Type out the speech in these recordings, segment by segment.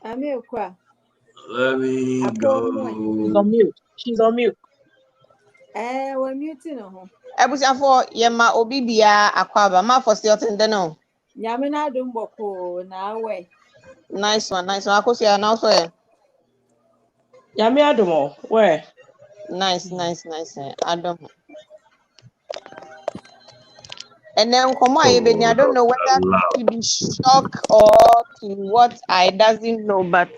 Abeeku. Let me go. She's on mute. She's on mute. We're muting no. Ebusiafo yema obi bia akwaba ma for still ten no. Nyame na adom boko na we. Nice one. Akosia now so yeah. Yami Adumo, where? Nice. Adam. And then Nkomoh Ayebeni, I don't know whether to be shocked or to what I doesn't know, but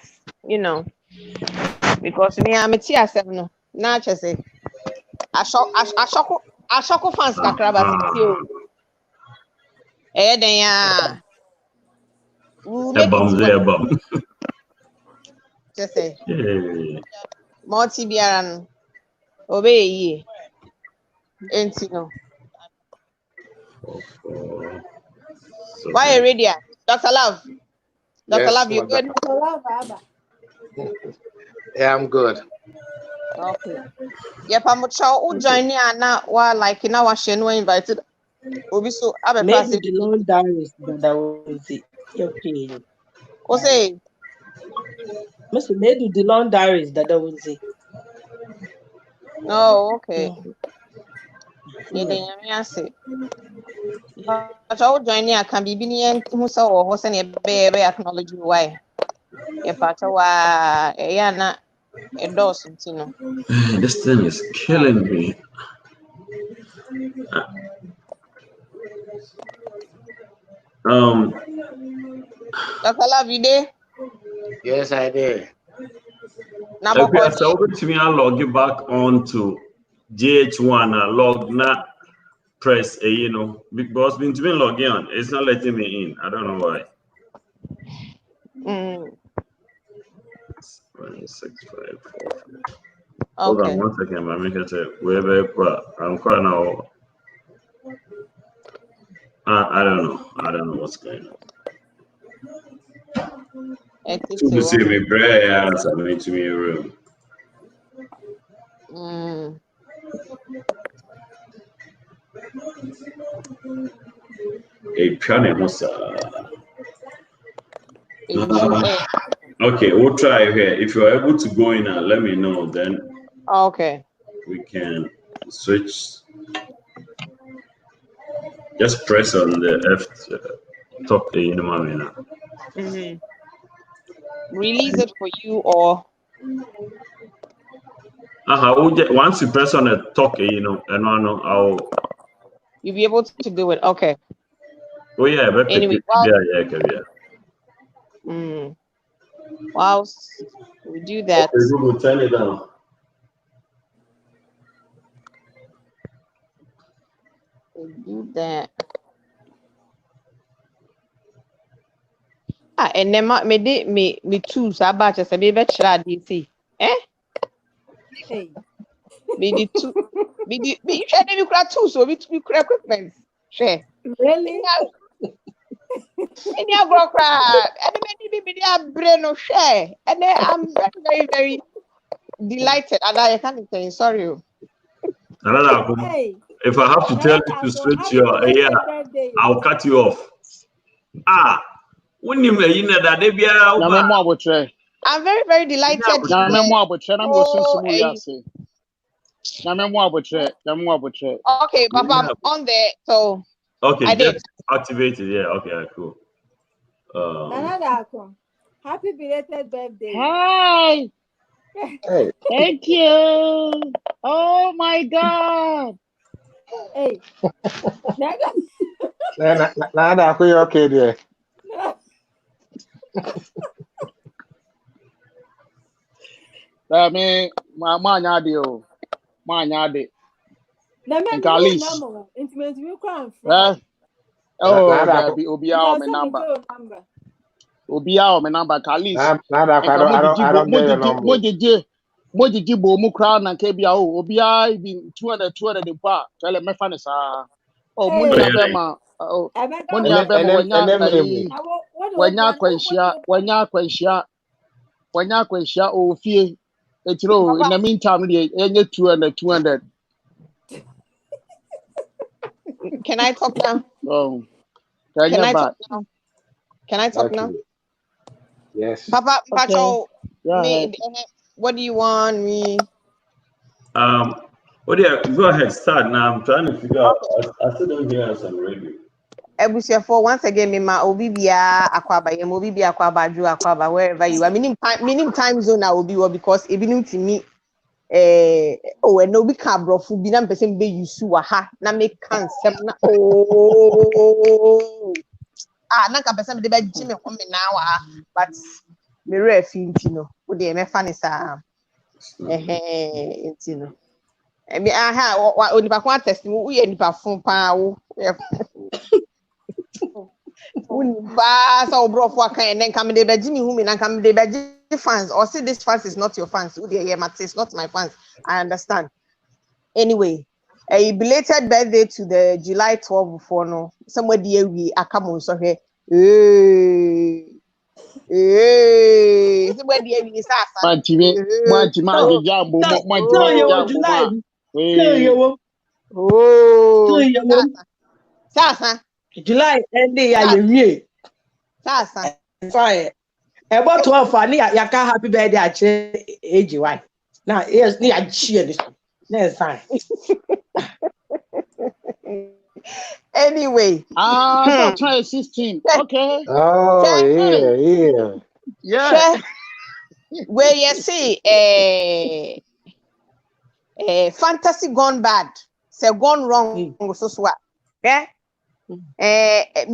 you know, because me I'm a TSM no. Now just say I shock fans kakraba tio. Then ya. Ebom. Just say. Multi biaran. Obey ye. Ain't no. Why you ready? Dr. Love? Dr. Love, you good? Dr. Love, Abba. Yeah, I'm good. Okay. Yeah, Pamucho, join me now while like in our Shen were invited. Obiso, Abe Maybe the long diaries that I will see. Okay. O say? Mr. Maybe the long diaries that I will see. Oh, okay. Yeah, then you say. But I join you. Can be being who saw or who any baby acknowledge you why. Yeah, but yeah, na endorse, you know. This thing is killing me. Dr. Love, you there? Yes, I did. So to me, I'll log you back on to GH1 log not press because been to me log in, it's not letting me in. I don't know why. 654. Hold on 1 second, I make it I'm quite now. I don't know what's going on. To see me prayers, I made to me a room. A piano, okay, we'll try here. If you're able to go in and let me know, then we can switch. Just press on the F top Release it for you or once you press on the talk, and I'll you'll be able to do it. Okay. Oh yeah, but anyway, whilst we do that, we'll turn it down. We do that. And then me too. So about just a bit better DC. Hey. Me the two. Me you share them you cry too. So we cry equipment. Share. Really? And you go cry. And then me brain no share. And then I'm very, very, very delighted. And I can't say sorry. Hey. If I have to tell you to switch your I'll cut you off. When you I'm very, very delighted. Okay, Papa, I'm on there. So okay, I did activate it. Yeah, okay, cool. Happy belated birthday. Hi. Hey. Thank you. Oh my God. Hey. Nada, are you okay there? I mean, my nyadi. Intimate you can. Oh, Obia my number. Obia my number. Kalis. I don't get your number. Mojiji bomu crowd na kebia Obia be 200 the bar. Tell me fan is oh money abema oh money abema wanya kwenshia ofie etiro in the meantime dey 200. Can I talk now? Oh. Can I talk now? Yes. Papa, Pacho, Yeah. what do you want me? Oh yeah, go ahead, start now. I'm trying to figure out. I still don't hear us on radio. For once again, me ma obibia akwaba, ye obibia akwaba, Drew akwaba, wherever you are. Minim time zone na obi wo because ebinim to me and no be ka brofu bi na person be yusu wa ha na make can sem na na ka person be gi me home na wa but me refi ntino wo de me fa ni sa ntino me aha onipa kwa test wo ye nipa fun pa wo Unipa so brofu aka and then come de be gi me home na come de be gi fans or say this fans is not your fans wo de ye it's not my fans. I understand. Anyway, a belated birthday to the July 12 before no. Somebody we come on so here. Somebody we sasa. Sasa. July ending ya yewie. Sasa. Fine. About 12 ani ya ka happy birthday ache AGY. Now, yes, ni achie this. Next time. Anyway. So try 16. Okay. Oh, yeah. Where you see fantasy gone bad. Say gone wrong. So what? Yeah. At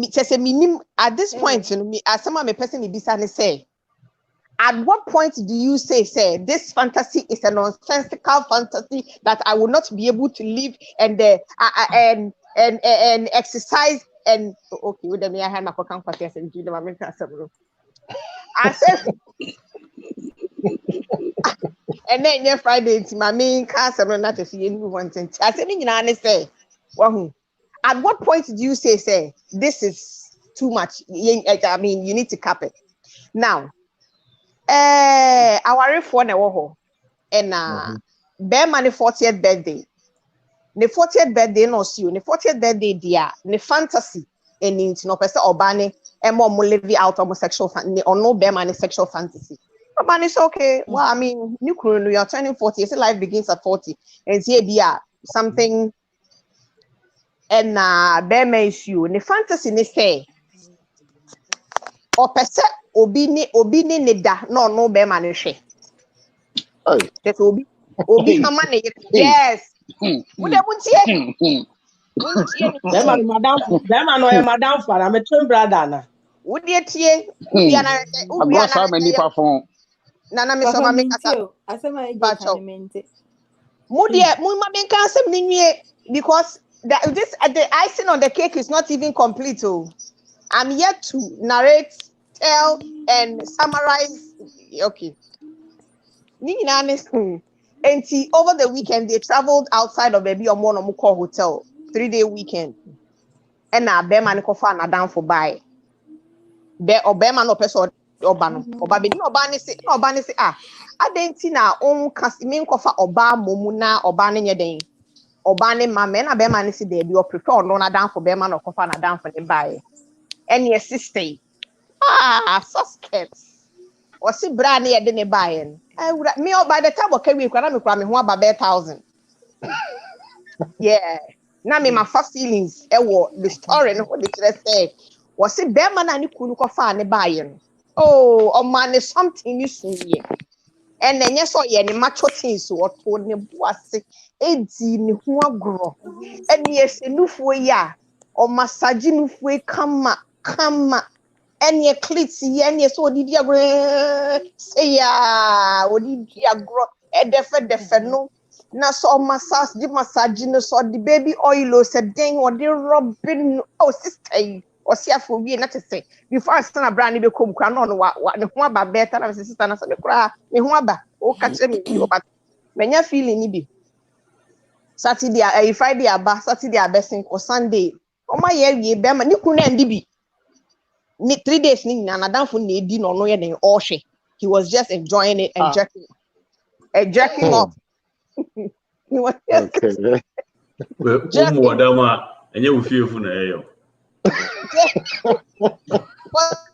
this point, as some of my person be say. At what point do you say this fantasy is a nonsensical fantasy that I will not be able to live and exercise and okay, with me I had my cocaine party and do the I said and then Friday it's my main castle not to see anyone. I said say at what point do you say this is too much? I mean you need to cap it now. Our phone and bear money 40th birthday. The 40th birthday no see you. The 40th birthday dear. The fantasy and it's no person obane and more live out homosexual fantasy or no bear money sexual fantasy. But man, it's okay. Well, I mean, you're turning 40. Say life begins at 40, and see be something. And bear may issue. The fantasy they say or person. Obi ni nida no be manishe. That's obi hama ne yes. Would they Madam for I'm a twin brother na. Would you tie? Nana me so ma make asema because this the icing on the cake is not even complete. I'm yet to narrate, tell, and summarize. Okay. And over the weekend, they traveled outside of Baby Omonomoko Hotel, 3-day weekend. And now Beman Kofa na down for buy. Beman no person Obano. Obabi no Obani say I didn't see now own Casimin Kofa Oba Momuna Obani Yadin. Obani Mamen a Beman see they be or prefer no na down for Beman or Kofa na down for the buy. And your sister. So scared. Or see brandy at the buying. Me by the time okay, we can me 1,000. Yeah. Now me my first feelings. The story no what they say. Was it Beman and you couldn't find buying? Oh, man, is something you see. And then yes, ye ni macho things what told me boase edi ni ho agro. And yes, nufu ya o massage nufu kama. And ye clits yen yes o didi agro say ya o didi agro e defe no na so massage di massage no so the baby oil o se den o di rubbing oh sister o sia for we na to say before I stand a brand be come kra no wa ne ho aba better na sister na so be kra me ho aba o ka che me bi o ba menya feeling ni bi Saturday Friday aba Saturday abesin or Sunday o ma ye wie be ma ni kunu ndi bi ni 3 days ni na danfo na edi no no ye den all she he was just enjoying it and jerking off. He was just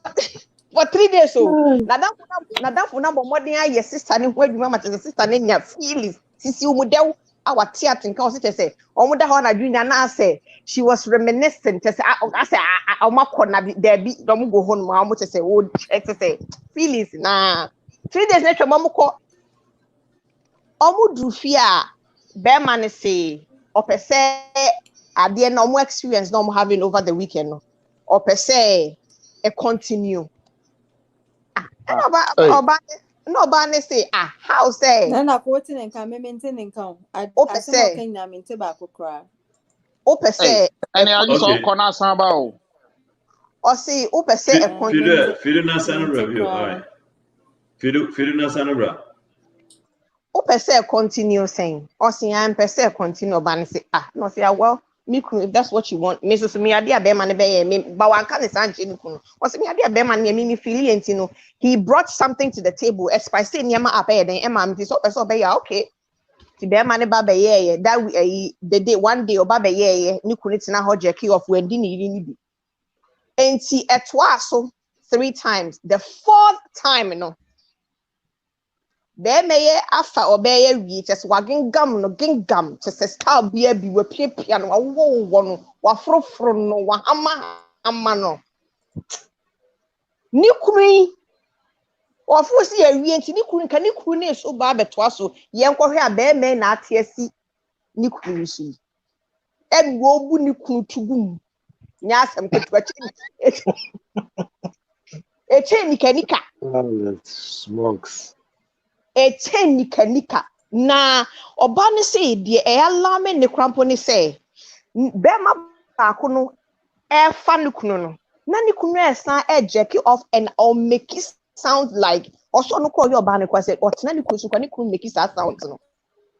okay. for 3 days. So now that for number more than your sister ni where you mama to sister ni your feelings. Sisi umudeu our theater can say omuda ho na junior na say she was reminiscent. Say I say omakọ na there be don't go home ma omo say oh say feelings na 3 days na mama ko omu drufia be man say opese ade na omu experience na omu having over the weekend no opese e continue nobody say how say na 14 and can maintain income I say na maintain back cry opese and I just saw corner samba or say opese e continue Fidu na sana review all right Fidu na sana bra opese continue saying or say I am pese continue ban say no say well me if that's what you want me so me ade be man be me but one can sanche ni kunu o say me ade be man me feel no he brought something to the table spice niam abaye den e ma me so person be ya okay ti be man ba be ye that the day one day oba be ye ni kunu tina ho jeki of when di ni bi enti etwa so 3 times the 4th time no be meye afa obeye wi just wagengam no gengam just style bia bi we pia no wo no wafrofro no wahama no ni kunu ofu si awie nti ni kunu ka ni kunu na so ba beto so ye nkohwe a be me na ate asi ni kunu so en wo bu ni kunu tugum nya asem ketua eche nikanika smokes eche nikanika na oba ne say de alame ne krampo ne say be ma ba ko no e fa ne kunu no na ne kunu esan e jackie off and or make it sound like also no call your oba ne kwa say otena ne kunu so kwa ne kunu make it sound no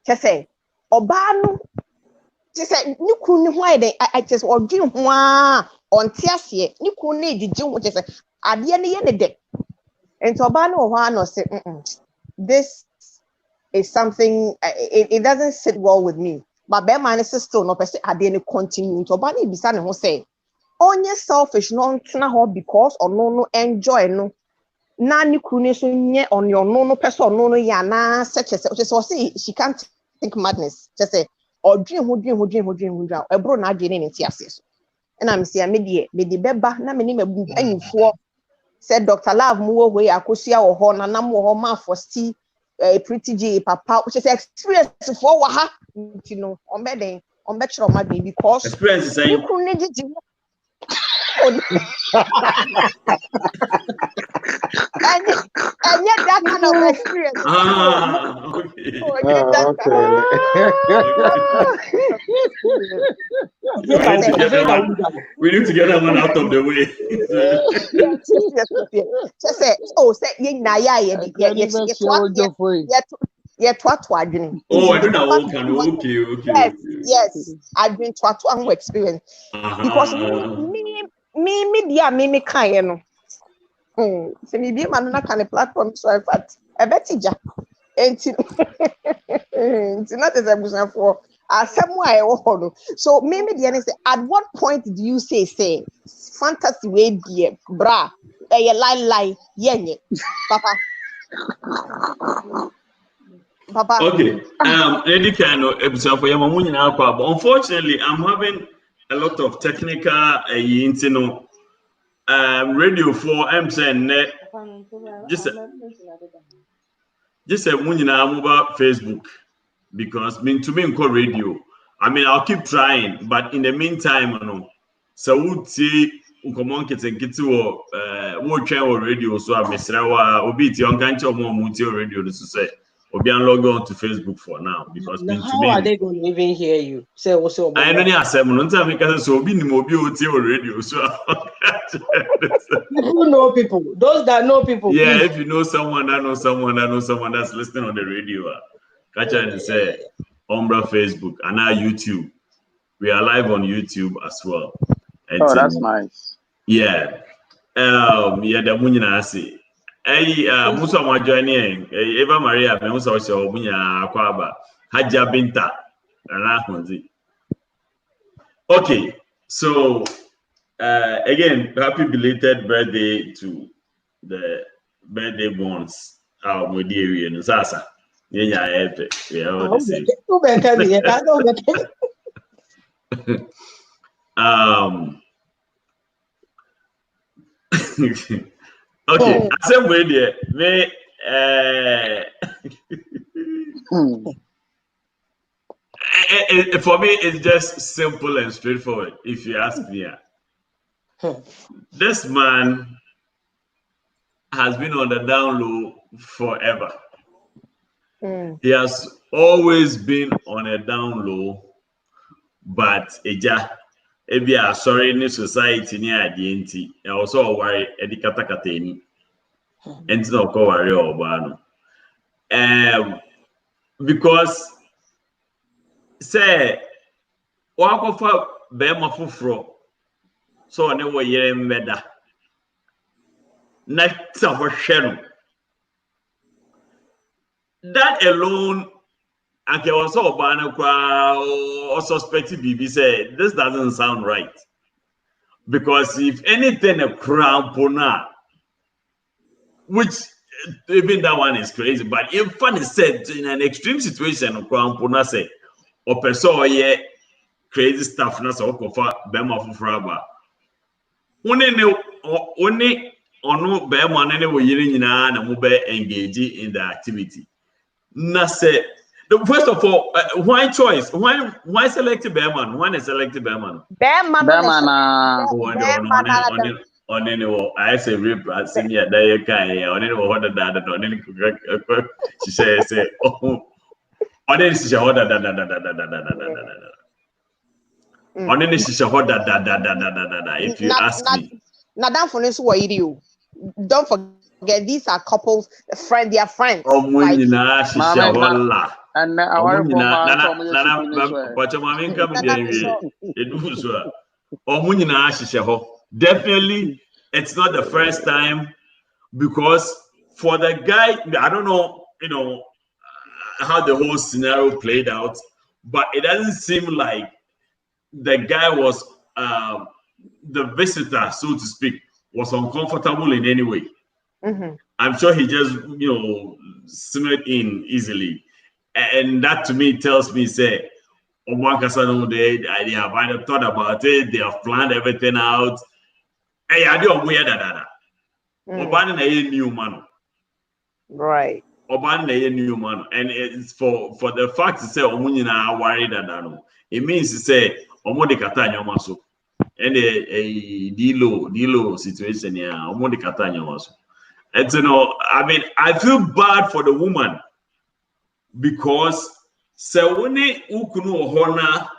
che say oba no che say ne kunu ne ho ai den I just odwin ho a onte ase ne kunu ne gigi ho che say ade ne ye ne de enti oba no ho no say this is something it doesn't sit well with me but be man is still no person ade ne continue to oba ne bisa ne ho say onye selfish no ntena ho because ono enjoy no na ni kunu so nye ono no person ono no ya na such as say she can't think madness just say odwin ho ebro na adwe ne ntia so na me say me de beba na me ni mabu anyifo said Dr. Love mu wo hoye akosia wo ho na nam wo ho ma fosti pretty J papa which is experience for wa ha you know on chro ma because experience saying you kunu gigi and yet that kind of experience. Okay. We need to get that one out of the way. Just say, oh, say ye na ya adwene. Oh, I don't know. Okay. Yes, adwene twatwa experience because me dia me kan no. Se me bi man na kan platform so in fact e betija enti not as a business for somewhere no. So me dia say at what point do you say fantasy way be bra e lie yenye papa okay any kind of episode for your mama nyina akwa but unfortunately I'm having a lot of technical radio for I'm saying just say munyina mobile Facebook because to me call radio I mean I'll keep trying but in the meantime no so would see Nkomoh Nkitinkiti wo twa radio so amesra wa obi ti on kan che omo muti radio no so say obi an log on to Facebook for now because how are they going to even hear you say also I know ni asem no nta me ka so obi ni mo obi oti radio so people know people those that know people yeah if you know someone that's listening on the radio catch and say Umbra Facebook and our YouTube we are live on YouTube as well and that's nice yeah the munyina ase muso ma join Eva Maria me muso so munya akwaba Haja Binta na honzi. Okay, so again happy belated birthday to the birthday bonds our moderi and sasa. Yeah, we are all the same. Okay, same way there. Me for me, it's just simple and straightforward. If you ask me, this man has been on the down low forever. He has always been on a down low, but ebi sorry in society ni adienti. I also worry edikata kateni. Enti no ko worry oba no. Because say wakofa be mafufro so ne wo yere mmeda na tsahohwe no. That alone, and there was or suspected BB said this doesn't sound right. Because if anything a crown pona, which even that one is crazy, but if funny said in an extreme situation of crown pona say or person yeah crazy stuff na so kofa bema fufraba. Only ono bema nene wo yiri nyina na mo be engage in the activity. Na say first of all, why choice? Why select Bearman? Why select Bearman? Bearman. On any I say rip at senior day guy on any order that on any she says oh on any she order on any she order if you ask me. Now that for this what you don't forget these are couples, they are friends. And definitely, it's not the first time because for the guy, I don't know, how the whole scenario played out, but it doesn't seem like the guy was the visitor, so to speak, was uncomfortable in any way. I'm sure he just, simmered in easily. And that to me tells me, say, they have either thought about it, they have planned everything out. Hey, I don't wear that. Oban a new man. Right. Oban a new man. And it's for the fact to say, Omunina worried that it means to say, Omodi Katanya Maso. And a Dilo situation here, Omodi Katanya Maso. And I mean, I feel bad for the woman because Sewuni Ukunu Hona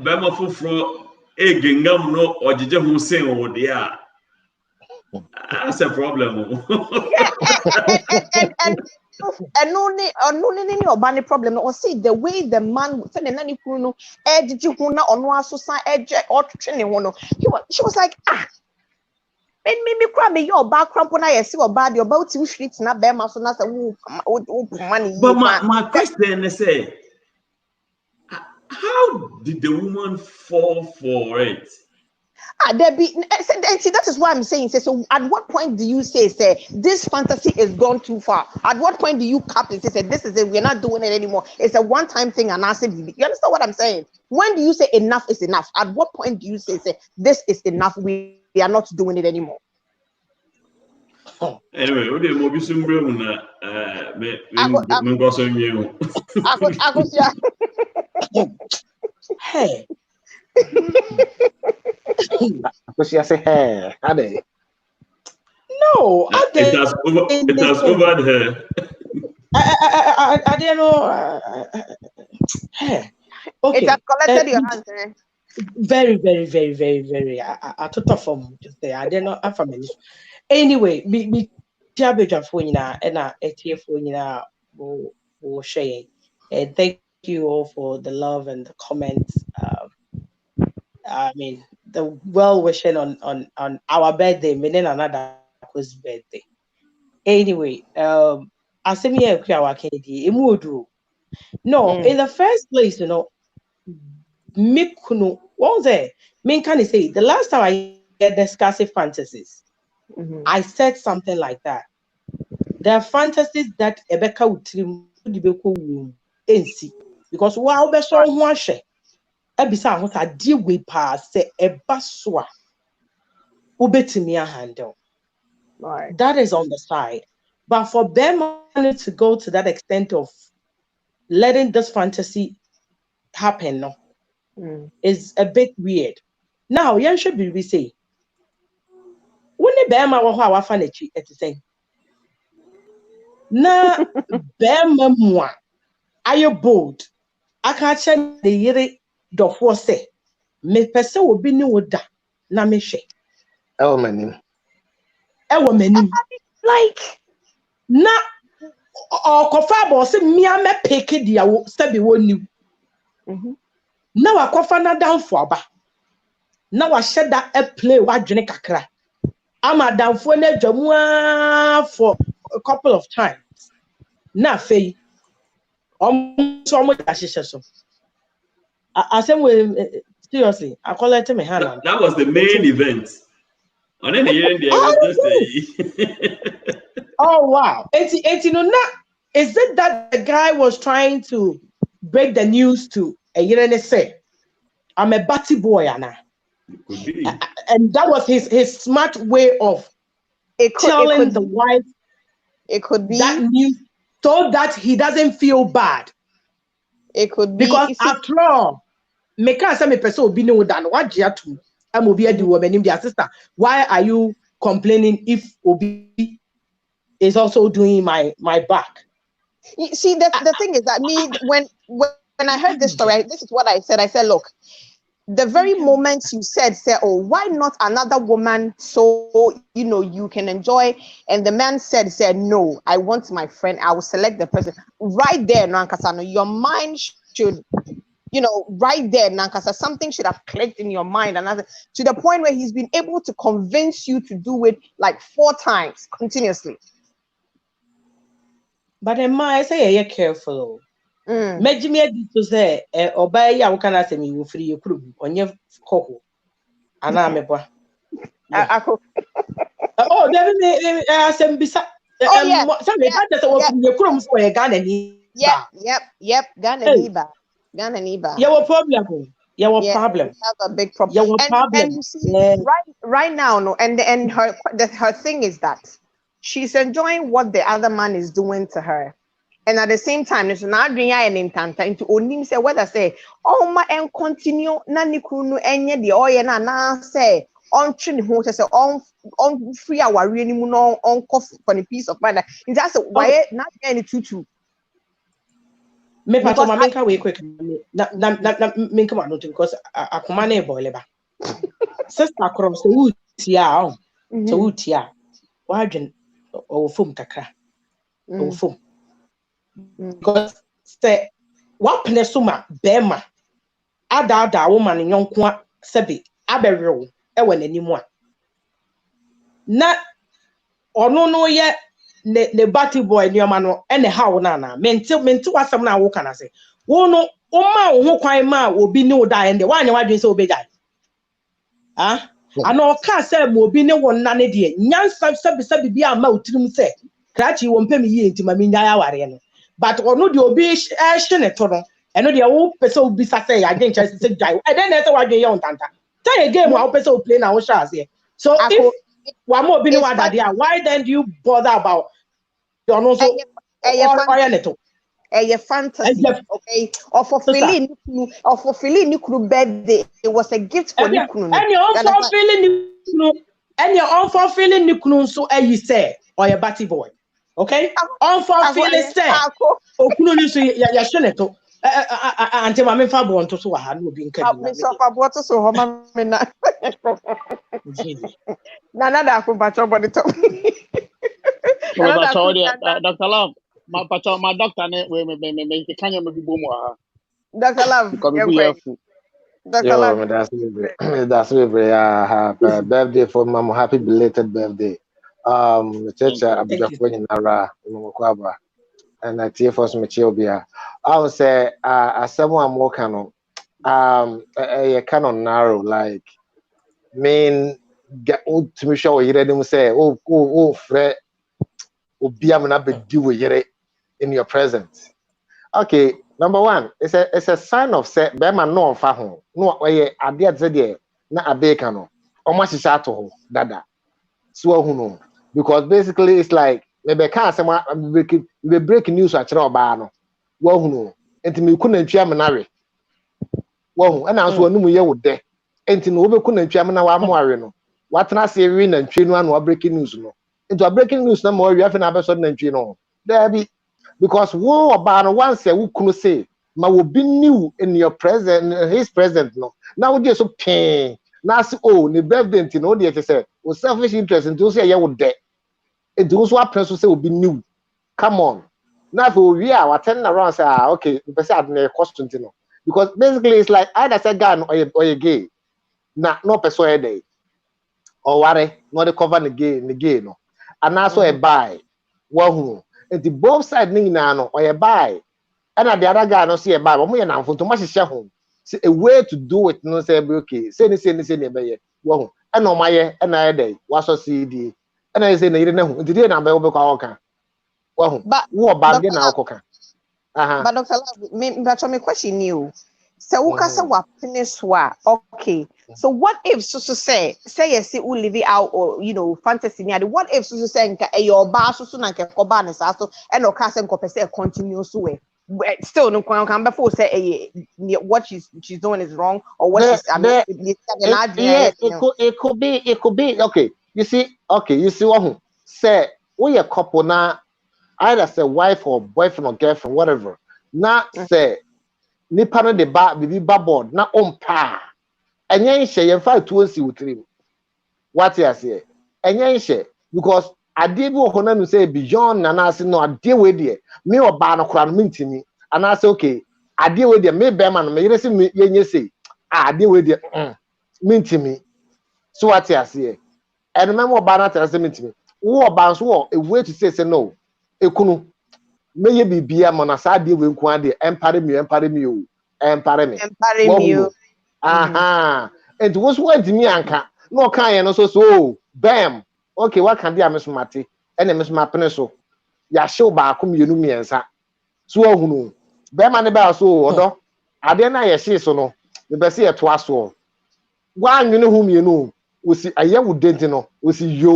Bema Fufro Egingam no or Jija Hussein or there. That's a problem. And only or problem or see the way the man send a nanny kuno edge you on one edge or training one. She was like, me cry me your background when I see about your about 2 streets na be ma so na say money. But my question is say how did the woman fall for it? That is why I'm saying so at what point do you say this fantasy is gone too far? At what point do you cap and say this is it, we're not doing it anymore? It's a one-time thing and I said, you understand what I'm saying? When do you say enough is enough? At what point do you say this is enough, we are not doing it anymore? Anyway, what do you some room hey. Because she say, hey, no, it has over her. I don't know. Hey, okay. It has collected your hands. Very, very, very, very, very. I took off from just there. I didn't know. I'm from anyway. Me, Tiabeja for you now, and ATF for you now will share. And thank you all for the love and the comments. I mean, the well wishing on our birthday, meaning another was birthday. Anyway, I said me our Kennedy, no, in the first place, me kuno what was it? Me can say the last time I discussed fantasies. I said something like that. There are fantasies that Ebeka would trim because while the song wash ebisa ho sa die we pa se eba so a ubetimi handle. Right. That is on the side. But for them to go to that extent of letting this fantasy happen no, is a bit weird. Now, yan should be say, when the Bama wa wa fanachi at the same. Na Bama moi, are you bold? I can't change the year do for say. Me pese will be new da na me she. Oh, man. Like, na kofa bo se mia me pick dia wo se be woni na wa kofa na down for ba na wa sheda a play wa dwene kakra ama down for na dwamua for a couple of times na fei so mo da hihye so asem we seriously I call it me hand that was the main event. On any end there was just a oh wow it's no na is it that the guy was trying to break the news to a year say I'm a batty boy Anna. Could be. And that was his smart way of telling the wife it could be that news so that he doesn't feel bad. It could be because after all, me can't say me person will be no than what you to. I'm Obi the woman in their sister. Why are you complaining if Obi is also doing my back? You see, the thing is that me when I heard this story, this is what I said. I said, look, the very moment you said, oh, why not another woman so you can enjoy? And the man said, no, I want my friend. I will select the person right there, Nankasano. Your mind should, right there, Nankasa, something should have clicked in your mind, and to the point where he's been able to convince you to do it like 4 times continuously. But I say, you're careful. Mejimi to say, obey ya ukana se mi free you kuru onye koko ana meboa. Oh, David asem bisa. Oh yeah. Yep. Ghana Niba. You have a problem. You have a problem. We have a big problem. And you see, right now, no, and her thing is that she's enjoying what the other man is doing to her. And at the same time, it's not doing any intanta into onim say whether say, oh my and continue nani kunu enye the oye na say on chin who say on free our really no on coffee for a piece of mind. And that's why not any tutu. Me pato ma menka we quick na menka ma no because akoma na boy leba. Sister cross so utia so utia. Wa dwen o fom kakra. O fom. Because say what penesuma bema ada woman nyonko sebe aberew e wa nanimu a na ono no ye ne batty boy nyoma no ene hawo na mente wasam na wo kana say wo no wo ma wo ho kwan ma obi ne wo da ende wa anya wadwen say obi dai ana o ka say mo obi ne wo nna ne de nyansa sebe bi ama otirim say krachi wo mpem yi entima mi nya ya ware no but ono de obi ehye to no eno de wo pese obi sa say agin chance say dai e den na say wadwen ye ontanta tell again wo pese o play na wo sha say so if one more bini wada there, why then do you bother about your no so a fantasy, okay? Or for feeling Nikuru birthday, it was a gift for Nikuru. And your unfulfilling Nikuru so you say or your batty boy, okay? Unfulfilling say Okunu so ya sheneto. Until my father want to so I no be in so Nana da ko bacho body top. Dr. Love, my doctor me can you be boom. Dr. Love, Dr. Love, that's very birthday for Mama. Happy belated birthday. Church Abeeku in Nara, Nkomoh, and I tear for some children. I would say, as someone more canon, a canon narrow like. Mean get old to me show you them say, oh, Fred, Obiamana be do with in your presence. Okay, number one, it's a sign of say, Bema no fa home. No way, I did say, na Abeeku no. Almost is out to dada. So who know? Because basically it's like maybe can't say we breaking news at Robano. Well, who know? And me couldn't chairman. Well, and I was one year with there. And no we couldn't chairman our more. What I say, win and train one or breaking news no. Into a breaking news no more, you have an episode and train on. There be because war about once who could say, ma will be new in your present, his present no. Now we just so pain. Now, oh, the birthday, you know, they say, was selfish interest into say, yeah, would dead. It those what person say will be new. Come on. Now, if we are turning around, say, okay, the person had a question, you know, because basically it's like either say gun or a gay, no person day, or what, not the cover the gay, no, and also a buy, well, and the both side, no, or a buy, and the other guy, no, see a buy, but we are now for too much share home. A way to do it, no say okay. Say any wow. And on my another day, was a CD. And I say, no, you know, today I'm able to call. Wow, but what bad now, coca. But Dr. Love, that's my question you. So what can what finish wa? Okay. So what if so say yes, it will live it out or fantasy near the what if so say your bar so na ke koba ne sa so and no cast and say continue so way. Still no can before say what she's doing is wrong or what she's it could be okay. You see what say we a couple now either say wife or boyfriend or girlfriend whatever now say nipa no de ba bibi board na ompa enye nhye ye fa to nsi wutrim what you say enye nhye because ade bi ho na no say beyond na na ase no ade we de me oba no kora no mintimi and I say okay ade we de me be ma no me yere se ye nye say ade we de mintimi so what you say and me oba na tell say mintimi wo oba so wo a way to say no ekunu meye bibia mo na sa de we nku ade empare me o empare me aha and was what me anka no kan ye no so bam okay what can be amesomate ene mesomapene so ya show ba ko mienu miensa so ohunu bam ne ba so odo ade na ye hye so no me be se ye to aso wa nwene hu mienu osi aye wudenti no osi yo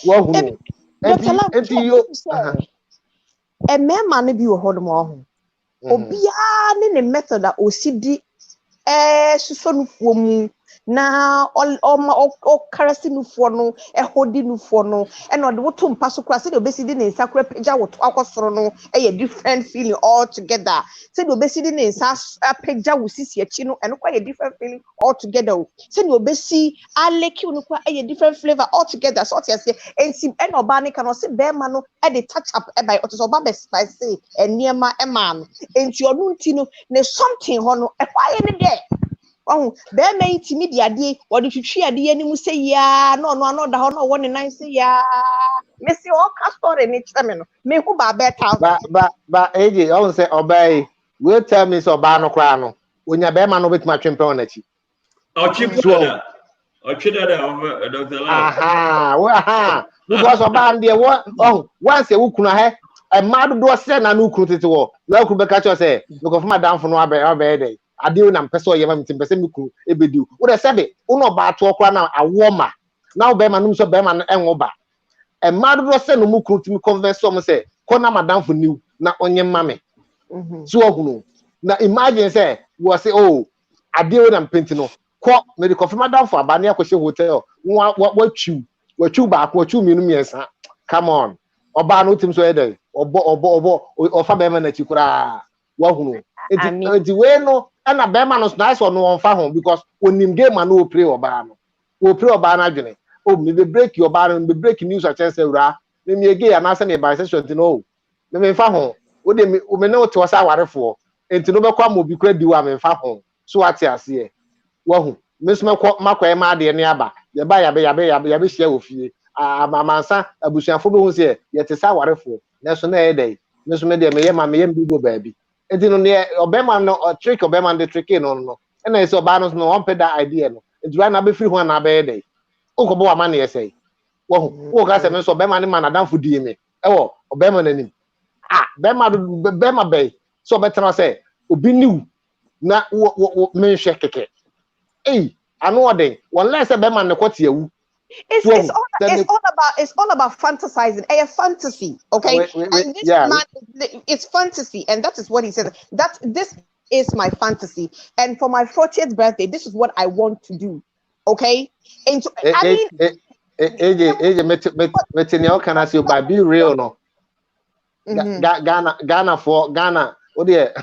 wa hunu enti yo e mema ne bi wo hodom ho obia ne method a osidi suso nufuo mu na o karasi nufuo no hodi nufuo no and o de woto mpa so kura se de obesidi ne nsa kura peja woto akosoro no different feeling all together se de obesidi ne nsa peja wosisi achi no eno kwa different feeling all together se de obesi aleki no kwa different flavor all together so tia se ensi eno oba ne kan se be ma no de touch up by otoso oba be spice eniema ema no enti onu nti no ne something ho no kwa ye ne de oh be me intimi di ade wo de twitwi ade ani mu se ya no da ho no wo ne nan se ya me se o ka story ni cheme no me hu ba better ba eje o say obey we tell me so ba no kra no onya be ma no betima twempe on achi Dr. aha because oba ndie once you kunu ha e ma do se na no kunu tete wo na kunu be ka cho say because madam fo no abe dey ade na mpese oyema mitim pese miku ebedi wo de sebe uno ba to okra na awoma na be ma num so be ma no enwo ba e ma do se no muku timi converse om say ko na madam fo niu na onye mame so ohunu na imagine say wo say oh ade na mpenti no ko me de confirm madam fo abane akohye hotel watchu ba ko watchu minu miensa come on oba no tim so ede obo ofa be ma na chikura wo hunu enti we no na be ma no nice one on fa hon because onim game ma no pray oba na dwene o me be break your bar and be break news a chance ura me me gay na say me bisexual enti no me fa hon o de me o me no to sa warefo enti no be kwa mo bi kra di wa me fa hon so ate ase wo hu me so makwa ma de ne aba ye ba ya be hia ofie amansa abusuafo be hu se ye te sa warefo na so na e dey me so me de me ye ma me ye mbi go baabi enti no ne obema no trick obema de trick no na ese oba no one peda idea no enti right na be free ho na be dey Unkobo wa man say. Wo ka se me so be man man adamfo die me. Ewo obema nanim. Ah, bema bay. So better say obi niu na men hwe keke. Hey, I know they. One less a bema ne kwati ewu. It's all about fantasizing. A fantasy, okay? And this man, it's fantasy, and that is what he said. This is my fantasy, and for my 40th birthday, this is what I want to do, okay? And so, I mean, AJ, can I say by be real no? Ghana for Ghana. Oh dear,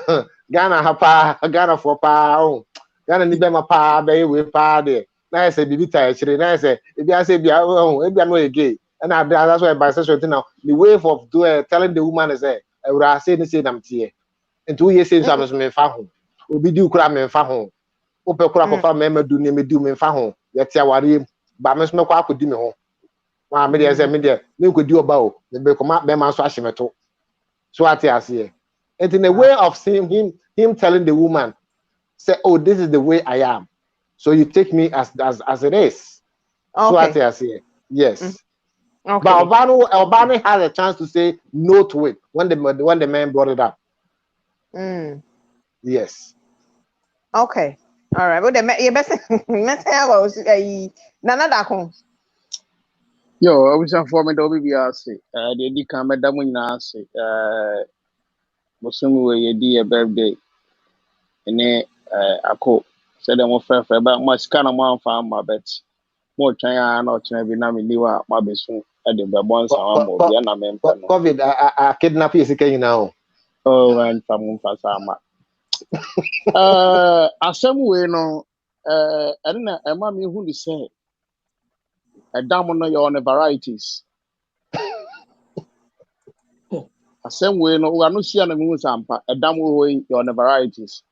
Ghana hapa, Ghana for pa. Ghana ni be ma pa be we pa there. Na say bibita actually. Na say if I say be I know gay. And that's why bisexual thing now. The way of telling the woman is say nam tie. And 2 years since I'm me fa ho. Obi di ukura me fa ho. Ope kura ko fa me du ne me du me fa ho. Yete aware ba me so me kwa akodi me ho. Ma me dey say me dey me kodi oba o. Me be koma be man so ahyemeto. So ati ase. And in a way of seeing him telling the woman say, oh, this is the way I am. So you take me as it is. Okay. So ati ase. Yes. Okay. But Obano has a chance to say no to it when the man brought it up. Yes. Okay. All right. Well, you best Nana Dakon. Yo, I was informed that we are say, the camera damuna say, Muslim way a birthday, and ako said I'm fair, but my scan of my farm, my bet. More China, not China, Vietnam, my best at the Babons, COVID, I kidnap you now. Oh, and some Fasama. Some way, no, I don't know, a mammy who say a damn on your varieties. Same way, no, we are not seeing a moon sampa, a damn way your varieties.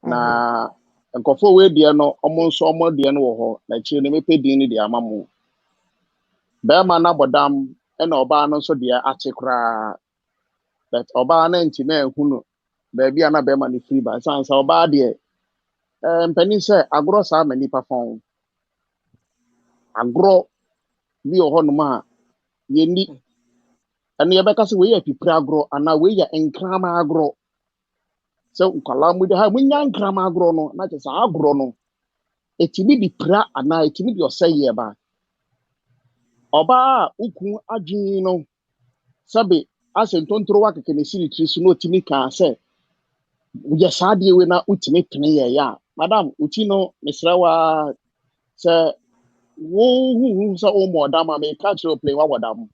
Na and confor way, dear, no, almost dear, no, like she may pay dinner, dear mamma. Bearman, Abadam, and Obano, so dear, Achekra. That Obana and Timé, who know, baby, and a bearman free by sounds so bad, dear. Penny say, I grow some many perform. I grow, be a honma, ye need. And the Abacas way if you grow, and now we are in Krama grow. So, Kalam with the young Krama grow, no, not as I grow, no. It will be pra and night, it will be your say, yeah, ba. Oba, Uku, Ajino, Sabi, as in Tontro Waka can see it, no Timika say. We just had you na ultimate me, ya. Madam, Utino, Miss Rawa, sir, who so more dama may catch your play what dam.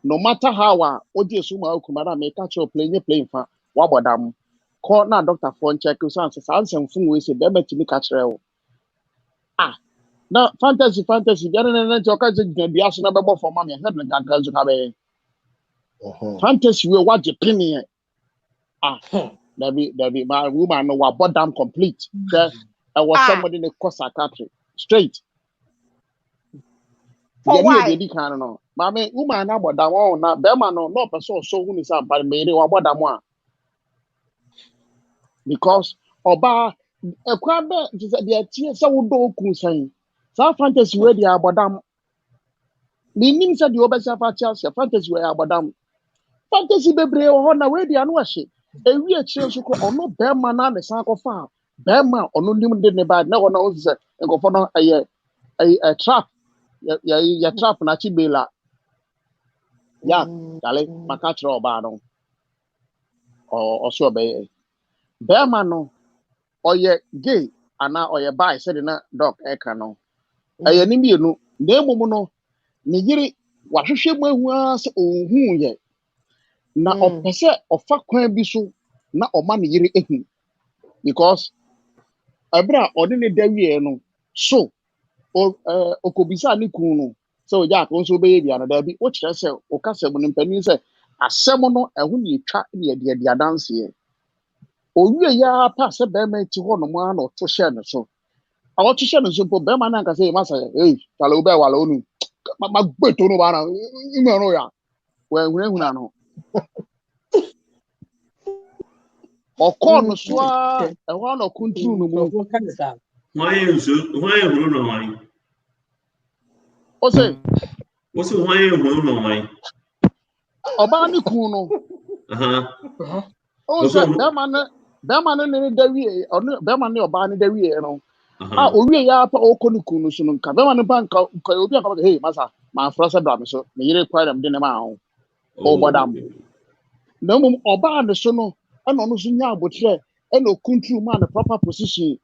No matter how, Odi Suma, Madam may catch your playing for what dam. Call now Dr. Fon check who sounds and fun with a better to me catch rail. Ah, now fantasy, the other than your cousin can be asking about for mommy and heaven and girls to have a fantasy will watch your penny. Ah. That be my woman no what bottom complete. I was somebody in the course country straight. For why? Baby can no. Mama woman na boda one na be man no person so who is am but me dey wa boda mo. Because oba e kwa be just dey tie say wo do ku san. Sa fantasy we dey abodam. Me nim say dey obesa fa Chelsea fantasy we abodam. Fantasy bebre ho na we dey anu ahye. Ewi akire so ko ono be man na ne san ko fa. Be man ono nim de ne ba na ono o say nkofo no a trap ya trap na chibela. Ya, dale makachro oba no. O so be man no oye gay ana oye bi said na doc eka no. Aye ni mienu na emum no ne yiri wahwehwe mu ahu ase ohun ye. Na opese ofa kwan bi so na oma ne yiri ehu because abra odi ne dawie no so okobisa ne kun no so ja ko so be bia no da bi o kire se o kasa mu mpani se asem no ehu ne etwa ne de adanse ye owie ya pa se be ma ti ho no mu ana to hye ne so a wo to hye ne so po be ma na nka se ma sa tala o be wala onu ma gbeto no ba na imi no ya we hunahuna no ọkọ no so a ẹhọ na kuntru no mu why huru no why Ose. What's why you no mind? Obani kuno. Ose Bema ne Dawie or Bema ne Obani Dawie no. Ah, owie ya pa okonu kunu so no nka. Bema ne banka obi aka hey masa, ma frasa bra me so. Me yire kwara me de ne ma ho. O bodam. Na mum oba ne so no, e no so nya abotre, e no kuntru ma na proper position.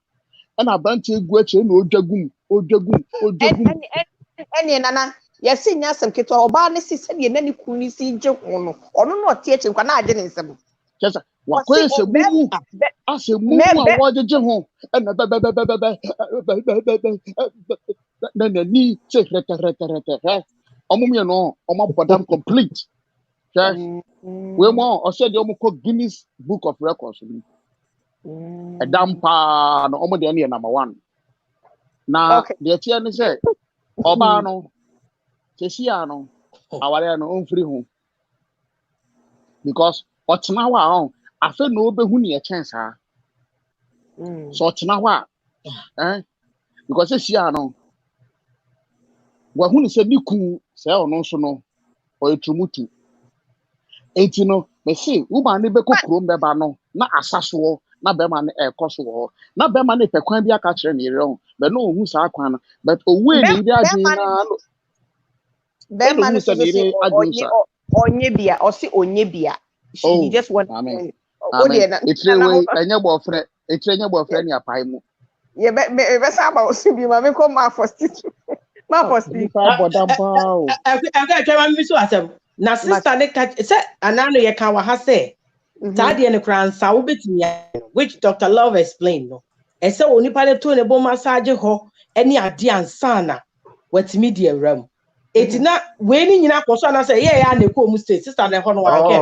E na banti egu ache na odwagum. Any nana, yes, in Yasam Kito, Oba, ne si said, any kuni si joke on, or no teaching, can I didn't some. Just what kwese mumu ase mumu a wajeje ho na na ni se rete omumye no omabodam complete we mo o said omo ko Guinness Book of Records edam pa no omo de na number 1 na de tie ne say oba no kesia no aware no onfiri ho because otena wa afe no obehu ne chance ha so otena wa because kesia no wa hu ne se niku se ono so no o etumutu enti no me se wo ba ne be kokrom be ba no na asaso na be ma ne ekoso ho na be ma ne pekwan bi aka kire ne yere ho be no ohu sa akwan no but owu ne yere adwen na no be ma ne so onye bia o si onye bia she just want amen etrewe enye boyfriend ni apai mu ye be sa ba o si bi ma me ko ma for stitch ma for stitch bodam pa o aka twa mi so asem na sister ne ka say anano ye ka wa ha say ta de ne kran sa wo betimi which Dr. Love explained no e say onipa le to ne bo massage ho eni ade ansana watimi de awram etina we ni nyina koso na say ye ya na ko mu stay sister ne ho no wa ke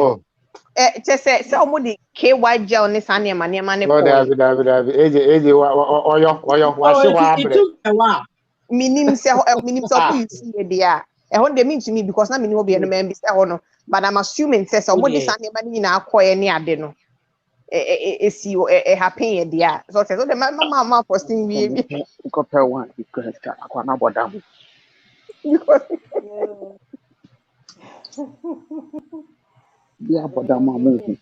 say omo di KY gel ne sa ne ma ne no David eje oyo wa se wa abre minim say omo you see dia e ho de mean to me because na minim obi no man be say ho no but I'm assuming say omo di sa ne ma ni nyina akoye ne ade no si happen dia so say so the mama posting we ko pe one because akwana bodam yeah bodam amu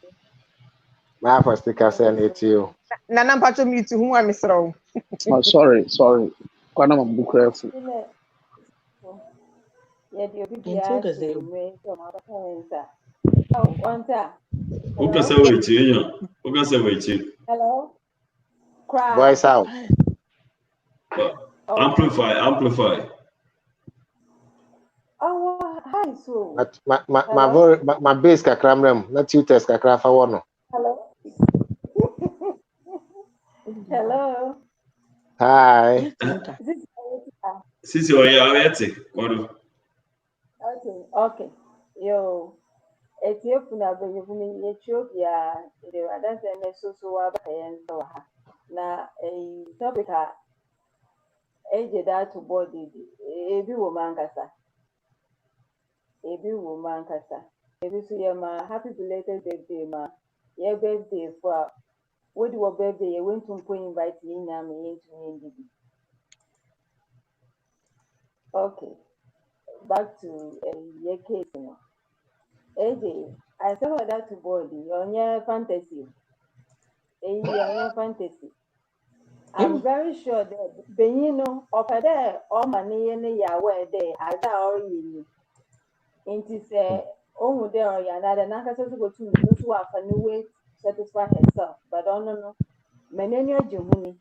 my first sticker send it to you na mpacho mute hu am sro oh sorry kwana mambu careful yeah the obi bia so me so ma ba pensa wanta Oka say wait you oka say wait hello crowd voice out amplify oh hi so my base kakra mrem na tutors kakra fa wono hello hi sisi oyawete odo okay yo etiefu na benyefu mi Ethiopia de adanse me so wa ba yen so ha na topic eje that to body ebi wo mankasa ebi so ye ma happy belated birthday ma ye birthday for what do birthday ye went to invite you na me into me okay back to your case no AJ I saw that to body on your fantasy fantasy I'm very sure that Benino over there all money in ya where they as I already into say oh there or another naka to go to those who are new way satisfy herself but no menenyo jehuni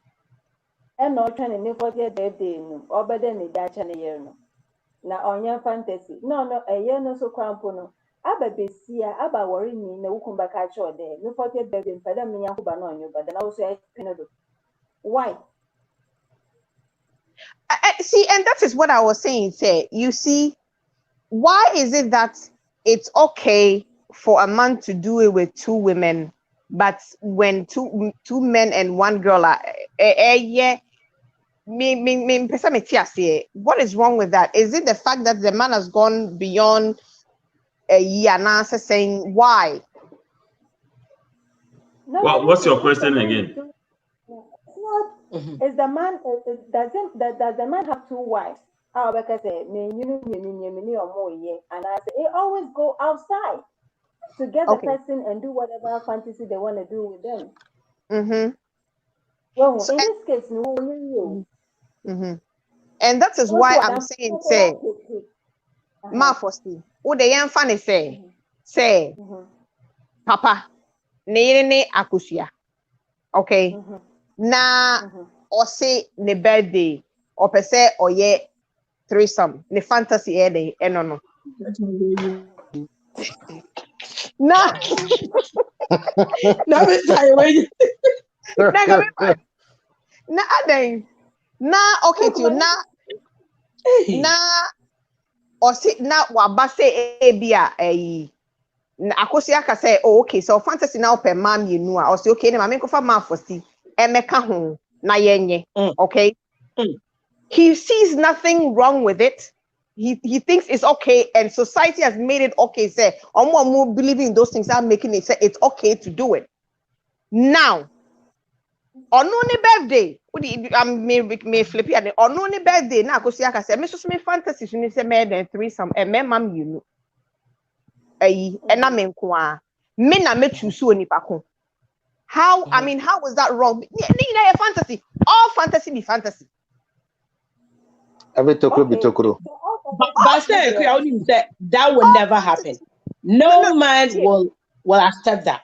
and not trying to for their birthday no or better than that year no na onye fantasy no a year no so crampo no aba besia aba worry me na wukumba ka cho de no for their birthday pada me yakuba no onyo but then also I penado why see and that is what I was saying say you see why is it that it's okay for a man to do it with two women but when two men and one girl are yeah what is wrong with that? Is it the fact that the man has gone beyond a year now saying why? No, what's your question again? It's not. Is the man does the man have two wives? Because and I say it always go outside to get the person and do whatever fantasy they want to do with them. Well, So, in this case, no, you. and that is why I'm saying, say, Mafosti, who the young funny say, Papa, ne akusia. Okay. Na or say ne birthday or per se or ye threesome, ne fantasy day, and no. Na Now it's time when na then na okay to you na or say na waba say ebia na akosia ka say oh okay so fantasy now per mam you know or say okay na mama nkofa man for see emeka ho na yenye okay he sees nothing wrong with it. He thinks it's okay, and society has made it okay. Say, more believing in those things are making it say it's okay to do it. Now, on only birthday, me flip it. On only birthday, now because I say, me so me fantasy, you say more than threesome, and me mom you know, and I mean kwa, me na me choose ni pako. How I mean, how was that wrong? Yeah, fantasy. All fantasy be fantasy. Every tokro be tokro. but say that will never happen. No man will accept that.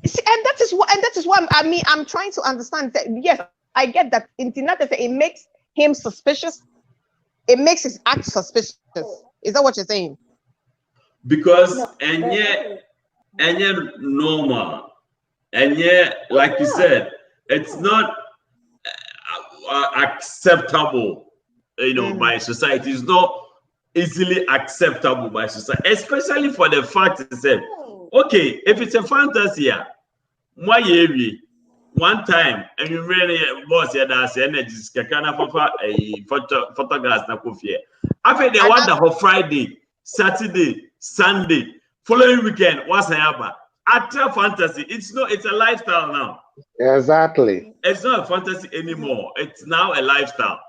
See, and that is why I'm trying to understand that. Yes, I get that. Internet it makes him suspicious. It makes his act suspicious. Is that what you're saying? Because and yet normal, and yet like you said, it's not acceptable. By society. It's not easily acceptable by society, especially for the fact that okay, if it's a fantasy, one time and you really boss that's energy kakana photographs na kofie. After the one that Friday, Saturday, Sunday, following weekend, what's happening? After fantasy, it's a lifestyle now. Exactly. It's not a fantasy anymore. It's now a lifestyle.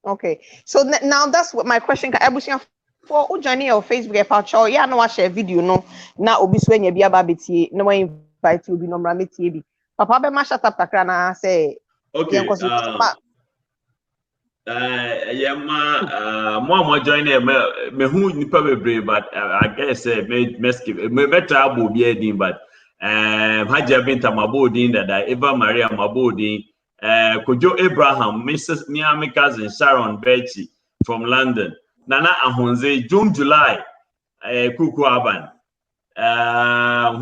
Okay, so now that's what my question. For Ujani or Facebook about yeah, no, I share video no. Now obi so nya bia ba betie no one invite you be no mra metie bi. Papa be ma shut up takra na say okay. More join me who nipa bebre but I guess me skip me better abo bi edin but Haja Binta Mabodin that Eva Maria Mabodin Kojo Abraham, Mrs. Miami cousin Sharon Bechi from London, Nana Ahonze, June, July, Kuku Aban,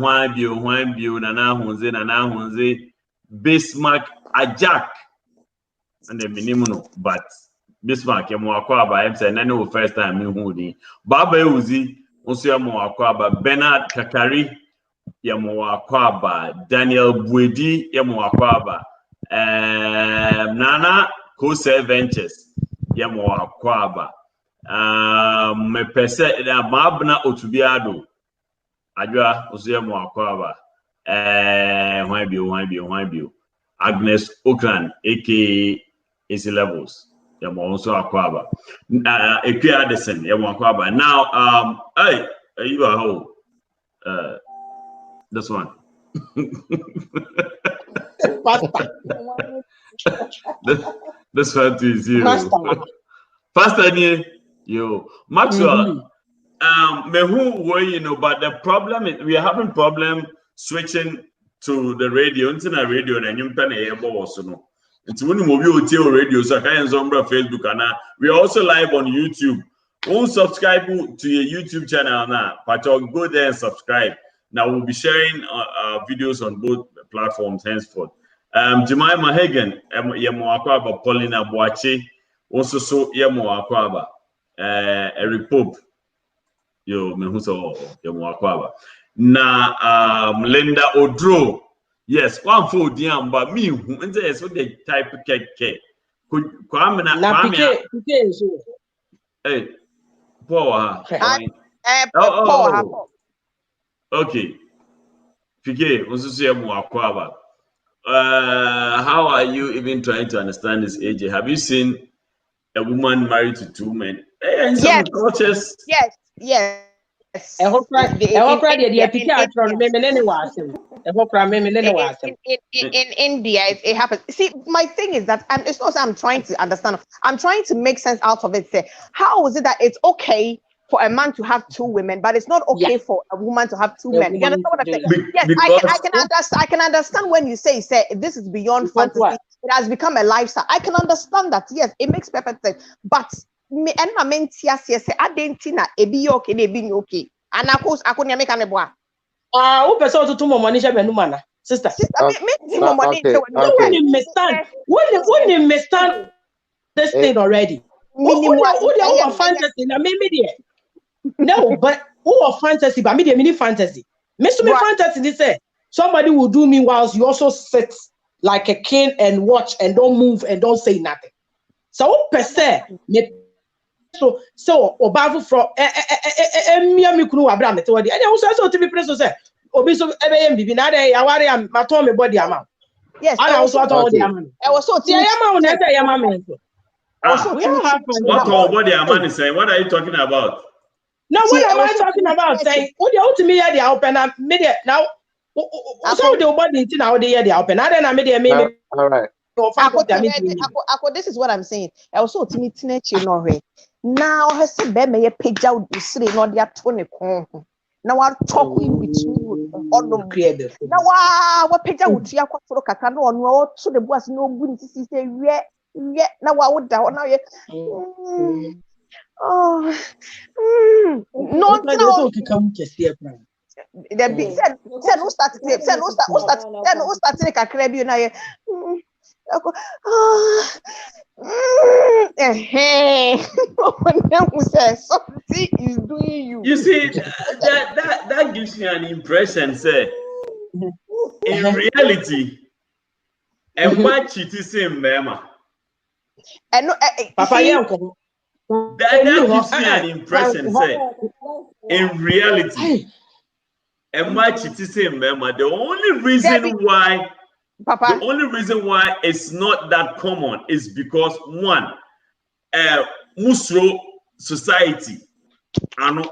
Juan Bio, Nana Ahonze, Bismarck, Ajak, and the minimum, but Bismarck, Yamuakwaba, I'm saying, I know first time in Hoodie, Baba Uzi, Monsieur Moakwaba, Bernard Kakari, Yamuakwaba, Daniel Buedi, Yamuakwaba. Nana Kose Ventures Yamo Akwaba me pese na mabna otubiado adwa osiyamo Akwaba hwan bio Agnes Okran aka Easy Levels yamo also Akwaba Eke Addison yamo Akwaba now hey you are whole this one this one is you. Pastor you. Maxwell, me who were but the problem is we are having problem switching to the radio. Internet radio and you can also know. It's when you radio, so I can on Facebook and we are also live on YouTube. Won't subscribe to your YouTube channel now, but I'll go there and subscribe. Now we'll be sharing videos on both platforms henceforth. Jemima Hagen, Yamoakwaba, Paulina Boache, also so Yamoakwaba, Eric Pope, Mehuso Yamoakwaba. Na Linda Odro, yes, one for Diam, but me, who is what they type cake. Could Kwame, hey, poor, okay. Fike, also say how are you even trying to understand this AJ? Have you seen a woman married to 2 men. In some cultures. Yes. In India, it happens. See, my thing is that it's not that I'm trying to understand. I'm trying to make sense out of it. Say, how is it that it's okay for a man to have 2 women, but it's not okay for a woman to have 2 men? You understand what I'm saying? Yes, I can understand when you say this is beyond fantasy. It has become a lifestyle. I can understand that. Yes, it makes perfect sense. But me and my men say I didn't know be okay, they be okay. And of course, I couldn't make an eboa. Who person to more money mana? Sister. Okay. When you understand this thing already. Who fantasy? No, but who fantasy? But me mini fantasy. Mr. Me fantasy. They say somebody will do me whilst you also sit like a king and watch and don't move and don't say nothing. So per se, so obavu from me kunu abra me towadi. And also to be preso say obi so bibi na dey aware am maton me body am. Yes, I also told the am. I was so tia yama na say yama me. What body am is saying? What are you talking about? No, what am I talking about? Saying, what the ultimate year they open up media now. So the body now they year they open. I don't know all right. This is what I'm saying. I was so timid teenage now has a baby a page out the city, not the 20 now I'll talk in between all the creative. Now what page out to your cacano on no so the was no good to say yet now I would down now yet. No, come to see a plan. The big said who started a crab you know. Something is doing you. You see, that gives me an impression, say, in reality, and what it is in Mema. And no, Papa, that gives me an impression, say, in reality, and what it is in Mema. The only reason why. Papa. The only reason why it's not that common is because one, Musro society, hold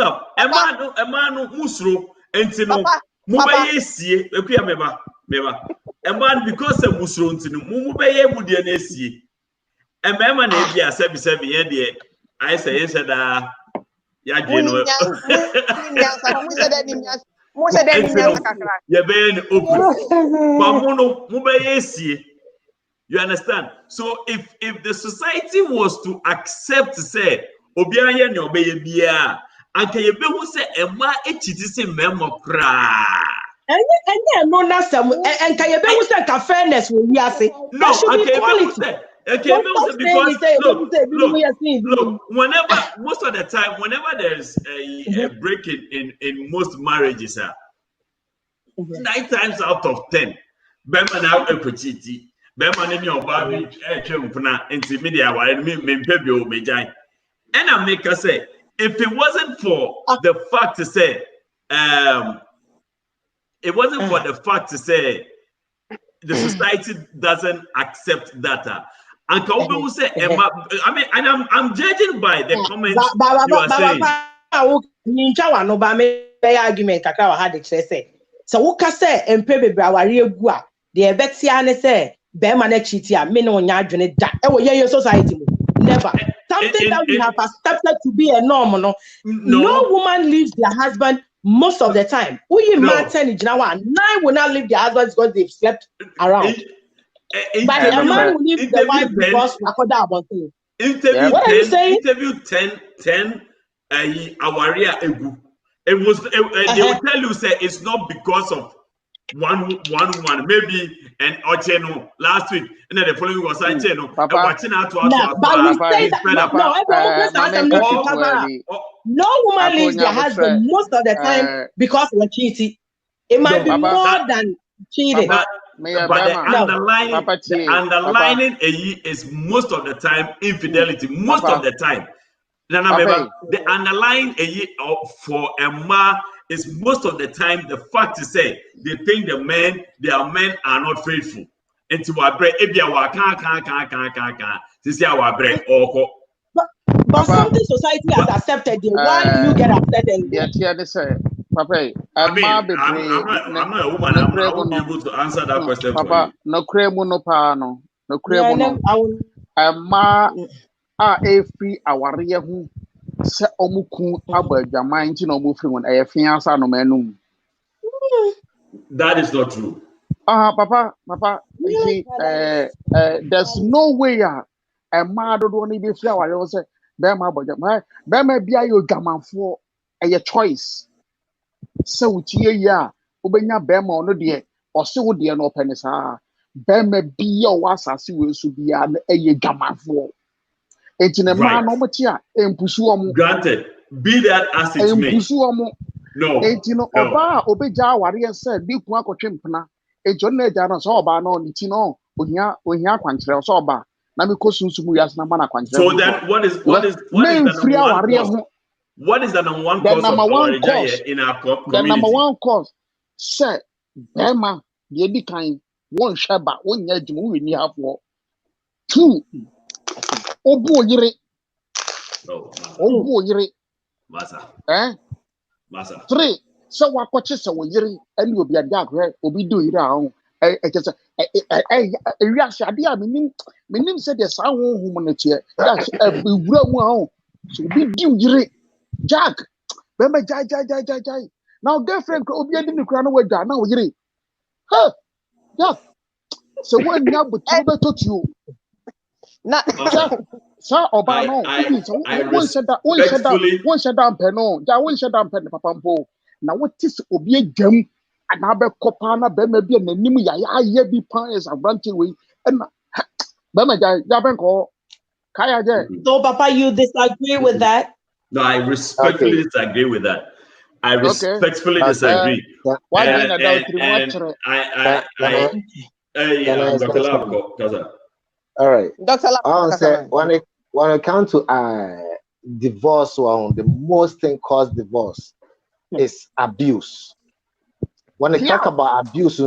up, Emanu Musro, entino, Mubaye sie, meba, Eman because of Musro entino, Mubaye Mudiane sie, and Mema Nebia 77 year, I say that, Yagino. You understand? So if the society was to accept say obianye ne obeye bia anka ye be hu say ema echiti say memo kra and no na sam anka ye be hu say ka fairness we ase no equality. Okay, look, whenever most of the time, whenever there's a break in most marriages, 9 times out of 10, Bema now equity, Bema in your body, media, and I make her say, if it wasn't for the fact to say, the society doesn't accept data. And Kobe say, I mean, and I'm judging by the comments you are saying. Argument kakra had it say. So who can say and pay our gua? The Betsiane say, Bema na cheatia, me no nyadwene da. E wo your society. Never. Something that we have accepted to be a norm. No woman leaves their husband most of the time. We imagine 9 will not leave their husbands because they've slept around. But a man will leave the wife because about things. What are you saying? Interview 10 awaria egu. It was they will tell you say it's not because of one maybe and Ocheno last week and then the following was Ocheno. No woman leaves their husband most of the time because we're cheating. It might be more than cheating. But the underlining is most of the time infidelity. Most of the time. The underlying for a man is most of the time the fact to say they think their men are not faithful. Into wa bre ebia wa kan. This year wa bre oko. But something society has accepted. Why do you get upset and yeah, they say, Papa, I mean, I'm not a woman. I won't be able to answer that question for Papa, you. no cremo no pano, no yeah, cremo no. Ma a free aware who se omuku abadwaman nti na omu free one e fiansa no manum. That is not true. Papa, see, there's no way a ma do no be free aware say be ma abadwaman be ma bia yo dwamanfo a choice. So utie ya obenya be ma ono de o se wo de no opene saa be ma bia o asase we so bia na eye dwamanfo. Right. Granted, be that as it may. No. Oba obeja aware said bi ku akotwempna ejo na eja no so oba no nti no ohia kwankyere so oba na me kosunsumu yas na mana kwankyere. So then what is the number one cause in our community? The number one cause say bema ye di kan won hweba won nya adwuma we ni afo. 2 obu oyire. Obu oyire. Masa. Masa. 3 so wakoche se wo yiri ani obi ade akwe obi do yiri ahụ ekese ewiase ade a menim se de sa honhom na tie that ewura mu ahụ so obi di yiri jack bema jai now girlfriend obi adi ne kura no wadwa na wo yiri ha yeah so when nya butu be totu na sa oba no won shada mpeno ja won shada mpeno papa mpo na wotis obi agam ana be kopa na be ma bi nanim ya aye bi pan is abranche we na be ma ja ben ko kaya je. So papa, you disagree with that? No, I respectfully disagree with that. I respectfully disagree. Why then about Dr. Lab, all right. Dr. Lab, when it comes to divorce, the most thing cause divorce is abuse. When they talk about abuse,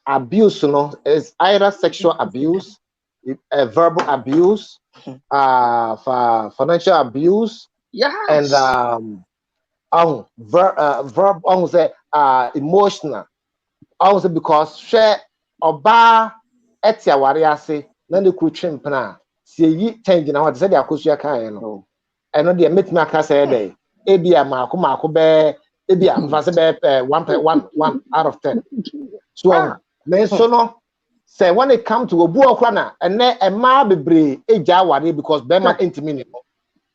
abuse, is either sexual abuse, verbal abuse, financial abuse, and emotional. Also because share oba etia wariase na ne kutwem pana se yi change na what say dia kosua kan no eno de metimi aka say dey ebia maako be ebia mfase be 1 out of 10 so me so no say when it come to obu okra na ene ema bebre eja ware because be ma intimi ni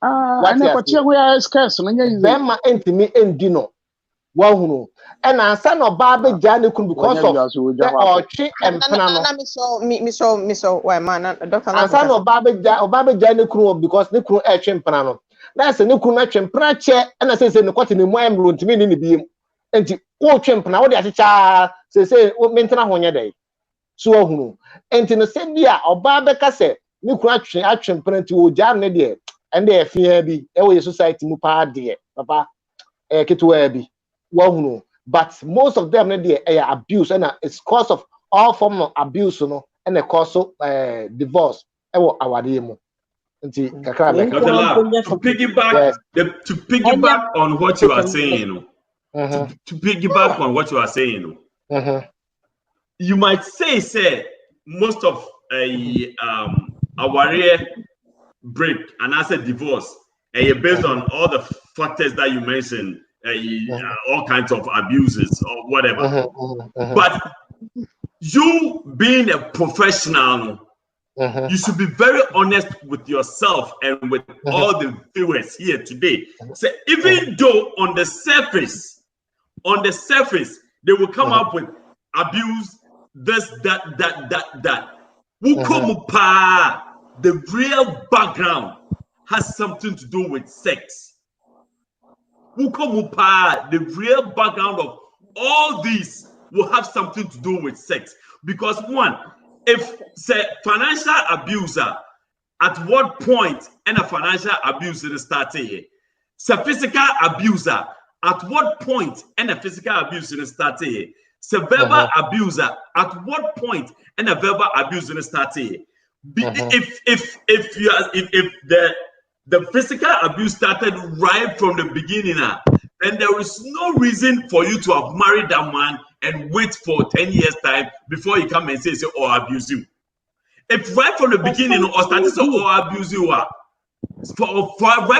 what na ko tie we are scarce no nya yi be ma intimi endi no wahunu and answer no babe jane kun because of or chi empana no me so why man doctor answer no babe jane kun because ne kun e twe empana no na say ne kun na twe empana che na say ne kwete ne mu amro ntimi ni biem enti wo twe empana wo de achecha say wo mentena honye dai so wahunu enti no say bia obabe ka say ne kun atwe empana nti wo jar ne de ende e fia bi e wo society mu pa de papa ketwa bi wahunu but most of them they are abuse and it's cause of all form of abuse and the cause of divorce awade mu nti kakra be to piggyback on what you are saying to piggyback on what you are saying you might say most of aware break and as a divorce based on all the factors that you mentioned. All kinds of abuses or whatever. But you being a professional, you should be very honest with yourself and with all the viewers here today. So even though on the surface, they will come up with abuse, this, that. The real background has something to do with sex. The real background of all these will have something to do with sex. Because one, if say financial abuser, at what point and a financial abuser started here? Say physical abuser, at what point and a physical abuser started here? So verbal abuser, at what point and a verbal abuse in started? If the physical abuse started right from the beginning, then there is no reason for you to have married that man and wait for 10 years time before you come and say or abuse you. If right from the beginning or started or abuse you right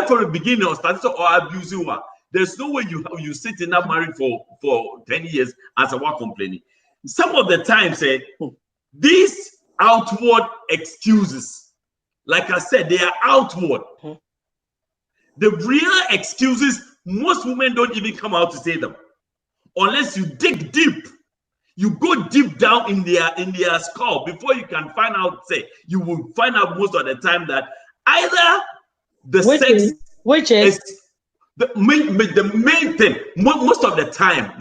from the beginning or started or abuse you there's no way you sit in that marriage for 10 years as a one complaining. Some of the times these outward excuses, like I said, they are outward. The real excuses, most women don't even come out to say them unless you dig deep. You go deep down in their skull before you can find out. Say you will find out most of the time that either the which is the main thing. Most of the time,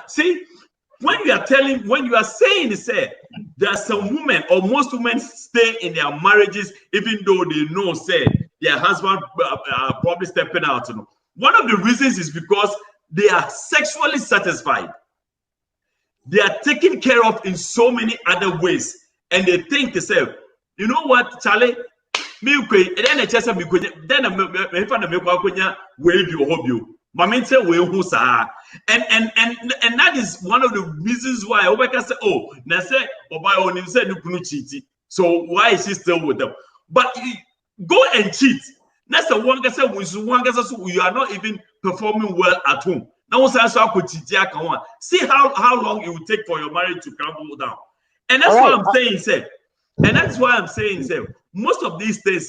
see, when you are saying, there are some women or most women stay in their marriages even though they know their husband probably stepping out. One of the reasons is because they are sexually satisfied. They are taken care of in so many other ways, and they think to say, you know what, Charlie, and that is one of the reasons why I say, so why is she still with them? But go and cheat. That's the one guy said, you are not even performing well at home. Now, see how long it will take for your marriage to crumble down. And that's why I'm saying, most of these things,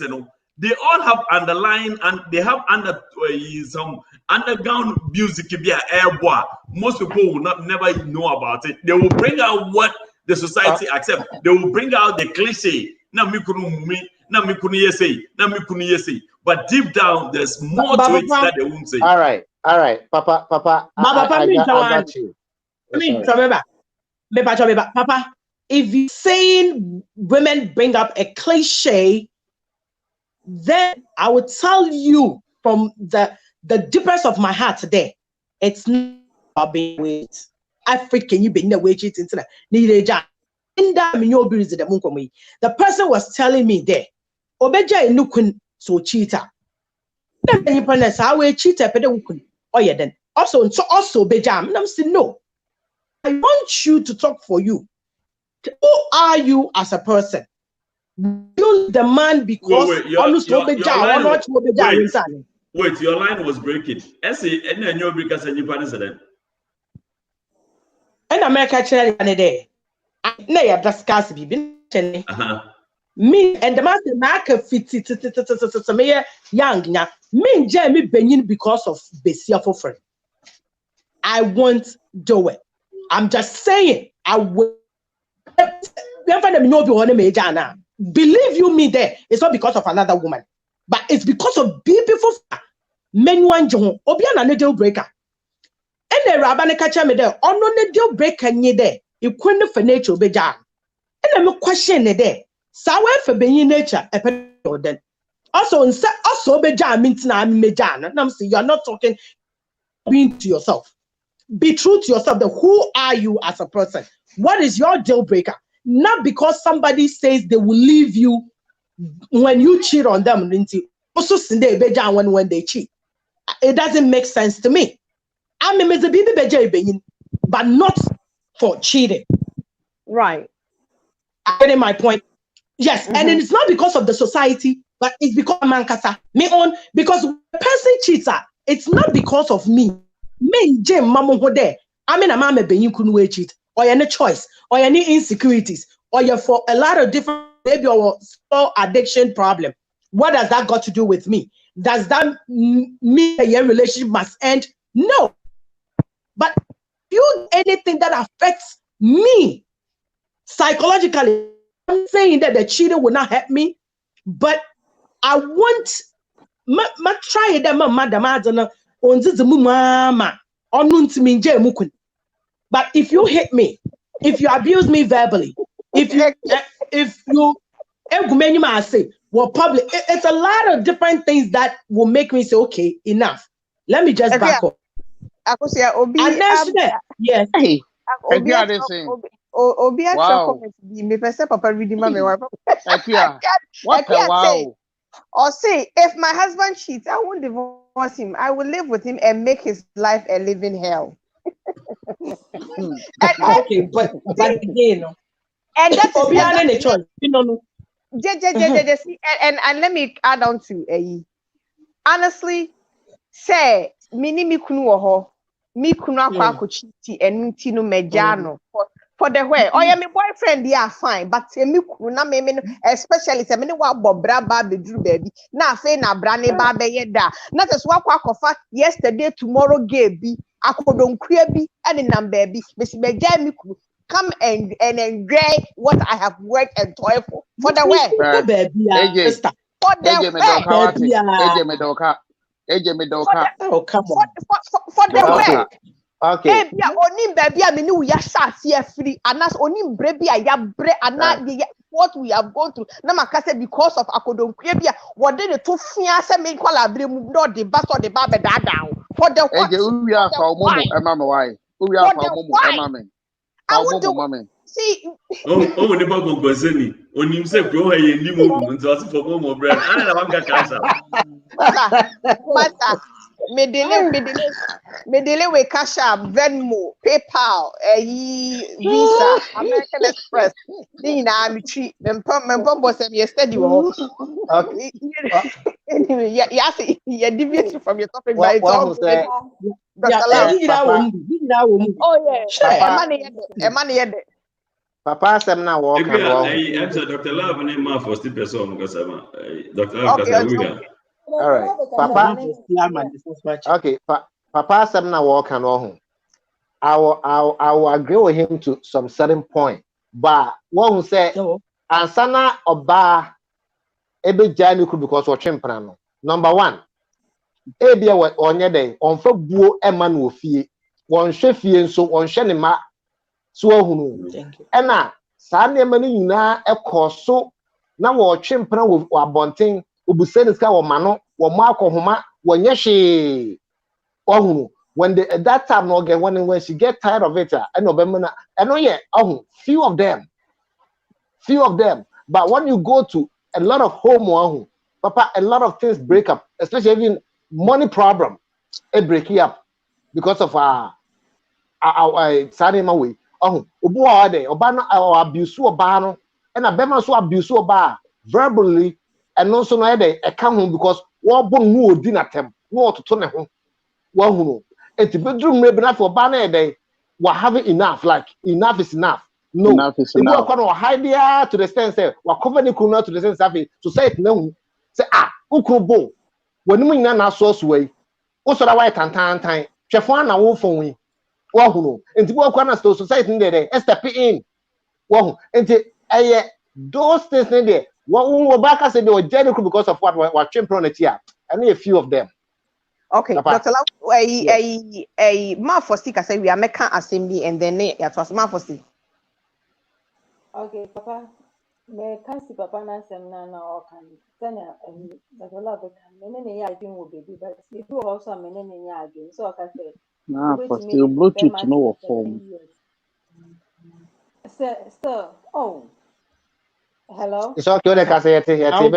they all have underlying and they have some underground music. Most people will never know about it. They will bring out what the society accepts. They will bring out the cliche. But deep down, there's more to it that they won't say. All right, Papa, I got you. Papa, if you're saying women bring up a cliche, then I would tell you from the deepest of my heart today, it's not about being wait. African, you been the way cheating to that. The person was telling me there, Obeja nukun so cheater. Then you pronounce how we cheater, but oh yeah, then also Bejam. And I'm saying no. I want you to talk for you. Who are you as a person? You the man because wait, your line was breaking. And then you because you then. And America channel day. I discuss me and the master market fit young now. Me Jamie Benin because of Bessia for friend. I won't do it. I'm just saying I will. Believe you me there, it's not because of another woman, but it's because of beautiful men one John Obiana a deal breaker. And the Rabban catch me there, on the deal breaker ye there, you couldn't for nature be jan. And I'm a question there. Sour for being nature, a then. Also, be jan means now I'm me jan. And I'm saying you're not talking being to yourself. Be true to yourself. Who are you as a person? What is your deal breaker? Not because somebody says they will leave you when you cheat on them. Also, when they cheat. It doesn't make sense to me. I'm a baby, but not for cheating. Right. I'm getting my point. Yes, and it's not because of the society, but it's because mankasa me on because the person cheats. It's not because of me. Me Jim Mamo Hode. I mean, a mama being couldn't cheat. Or any choice, or any insecurities, or you're for a lot of different, maybe your addiction problem. What does that got to do with me? Does that mean your relationship must end? No. But you anything that affects me psychologically, I'm saying that the cheating will not help me, but I want my try that my madam on this mama on mukun. But if you hit me, if you abuse me verbally, if you say, well, public, it's a lot of different things that will make me say, okay, enough. Let me just back up. And then Yes. Hey, Obi Ekia extra this thing. Obi extra Wow. comment be me person papa reading my wife. Ekia. What a wow. Or say, if my husband cheats, I won't divorce him. I will live with him and make his life a living hell. Okay, but again, And that is Obi and the choice. No. see, and let me add on to honestly, say mini mi kunu oho, mi kunu akwa kochiti enuti no mejano for the way. Oh yeah, my boyfriend they are fine, but me kunu na me especially say me wa bobra ba bedru baby. Na fe na brane ba be yeda. Na so akwa kofa yesterday tomorrow gay bi akodonkua bi and nam baby. Me si meja mi kunu come and enjoy what I have worked and toiled for the way. AJ, For the AJ Medoka wati. AJ Medoka. AJ Medoka. Oh, come on. For the way. Okay. Ebia onim baby a me ni uya shasi free anas onim brebi a ya bre ana what we have gone through na makase because of akodonkwe bia what dey to fia se me kwala bre mu no the bus or the ba be da down for the what AJ uwi afa omomo ema me why. Uwi afa omomo ema me. I would do see oh ne ba gogbazeni onim se ko ha ye ndi mo mu nti for mo brand ana na banka cancer Mata me delay we Cash App, Venmo, PayPal, Visa, American Express. Ni na mi treat mempo boss am yesterday wo. Anyway, yeah say you deviate from your topic by it's all good. Oh yeah, money Papa Sam na walk and walk. I'm sorry, Dr. Love name ma for still person kasama. Dr. Love kasama. All right, Papa. Okay, Papa Sam na walk and walk. I will agree with him to some certain point. But one who said, Ansana oba ebe jani ku because we chimprano. Number one, ebia we onye day on fa buo eman wo fie. Won hwe fie nso won hwe ne ma so ahunu. Ena saa ne ma ne nyina ekoso na wo chimprana wo abonten obuseni ska wo mano wo ma akohoma wo nyehwe ohunu. When at that time no again when she get tired of it and obemana and no yeah few of them but when you go to a lot of home papa a lot of things break up, especially even money problem it break up because of our sanima way obu ade oba no abuse oba no and abema so abuse oba verbally and also no ede e ka ho because wo bo no odi na tem no ototo ne ho wo hunu. It's bedroom maybe not for banner day. We're having enough, like enough is enough. No, enough is enough. We're hide to the sense say we're covering the to the sense of society no say ukubo when we na source way. Also that white tan chefwan na wo phone we wo and to society there step in wo and those things there what back say they were general because of what we're champion it here. And a few of them. Okay, Papa. Dr. Lau, a Marfosti can say we are making assembly and then it was Marfosti. Okay, Papa. Me can't see Papa Nansem Nana or can Tanya and Dr. Lau can many I think will be, but if you also many again, so I can say. Nah, for still Bluetooth no form. Sir, oh, hello. It's okay, the cassette, yeah.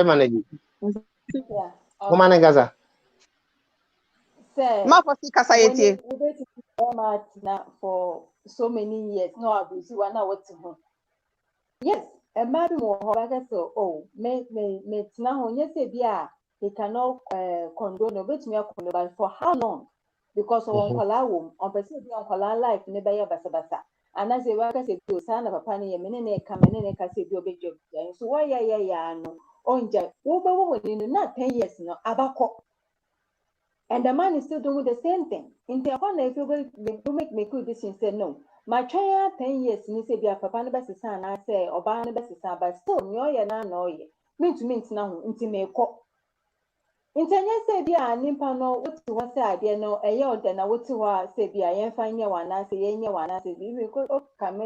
Woman in Gaza. Marfosti Casayeti. For so many years, no, I've been one hour to home. Yes, a man more, like I said, oh, may now, yes, he cannot condone a bit me but for how long? Because on Kalawum, on Pacific on Kala life, never Basabasa. And as a worker said, you son of a penny, a minute, come in and say, your big job. So why, no, on Jack, over in not 10 years, no, Abaco. And the man is still doing the same thing. In the corner, if you will make me good decision, say no. My child 10 years, ni say be a papa ne best son, I say, or ban best son, but still, no, na no, mean to mean now, into me co. In 10 years, say be a nimpa no, what to one say, I dare no, a year then I would to say be a young fine year one, I say, any one, I say, we could come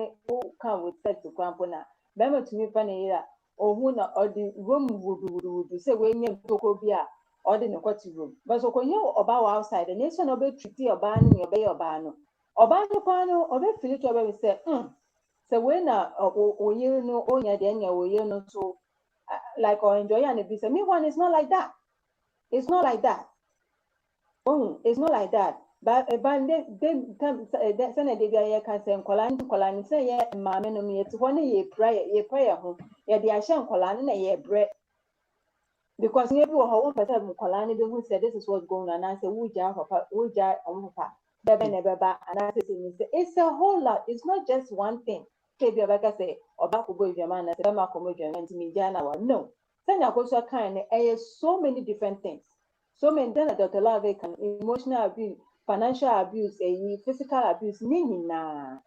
with set to Crampona. Remember to me, funny, or who not, or the room would say, when you took beer. Or the room. But so you about outside, the nation of a treaty or ban your bay or ban. Obano pano, obe feel to be say, so when you know, oh, yeah, then you know, so like or enjoy and be say, me one is not like that. It's not like that. Oh, it's not like that. But they come send they can say Kolan say yeah, mamma no me to one ye prayer home. Yeah, the Ashan Kolan ye bread. Because maybe one person Kolan who said this is what's going on. And I say, Wuja, Papa, Beba, and I say, it's a whole lot. It's not just one thing. Maybe I say, or back go your man, I said, I'm a comedian, and to me, Jana. No. Then I go so kind of so many different things. So many then Dr. Lave can emotional abuse, financial abuse, physical abuse, nina,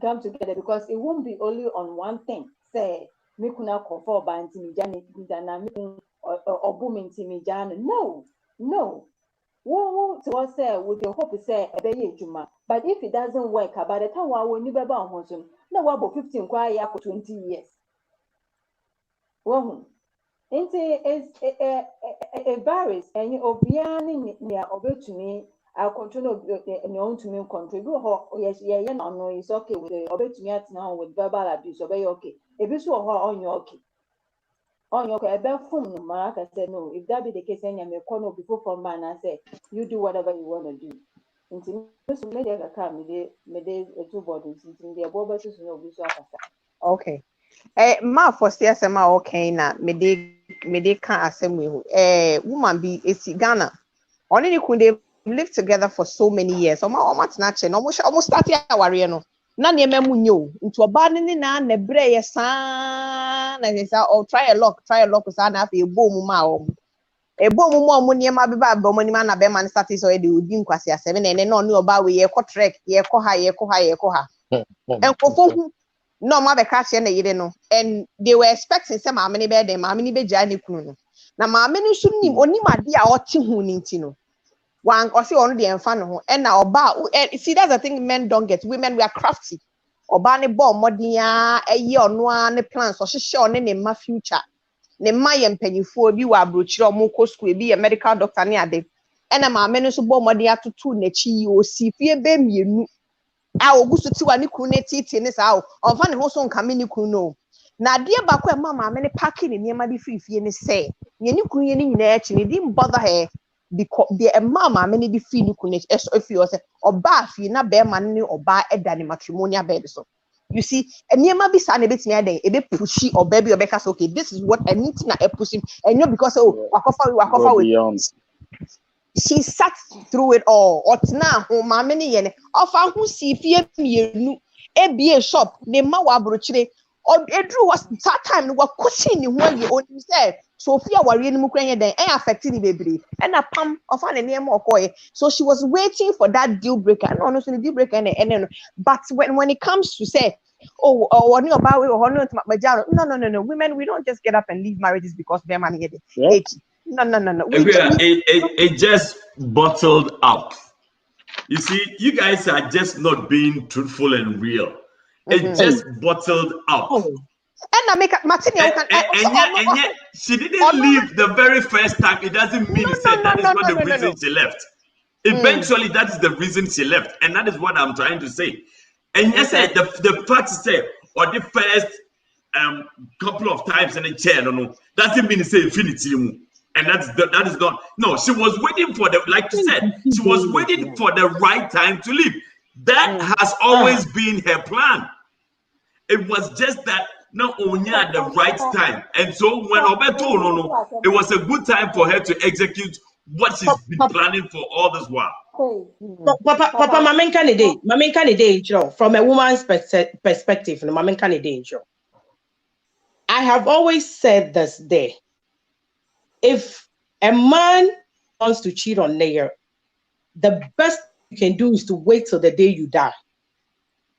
come together because it won't be only on one thing. Say, me kuna conform by intimidani, me or booming intimidani. No. Who to us say with your hope say a baby juma. But if it doesn't work, by the time I will never bound Honson, no about 15 quiet for 20 years. Well, it varies, and you obiani near over to me. I'll control your own to me contribute. Yes, yeah, no, it's okay with the obey to me at now with verbal abuse, obey okay. If you saw her on your okay. On your about phone, Mark, I said no. If that be the case, then you may call before from man. I said, you do whatever you want to do. Until this lady come, they two bodies, in their bobas is no good. Okay. Ma for CSM okay na me can assembly. Woman be a Ghana. Only you could live together for so many years. Almost started our no. Na niema mu nyo nti oba ne na bre ye san na say oh try a lock so na afi ebo mu ma o ebo mu mo niema be ba bo ni ma na be man start so e de odi nkwase asebe na no ne oba we ye ko trek ye ko ha enkofo hu no ma be ka che na yire no and they were expecting say ma me be dem ma me be gya ne kunu no na ma me no so nim onim ade a ote hu ni nti no one or see on the infano and now see that's the thing men don't get. Women we are crafty. Oba ne bomb modia a year no ne plans or she ne ma future. Ne ma yempanyifo bi wa brochire omoko school bi a medical doctor ne ade. And a ma menu so bomb modia to two ne chi o si fie be mienu. A ogusu ti wa ne kunu ne titi ne sa o. Onfa ne ho so nka me ne kunu no. Na ade ba ko ma ma me ne packing ne niema di fie ne say. Ye ne kunu ye ne nyina echi ne didn't bother her. Because the mama many the fee you couldn't if you say or bath you not bear money or buy a danny matrimonial bed so you see and near maybe son a bit near day a bit pushy or baby or because okay this is what I need to push him and you because walk off with she sat through it all or now my many yen offer who see fear me a shop ne ma wa brochire or a drew was that time we were cushion you when you only said Sophia worrying Mukranya then affecting the baby and a pump of an name or coy. So she was waiting for that deal breaker and honestly deal breaker and but when it comes to say oh or no about no women we don't just get up and leave marriages because they're money no it just bottled up. You see, you guys are just not being truthful and real. It just bottled up. And I make Martin and yet she didn't leave the very first time. It doesn't mean that is not the reason she left. Eventually, that is the reason she left, and that is what I'm trying to say. And yes, the fact say or the first couple of times in the chair, no, doesn't mean say infinity. And that is not. No, she was waiting for the, like you said, she was waiting for the right time to leave. That has always been her plan. It was just that not only at the right time. And so when Obeto, it was a good time for her to execute what she's been planning for all this while. Papa, my main candidate, from a woman's perspective, my main candidate, I have always said this day. If a man wants to cheat on Nair, the best you can do is to wait till the day you die.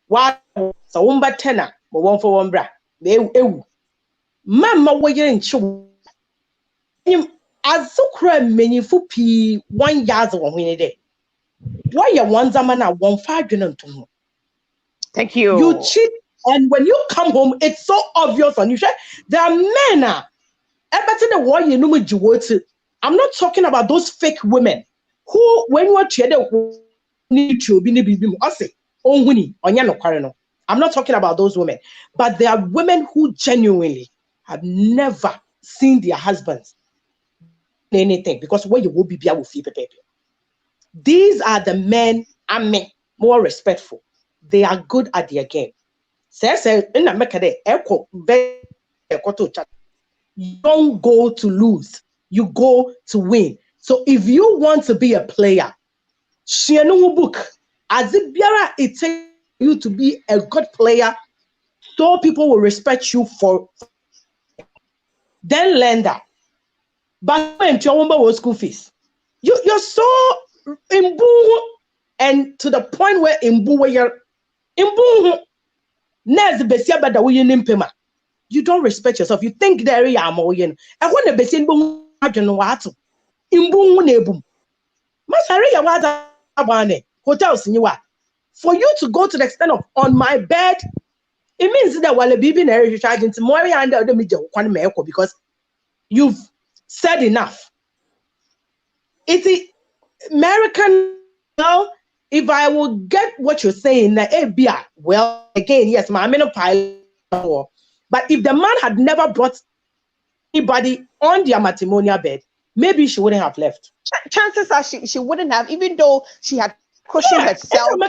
Why? So umba tena, but one for one bra. Mama, we in show. As so crime many for p 1 year on when day. Why you one zaman at 1.5 to thank you. You cheat, and when you come home, it's so obvious on you. There are men I'm not talking about those fake women who, when you are treated need to be I'm not talking about those women, but there are women who genuinely have never seen their husbands anything because when you will be with people. These are the men more respectful. They are good at their game. You don't go to lose, you go to win. So if you want to be a player, share no book. As it takes you to be a good player, so people will respect you for. Then learn that. But when your school fees, you're so imbu, and to the point where imbu where you're imbu. You don't respect yourself. You think there is a moyen. And when the besin boom, I don't know what to. Imbu nebum. Masari yawaza abane hotels in you are. For you to go to the extent of on my bed, it means that while a baby is charging to more under the middle because you've said enough. It's American now. If I will get what you're saying, well, again, yes, I'm in a pilot. But if the man had never brought anybody on their matrimonial bed, maybe she wouldn't have left. Chances are she wouldn't have, even though she had cushioned herself. I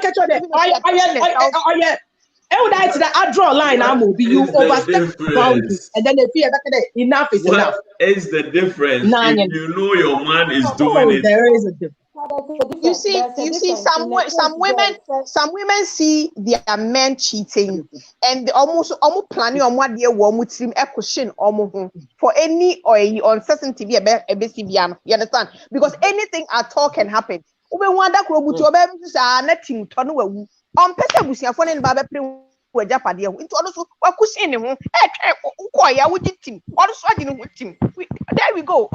draw a line. You overstep boundaries, and then they feel that enough is enough. What is the difference if you know your man is doing it? There is a difference. You see, some women see their men cheating, and they almost planning on what they want to cushion for any or uncertainty. You understand? Because anything at all can happen. There we go.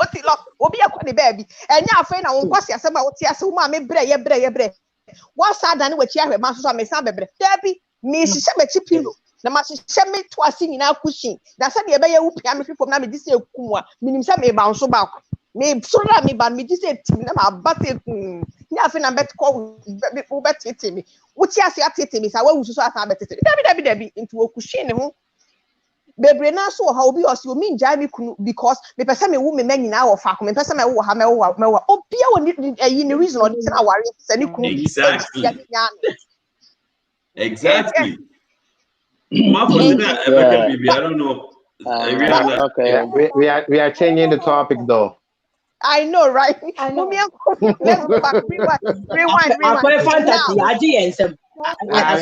Baby. And now friend I won't pass some what's that done with your master Debbie, Miss Pillow. The master me to a singing out pushing. That's a baby who pay me from Nami this year. Meaning some may bounce back. May so let me ban me this year. But nothing I bet call me. What you say at me? I will so Debbie into a cushion. Baby, now so how be us you mean Jamie because the person me woman men now of fact, me person me wo ha me oh be a reason or this our Exactly. I don't know. Okay, we are changing the topic though. I know, right? I know. Let's go back. Rewind. I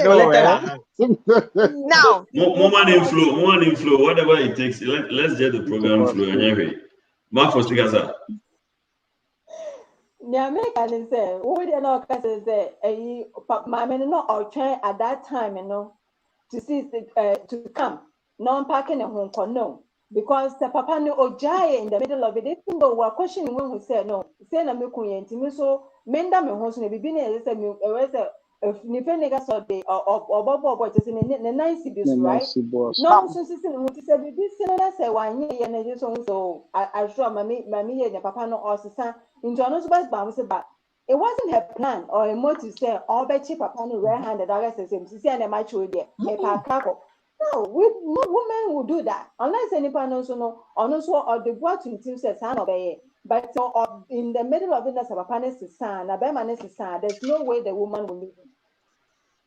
know. Now, moment in flow, whatever it takes. Let's get the program flow anyway. Mark for speakers. Yeah, American say, we did not say, my men not or trying at that time, to see to come, non-packing a home for no. Because the papa no ojai in the middle of it, even though we're questioning when we said no, say na me kuyen so menda me host ne bibi ne say me if nigga saw the or bobo just in the nice bis right no so sister no to say bibi say say wan ye na so I sure mami ye ne papa no or sister into no so ba say ba it wasn't her plan or a motive say all bet papa no red-handed I guess say sister and my children me pa kako. No, women will do that unless anybody knows or the what to team says son obey. But so in the middle of it, there's no way the woman will leave.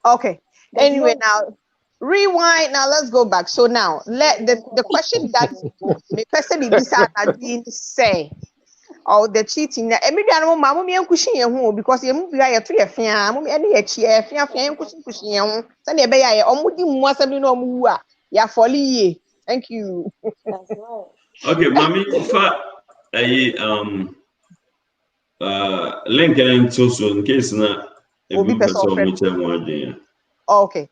Okay. Anyway, now rewind. Now let's go back. So now let the question that the person didn't say. Or the cheating that every day, mamma, me and cushion because you move a 3 family and a chair, cushion, Sunday bay, almost was a no ya folly. Thank you. That's right. Okay, mommy, link and so in case not a good person. Okay.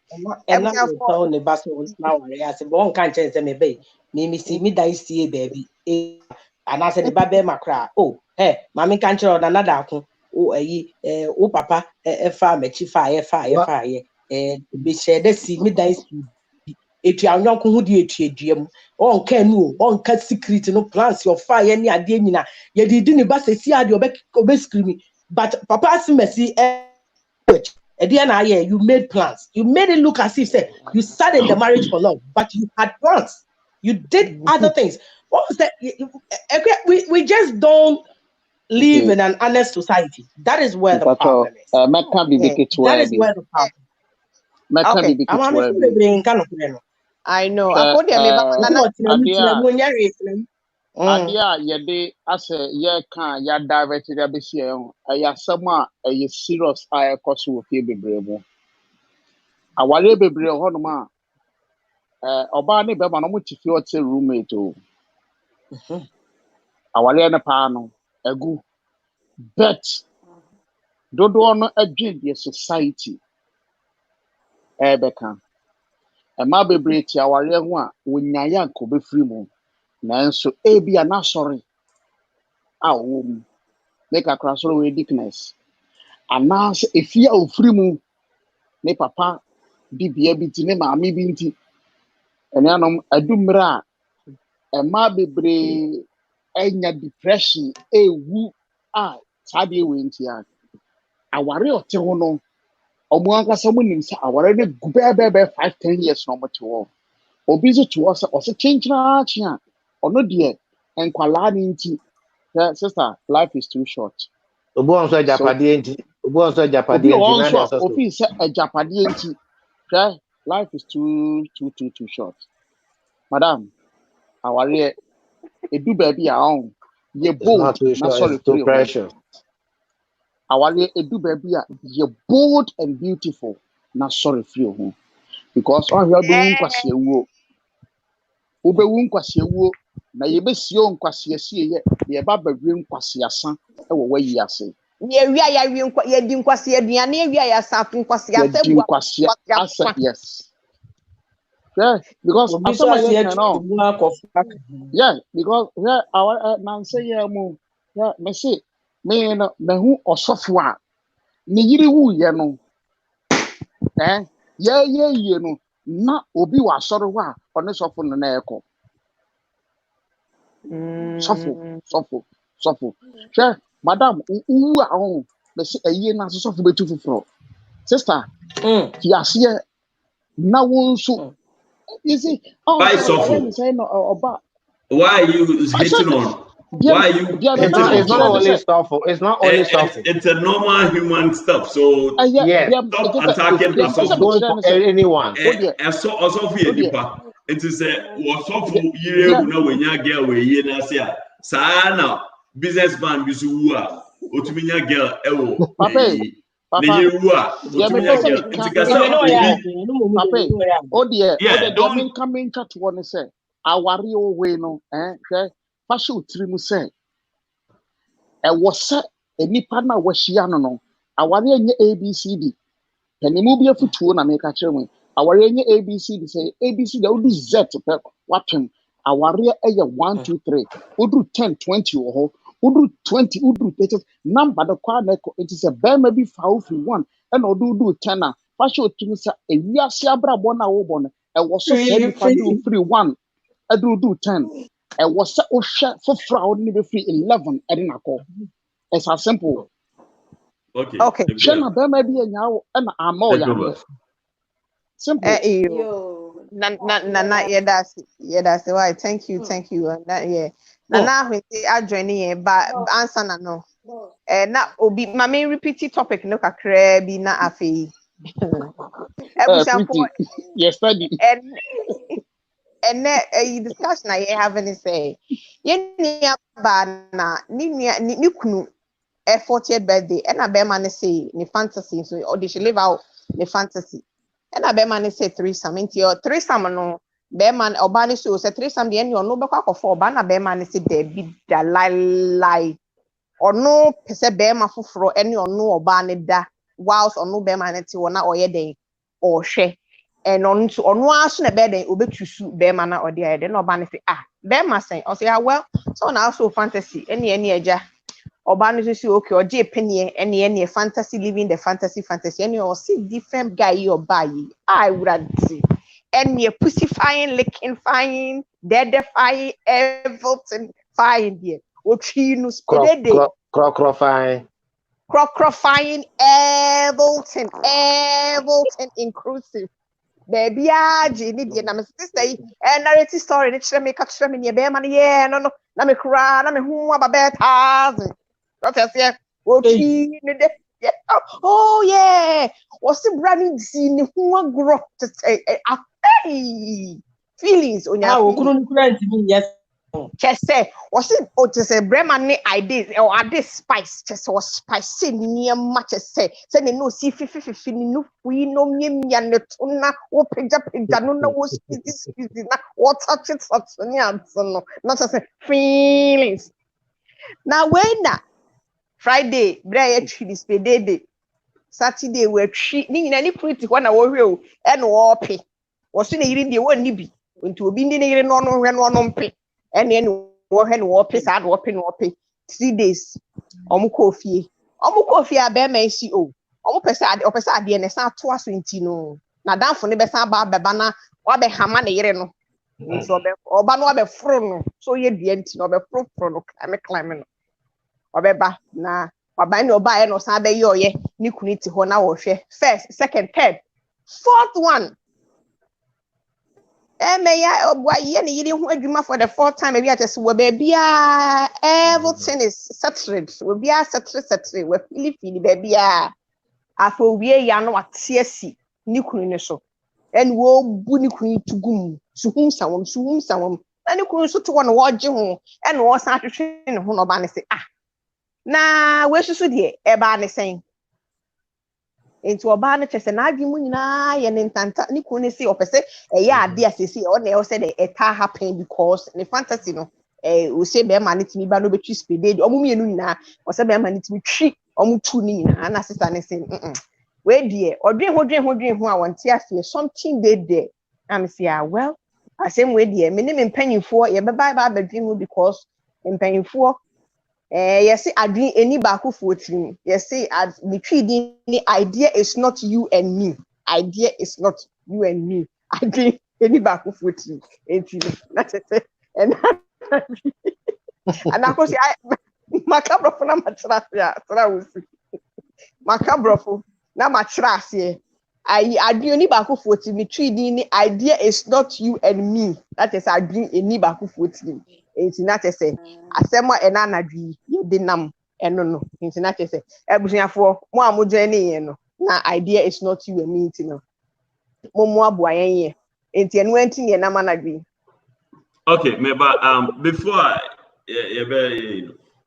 And now on the bus now, I said, one can't change them, baby. Mimi see me die, see baby. And I said, the baby macra. Oh, hey, mammy can't show another. Oh, papa, a farm, a chief fire, be said, let's see me die. If you are not who do you on canoe, on cut secret, no plans your fire near Diana. You didn't bust a see your back screaming. But papa, messy, At the end, you made plans. You made it look as if you sat in the marriage for love, but you had plans. You did other things. What was that? We just don't live in an honest society. That is where the problem is. That is where the problem is. Okay. I know. Adia yede ase ye kan ya direct ya be share ho ayasam a eye serious a ekoso wo fie bebre mu awale bebre ho no ma oba ne be ma no mo tifi o te roommate o awale ne pa no egu but dodo no adwe the society beka ma bebre ti awale ho a wonyaya ko be free mu nanso ebi ana sorry awom make a cross road weakness anas efia ofiri mu ne papa bibia biti ne maami binti enanom adumra ema bebre enya depression ewu sade we ntia aware ote ho no omo ankasa mo nim sa aware ne gubebe 5-10 years no mo te wo obi zo to us o se chenchina chia ono de enkwala ni nti sister life is too short obo onso japade enti na dey so ofi se japade enti life is too short madam aware edu baby a on ye bold na sorry too precious aware edu baby a ye bold and beautiful na sorry free ho because all you be nkwase ewuo obewu nkwase ewuo na ye besio nkwase asie ye ba bawe nkwase asan e wo wayi ase ye wi ya wi ye di nkwase aduane ye wi ya safu nkwase asebu yes because because our man say me say me no me hu osofo a ne yiri wu ye no ye no na obi wa soro wa one sofo no na eko sofo madam wu a ho me say aye na sofo betu fufuro sister ti ase na won so you see, why are you hitting on? Why are you hitting on? It's not only stuff. It's not only stuff. It's a normal human stuff. So stop attacking anyone. Also for nipa. It is also for year when you girl we ye na say sana businessman bisu wa otuminya girl ewo. Papa, don't come in chat one say. Awari o we no, fashion trimu say. Was set a nipa na washia no. Awari enye ABCD. Penimu bi afutuo na make a chirme. Awari enye ABCD say ABCD udu Z watem. Awari eye 1 2 3. Udu 10 20 oho. Udu 20 udu 30 number the kwa neko it is a bear maybe 5-1 and udu 10 na fashion to say e wiase abrabo na wo bon e wo so say nipa do 3-1 do 10 e wo say o hwe fofra wo ni be free 11 e na ko it's as simple okay shey bear maybe enya wo na amo ya simple na that's why thank you that na we adjoining ba answer na no na obi mama repeat topic no kakra bi na afei yes study and discussion I having say ye ba na ni kunu 40th birthday and a bear man say ni fantasy so or they should live out the fantasy and a bear man say threesome into your threesome no bear man or banny so say threesome the end you no back of 4 banner bear man say there be the lie or no pese bear ma fufro any or no or banny da whilst or no bear man or na or ye or she and on to on was na bed obe tusu bear man or the then or banny say bear man say or say well so now so fantasy any eja Obano say okay or J penny any fantasy living the fantasy any or see different guy you buy I would say any pussifying licking fine deadifying everything fine there what you know Crow fine Crocifying Ableton inclusive. Baby, Jenny, and I'm a sister, and narrative story. It's a make up swimming your bear money. Yeah, no, let me cry. Let me who about bed thousand. That's it. Oh, yeah. What's the branding scene? Who grow to say, hey, feelings on your Yes. just say, was it or to say Bremen ideas or are this spice just was spicy near much as say, sending no see no we no me and the tuna or picked up in Januna was this what touch it such no not as feelings. Now when that Friday, Bray this day, Saturday we're treating any pretty one hour and warpy. Was in a year the one nibby into a binding in on pay. And then warpy sad warping 3 days. Coffee. Coffee a bear may see oh. Pesad or pesad the NSA twice no. Now down for the best about Babana or the Hamana Yereno. So or Bano be frono. So ye dient no be pro climbing. Or beba na or by no buy no sabe yo ye nikuniti hona wo first, second, third, fourth one. May I why you didn't for the fourth time? Maybe I just will be everything is settled. Will be a settled. We're feeling baby. After we are not TSC, Nikuni so. And we'll bunny to goom, so whom someone, and you couldn't to one watching and was not to train Honobani say, now where's the dear? Ebani saying. Into a banner chest and argument and in Tanta Nikuni see opposite a yard dear see or they said a tar happen because the fantasy no we say bear money to me but no be speed or mummy or say bear money to me cheap or mutuning and assistant saying where dear or dream who I want to fear something there I'm say well I same way dear minimum penny for a bye dream because in penny for yes, I dream any baku for team. Yes, say the treating the idea is not you and me. Idea is not you and me. I dream any baku for team. That's it. And of course, I macabre for my macabre na matrasi. I dream any baku for team. The treating the idea is not you and me. That is I dream any baku for team. It's not to say, Asema and Anadri, you dinam, and no, it's not to say, Ebusia for one journey, na idea is not you and me, you know. Momo boye, it's an went in your namanagri. Okay, maybe before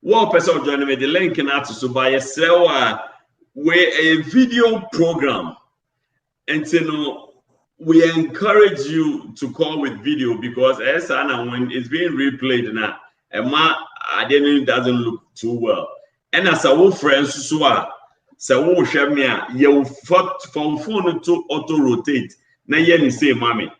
one person joining me, the link in to buy a sewa where a video program, and you know. We encourage you to call with video because as when it's being replayed now, it doesn't look too well. And as our friends so share me, you from phone to auto rotate. Now you say, mommy,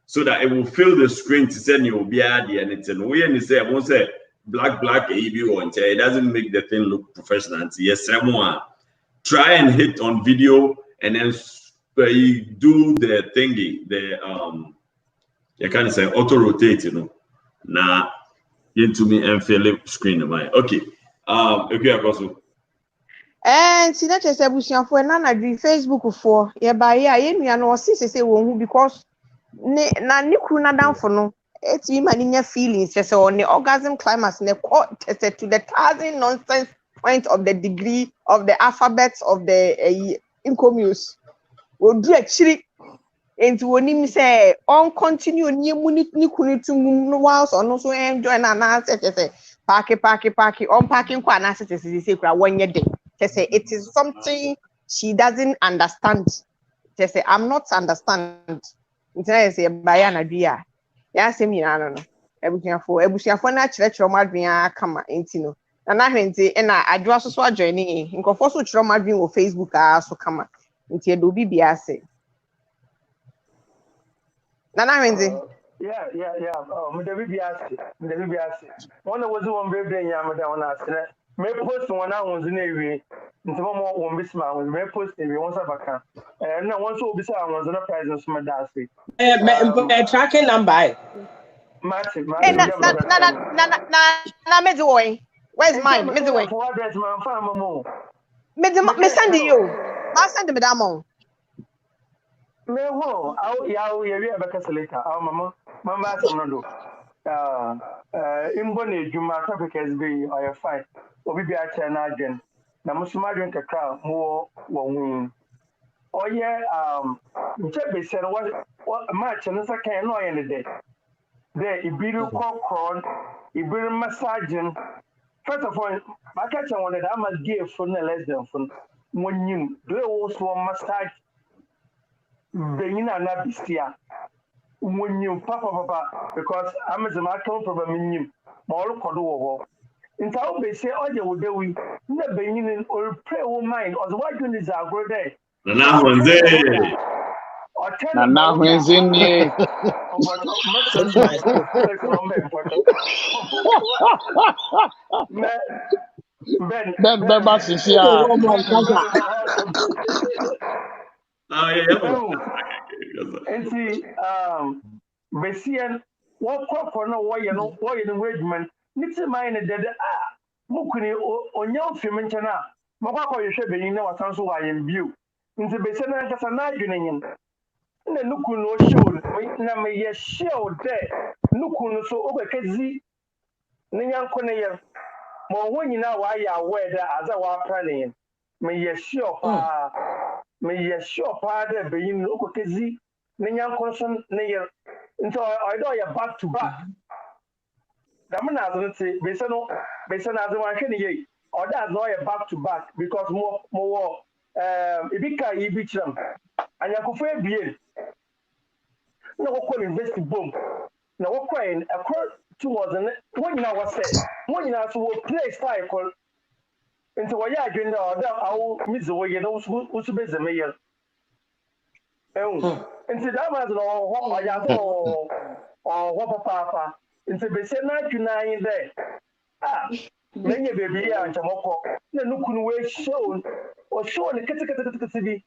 so that it will fill the screen to send you be and it's we say I won't say black it doesn't make the thing look professional. Yes, someone try and hit on video and then. But you do the thingy, you can say auto rotate, you know. Now, into me and fill screen of mine. Okay. Okay, Apostle. And see that is a bushing for nana dream Facebook for by yeah, no say won't because na nikuna down for no. It's me feelings just on the orgasm climax and the to the 1,000 nonsense point of the degree of the alphabet of the Nkomoh. We'll do actually into when him say on continue near Munich to whilst on also enjoy an answer say parky on parking quite say 1 year day. They say it is something she doesn't understand. They say I'm not understand. It's say Bayana dear. Yeah, say me I don't know. Everything for na church or madria come into and I and I draw so joining in conform with your madrin or Facebook so come. Nti do bi ase nana wenzi yeah me do bi ase one was one baby nyam da one ase me post one ahunzu na ewie nti mo won bi sma ahunzu me post ewie won sa baka na won so obi sa ahunzu na price so me da ase tracking number Martin na me do where's mine me do for address man farm mo Me send you. Ma send me that mo. Me ho, I'll hear you about later. Our mama, some no. Imbone Juma topic has been or fine. Or be a chain again. Now, Muslim drink a crown more win. Oh, yeah, Jebby said what match and I can't know any day. There, if you call corn, if you massaging. First of all, my catch on that I must give for no less than fun. When you do also massage, bringing an abistia. When you papa, because I'm as a matter from you, more codo. In town, they say, oh, you will do we never in or pray or mind, or the white one is our good day. Nana Honze. Na na hwenzinni. Ben, Beba sisi a. and see, Bessian, what crop for no way, you know, why in the regiment, Nixon mine dead. Mukuni on your Fimenchana, Mako, you should be in our Sansu I in view. Into Bessian as a night union. And then Nukuno showed, Namay showed there. Nukuno so over Kazi, Nian Koneya. More when you know why you are aware that as I was planning. May you sure, father, being local Kazi, Nian Conson, near. And so I know you're back to back. Damana doesn't say, Besano, as a one or that's not a back to back because more, Ibika, Ibicham, and Yakufa Bien. No, what invest boom. Now, what crying a court towards when you was said, when you know to play cycle into what you agenda or that I'll miss the way you know who's the mayor. Into that was or what papa. Into the same night you nine there. Many baby and Jamoko, the Nukun way shown or shown the Katakataki.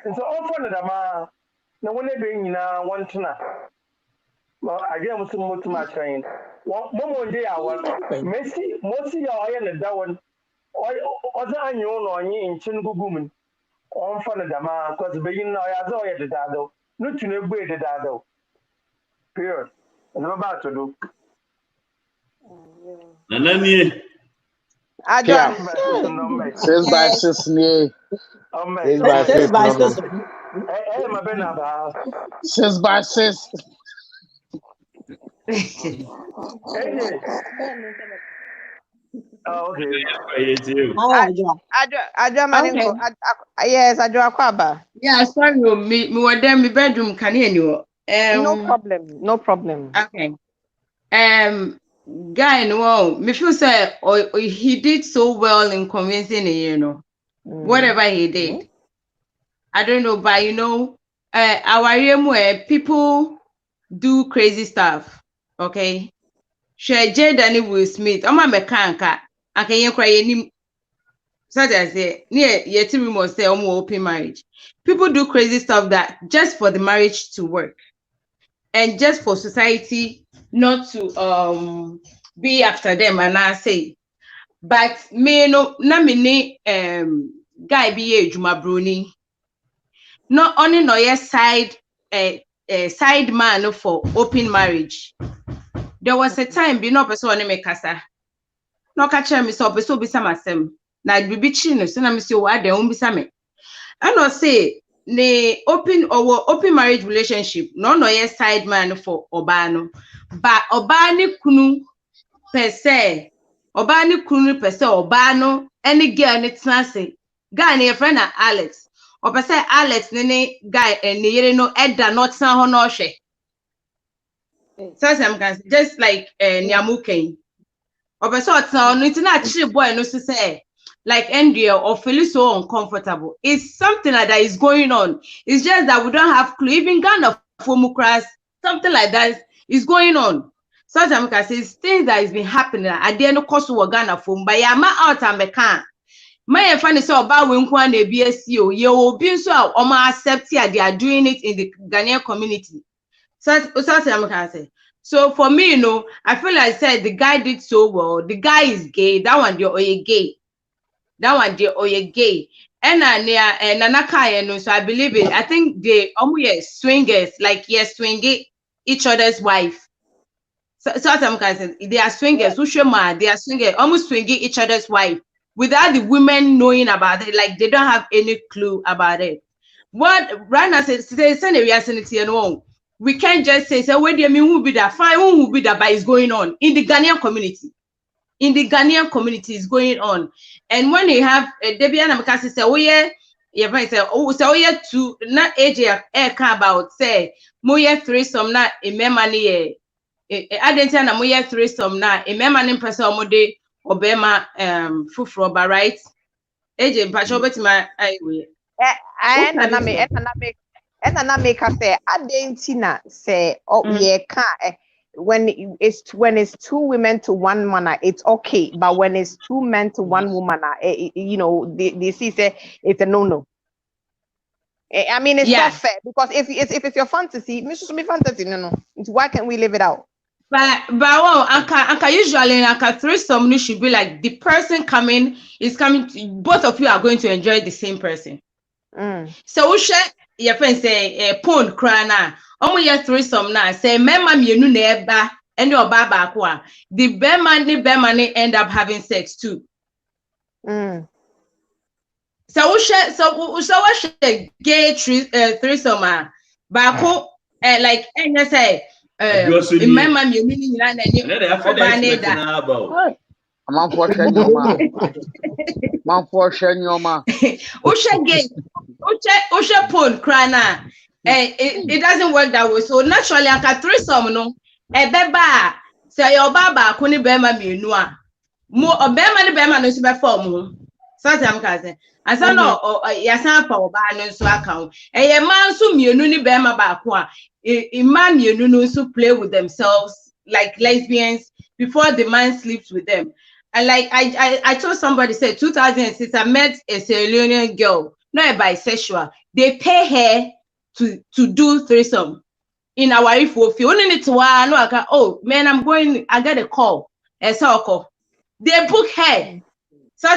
And so often the ma. No one ever in one tonight. Well, I get much much train. One day I was Messi, mostly I and that one. Other annual on you in Chinguguman. On front of the man, because being I saw at the dado. Not to know where the dado. Period. And I'm about to do. Nanani. Adwa. 6 by 6 ni. 6 by 6. 6 by 6. Oh, okay. Yes, Adwa Kwaba. Yeah, sorry, me were there, my bedroom can hear No problem. Okay. Guy, no, me feel say he did so well in convincing whatever he did. I don't know, but our area where people do crazy stuff. Okay. Share Jada Will Smith. I'm a mechanic. I can cry any. Such as near yet must say open marriage. People do crazy stuff that just for the marriage to work and just for society not to be after them and I say. But me no na me guy be a Juma Bruni. Not only no side side man for open marriage. There was a time be no person me kasa. No catch me so be masem. Na bibi chino so na me say wa de bisa me. I no say the open marriage relationship no side man for obano. But obani kunu per se obano any girl ni tnase. Guy ni friend na Alex. Or per se Alex ni guy and ni no edda not san ho no hwe. So some just like Nyamuken. Or per se no it's not cheap boy no say like Andrea or feel so uncomfortable. It's something like that is going on. It's just that we don't have clue. Even Ghana Fomukras, something like that is going on. Sometimes I say things that has been happening at the end of course we Ghana Fom, but yeah, my out and mekan. My funny so about when one BSCO, you will be so accept they are doing it in the Ghanaian community. So for me, I feel like I said the guy did so well. The guy is gay. That one you're gay. that one they or you gay. And Nanaka, no, so I believe it. I think they almost swingers, like yes, swinging each other's wife. So some guys they are swingers, who show man, they are swingers, almost swinging each other's wife without the women knowing about it, like they don't have any clue about it. What right now says we can't just say, so what do you mean who be that? Fine, who be that, but it's going on in the Ghanaian community. In the Ghanaian community is going on. And when you have Debian Makasi say, oh yeah, say, oh, so yeah, to not age about say, moye threesome not a memani. I didn't tell moye threesome not a memani person mode obema fufroba, right? Age patch over to my way. And I make her say, I didn't say, oh yeah, can't. When it's 2 women to 1 man, it's okay. But when it's 2 men to 1 woman, you know, they see say it's a no. I mean, it's not fair because if it's your fantasy, Mr. Me fantasy, no. Why can't we live it out? But well, Anka usually Anka threesome should be like the person coming is coming. Both of you are going to enjoy the same person. So we share your friend say pond crana. Omo threesome na say mema mienu na eba and your baba kwa. The bear end up having sex too. So we share gay threesome bako like and you say mema mienu ni na na Man for Shenyoma. Usha gay. Usha pon crana. It doesn't work that way. So naturally, I can threesome no. Beba say your baba kuni bema mienua. Mo bema ni bema no sibe form. So I'm cousin. And so no yasan pa oba no so account. Ye man so mienu ni bema ba ko a. Man mienu no so play with themselves like lesbians before the man sleeps with them. And like I told somebody, said 2006, I met a Sierra Leonean girl, not a bisexual. They pay her to do threesome in our if we only need to oh man, I got a call. They book her. So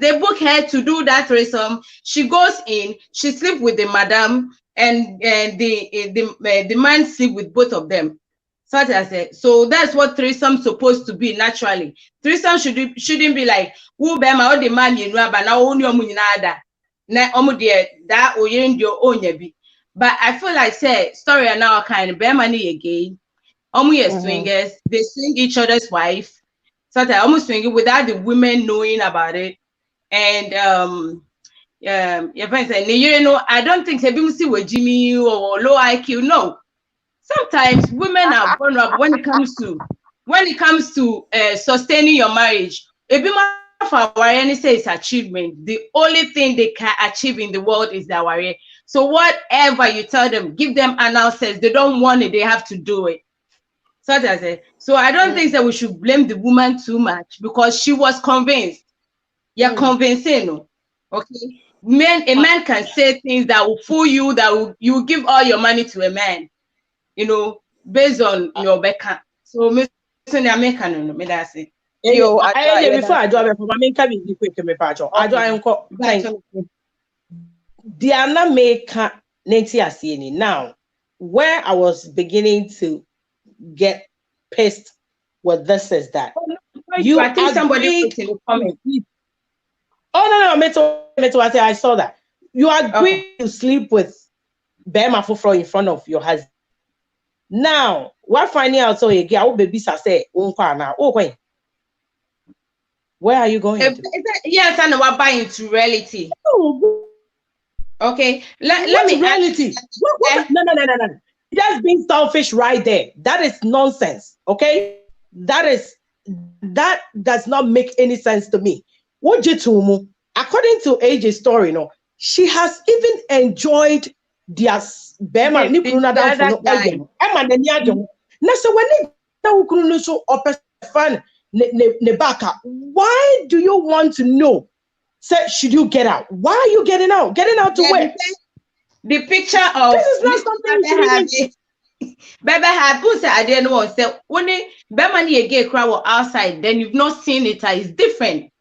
they book her to do that threesome. She goes in, she sleeps with the madam, and the man sleep with both of them. So that's what threesome supposed to be naturally. Threesome shouldn't be like who bema all the man you know but now only omunyada na omudie that oyendio onyebi. But I feel like say story and now kind of bema ni again. Swingers, they swing each other's wife. So that almost swinging without the women knowing about it. And your friend said, you know, I don't think see with Jimmy or low IQ. No. Sometimes women are vulnerable when it comes to sustaining your marriage. If you say it's achievement, the only thing they can achieve in the world is their warrior. So whatever you tell them, give them analysis. They don't want it, they have to do it. So that's it. So I don't think that we should blame the woman too much because she was convinced. You're convincing, no? Okay. A man can say things that will fool you, you will give all your money to a man. You know, based on your background. So, Mr. American, no, me that's it. Yo, before I do it, for me, can be quick to me, Pacho. I do. I'm Diana Maker, Nancy Asieni. Now, where I was beginning to get pissed with this is that I think somebody put in the comment. Oh no, I saw that. You agreed to sleep with Bema Fufro in front of your husband. Now, what finding out so again, I will be say, where are you going? Yes, and we're buying to reality. Okay, let me reality. No. Just being selfish right there. That is nonsense. Okay, that does not make any sense to me. According to AJ's story, no, she has even enjoyed their Bema ni kuna down for no oil. Emma ne niajo. Na so when na ukunu so opefan ne baka. Why do you want to know? Say, should you get out? Why are you getting out? Getting out to where? The picture of this is not something Bebe had put I didn't know. Say when Bema ni a gay crowd outside, then you've not seen it. It's different,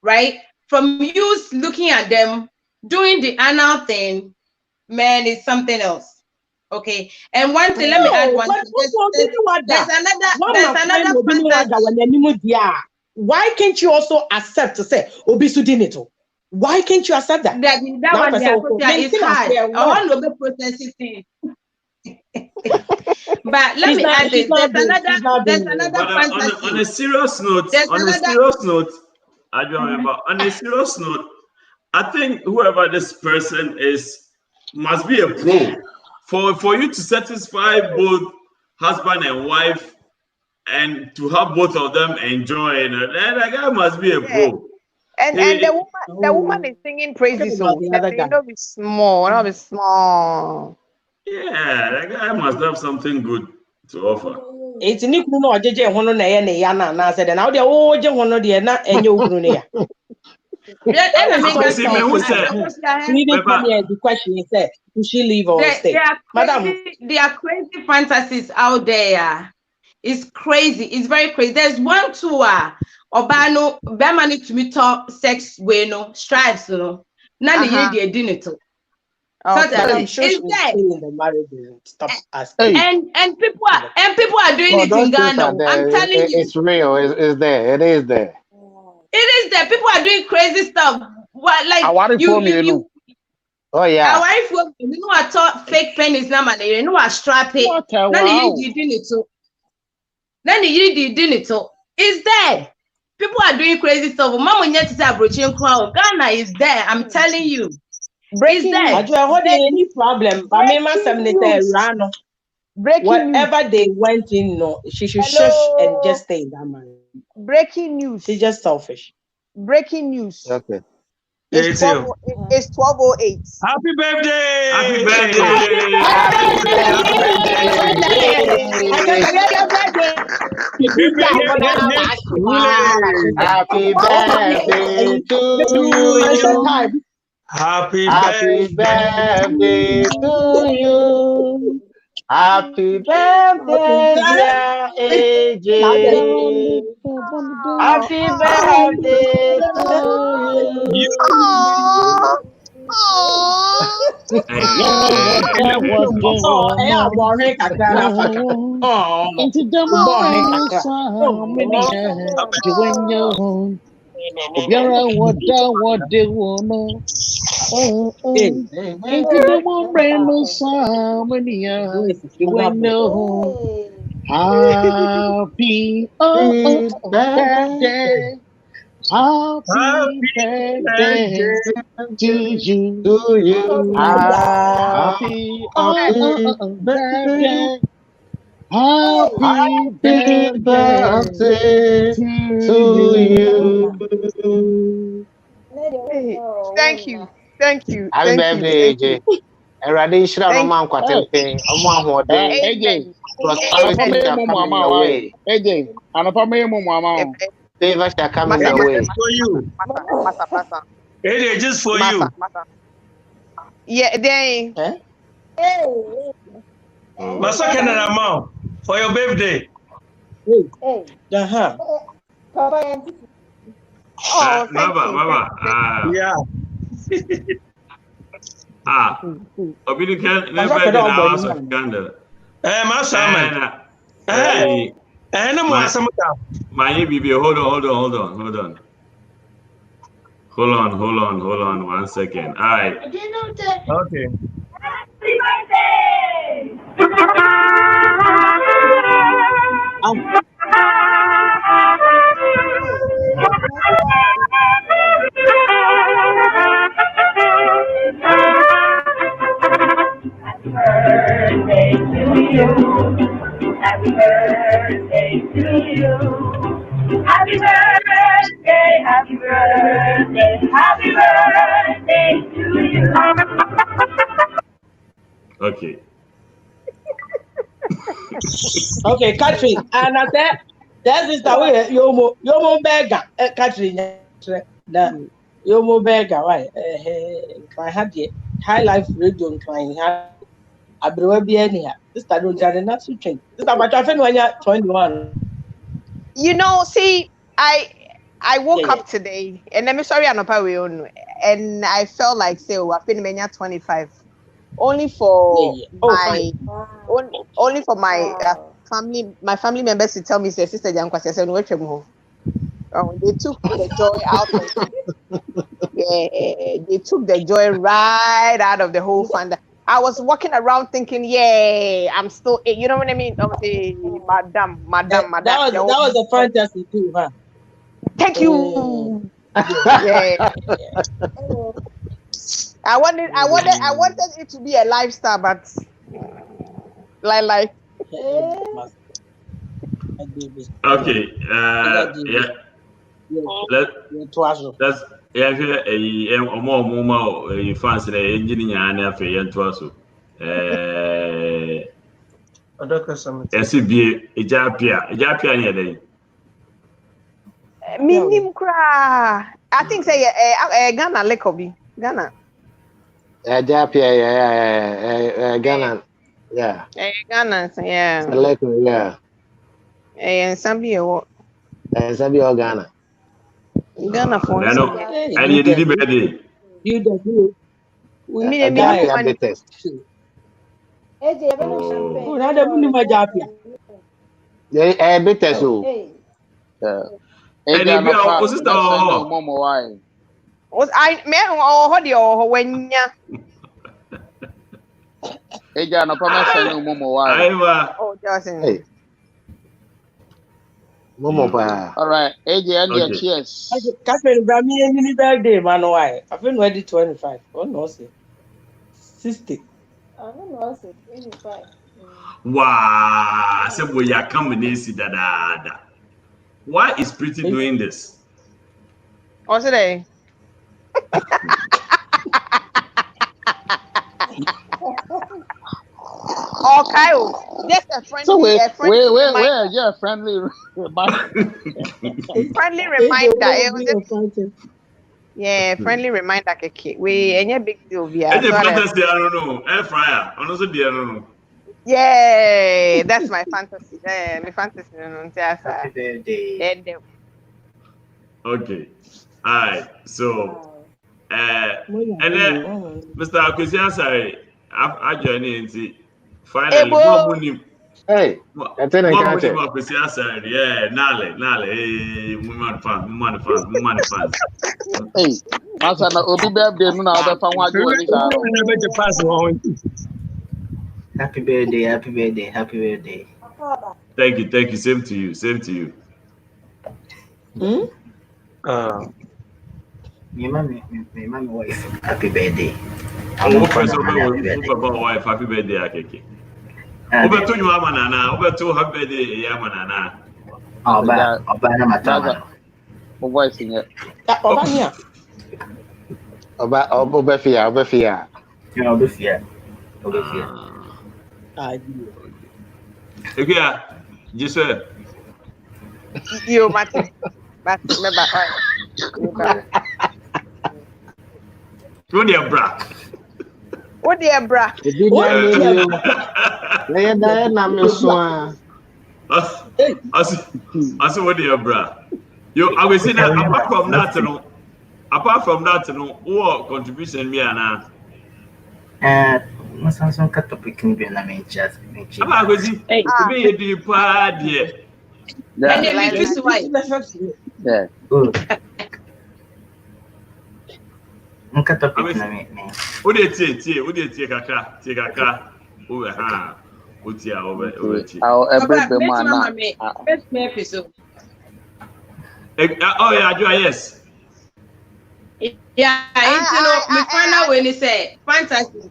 right? from you looking at them doing the anal thing, man, it's something else. Okay. And one thing, let me add one thing. There's another fantasy. Why can't you also accept to say Obisudinito? Why can't you accept that? That one is hard. I want to be processing thing. But let me add this. There's another fantasy. On a serious note, I think whoever this person is must be a pro. For you to satisfy both husband and wife and to have both of them enjoy, that guy must be a pro. And the woman is singing praises. So not be small, not be small. Yeah, that guy must have something good to offer. It's Nick no JJ Hono na said, and now they're all Hono the na and you Grunia. The question is, should she leave or stay? Madam, there are crazy fantasies out there. It's crazy. It's very crazy. There's one tour. Obano, Bemani to me talk sex way no stripes no. None of you did it. I'm sure she's still in the marriage. Stop asking. And people are doing it in Ghana. I'm telling you, it's real. It's there. It is there. It is there. People are doing crazy stuff. What like you oh yeah. You know I thought fake pennies now, man. You know I strap it. Then you did it too. Then you did it too. It's there. People are doing crazy stuff. Mama yet to say approaching crowd. Ghana is there. I'm telling you. Breaking news. I don't have any problem. But me must have run. Whatever they went in, no, she should shush and just stay in that man. Breaking news. She's just selfish. Breaking news. Okay. It's 12:08. Happy birthday! Happy birthday! Happy birthday to you. Happy birthday to you. Happy birthday, dear AJ. Happy birthday to you. Obiara what they wanna. Into the one brand new Samania. You know. Happy birthday. Happy birthday to you. Happy birthday. Happy birthday to you. Thank you. Happy birthday, AJ. Eradi shira mama nkwatete. Omo ahode. AJ. Prosperity shall come your way. AJ. Anapa me mo mama. Favor shall come your way. for you. AJ, just for you. Yeah, they. Masaka na mama for your birthday. Oh, Baba. Yeah. Obi can never the house of candle. Masa man. No more samata. My baby, hold on. Hold on 1 second. All right. Okay. Happy birthday! Happy birthday to you. Happy birthday, happy birthday, happy birthday to you. Okay. Okay, Catherine. And I said, that is the way Yomo beggar, Catherine. Yomo beggar, right? I had the high life radio incline. I brew be anyhow. This I don't get enough to change. This is about 21. You know, see, I woke up today, and I'm sorry, and I felt like say, I've been 25, only for my only for my family, members to tell me, say, Sister Jankwa, said, "No, they took the joy out of they took the joy right out of the whole fun. I was walking around thinking, yeah, I'm still, you know what I mean? Okay, madam. That was a fantasy too, huh? Thank you. Yeah. I wanted it to be a lifestyle, but like. Okay. Yeah. Let's fans engineering and affair to us. SB Ejapia near day. Minim kra. I think say Ghana Lekobi. Ghana. Ejapia, Ghana. Yeah. Ghana, yeah. Leko, yeah. And Zambia. Zambia or Ghana. Ghana for and you did birthday. You do. We mean a million test. Oh, now the money my job here. Yeah, bit test. And if you are sister, was I man or when ya? Eja no promise no momo why. Oh, Justin. Momo pa. All right, Eja and your cheers. Catherine, Grammy any birthday, man. Why? I've been ready 25. Oh no, 60. I don't know, 25. Wow, so we are coming in see that. Why is Pretty doing this? What's today? Oh, Kyle, just a friendly. So wait, yeah, friendly reminder. Friendly reminder. Yeah, friendly reminder. We any big deal via. I don't know. Air fryer. Honestly, I don't know. Yeah, that's my fantasy. My fantasy. Okay. All right. So, and then Mr. Akwesi, sorry, I joined in. Finally, hey, yeah, Nale, hey, woman fans. Hey, Masa na obi birthday no na obefa nwa ajo ni sa. Happy birthday. Thank you. Same to you. My mommy wife, happy birthday. Oh, first of all, wife, happy birthday, Akeke. Obeto you ama nana, obeto happy birthday ya manana. Oba na matama. Oba isinya. Oba nia. Oba fia. Yeah, oba fia. Okay, Jesus. Yo, Mate. But What dear bra? I see what dear bra. Yo, I will say that apart from that, what contribution me and Masanson cut topic can be na me just. I will see. Be the party. Yeah. Good. Nka topic na me. Wo dey tie kaka. Over ha. Wo tie over tie. Every man. First episode. Oh yeah, yes. Yeah, you know, me find out when he say fantasy.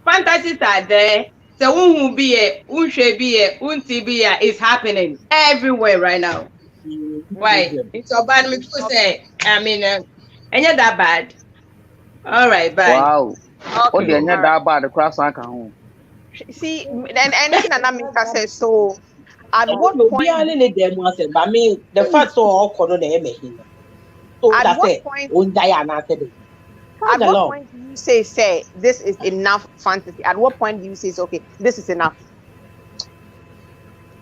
Fantasies are there. So who be it, who should be it, unti be it is happening everywhere right now. Why? It's so bad. Me people say, I mean, ain't that bad? All right, bye. Wow. Okay. Ain't that bad? The cross anchor home. See, and anything that Namika says so. At what point? I mean, the fact so all corner the so at what point? At what point do you say this is enough fantasy? At what point do you say okay, this is enough?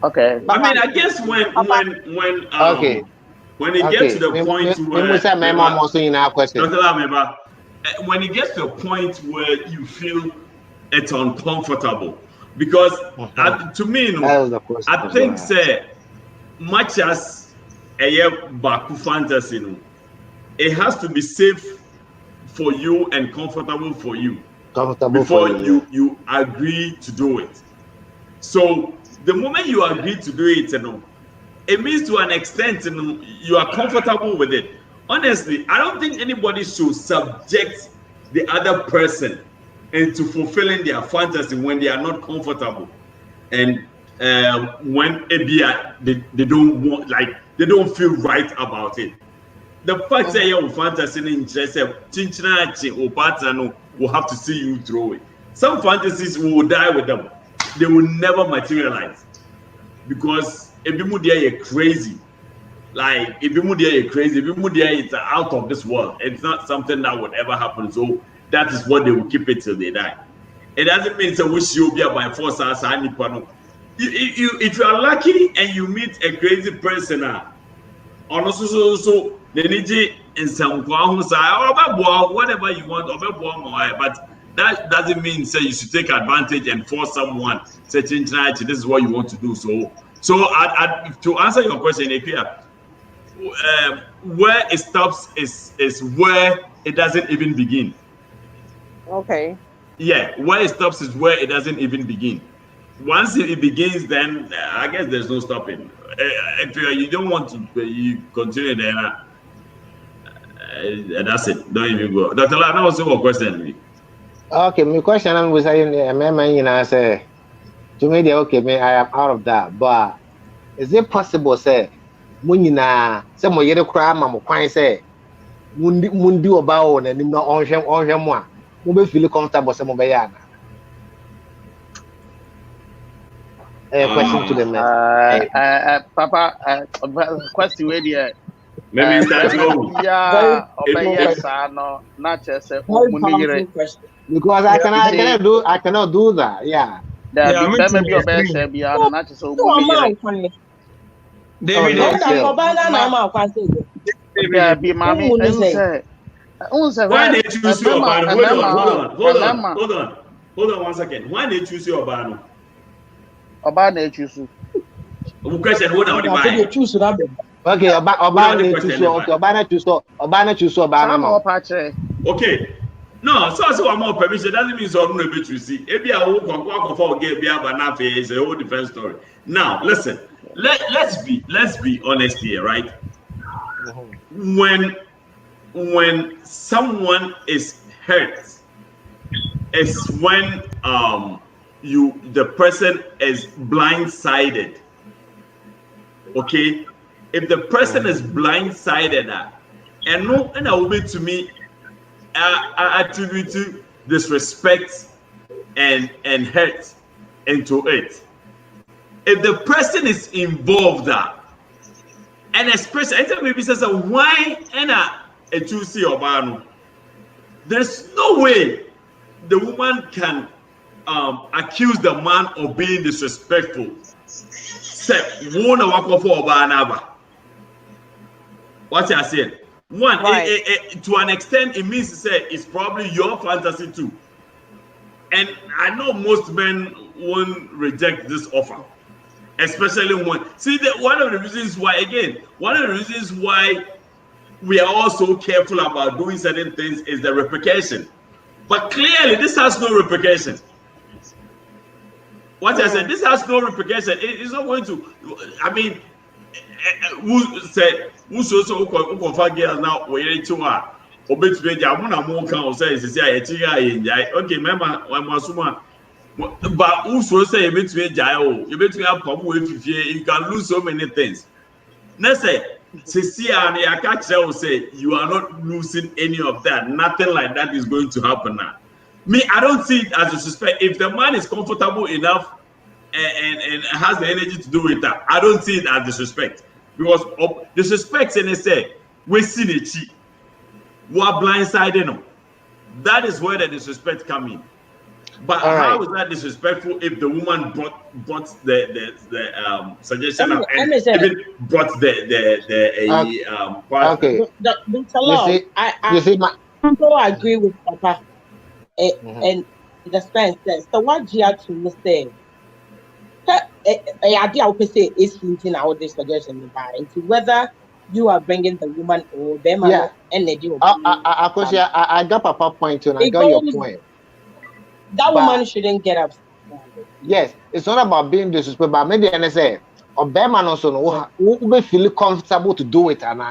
Okay. I mean, I guess when okay. when it gets to the point where when it gets to a point where you feel it's uncomfortable, because to me, I think say much as a baku fantasy, it has to be safe for you and comfortable for you before you agree to do it. So the moment you agree to do it, it means to an extent you are comfortable with it. Honestly, I don't think anybody should subject the other person into fulfilling their fantasy when they are not comfortable, and when they don't want, like they don't feel right about it. The fact that your fantasy in interest or partner will have to see you through it. Some fantasies will die with them. They will never materialize because you're crazy. Like you're crazy. It's out of this world. It's not something that would ever happen. So that is what they will keep it till they die. It doesn't mean that we should be by force as any panel. If you are lucky and you meet a crazy person, so the energy in some whatever you want, but that doesn't mean say you should take advantage and force someone say change this is what you want to do. So to answer your question, where it stops is where it doesn't even begin. Okay. Yeah, where it stops is where it doesn't even begin. Once it begins, then I guess there's no stopping. If you don't want to, you continue there. That's it. Don't even go. Dr. Lana, what's your question? Okay, my question was I say to me, okay, me I am out of that. But is it possible, say, Munina, some more yet crime, I'm quite say, Mundi about and no on one. We feel comfortable, some of Bayana. Question to the man. Papa, question where the maybe yeah, yes, no, not just because I cannot do that. Yeah. That may be your best, not so David, why they choose your Obano? Hold on 1 second. Why they choose your Obano? Obano choose. Question, hold on. Okay, Obana choose. Okay. No, so I'm more permission. Doesn't mean so I'm not able to see. Maybe I will come is a whole different story. Now, listen. Let's be honest here, right? When someone is hurt, is when the person is blindsided. Okay, if the person is blindsided, and I will be to me attribute to disrespect and hurt into it. If the person is involved, and especially maybe says why and a choosy or there's no way the woman can accuse the man of being disrespectful. What I said. One, right. To an extent, it means to say it's probably your fantasy too. And I know most men won't reject this offer, especially when one of the reasons why we are all so careful about doing certain things is the repercussion. But clearly, this has no repercussion. What I said, this has no repercussion. It's not going to. I mean, who said who so confirm girls now? We're to her. Obey to the Amuna Monka says, okay, remember, I'm assuming. But who so say you bet to jail? You bet to have problem with you can lose so many things. Let's say, Cecilia and Yakacha will say you are not losing any of that. Nothing like that is going to happen now. Me, I don't see it as a suspect. If the man is comfortable enough and has the energy to do it, I don't see it as disrespect. Because disrespect, and they say, we see the cheat. We are blindsided. That is where the disrespect comes in. But All how right. is that disrespectful if the woman brought the suggestion up and I'm saying, even brought the part? Okay. Dr. You Law, see, I you see, also agree with Papa Mhm. and the sense that so what you have to say. I idea I say is hinting out this suggestion by into whether you are bringing the woman or them yeah. and they do. Of course, yeah. I got Papa point and I It got your goes point. that But woman shouldn't get upset. yes, it's not about being disrespectful. But maybe I say, or Beman also no, who be feel comfortable to do it and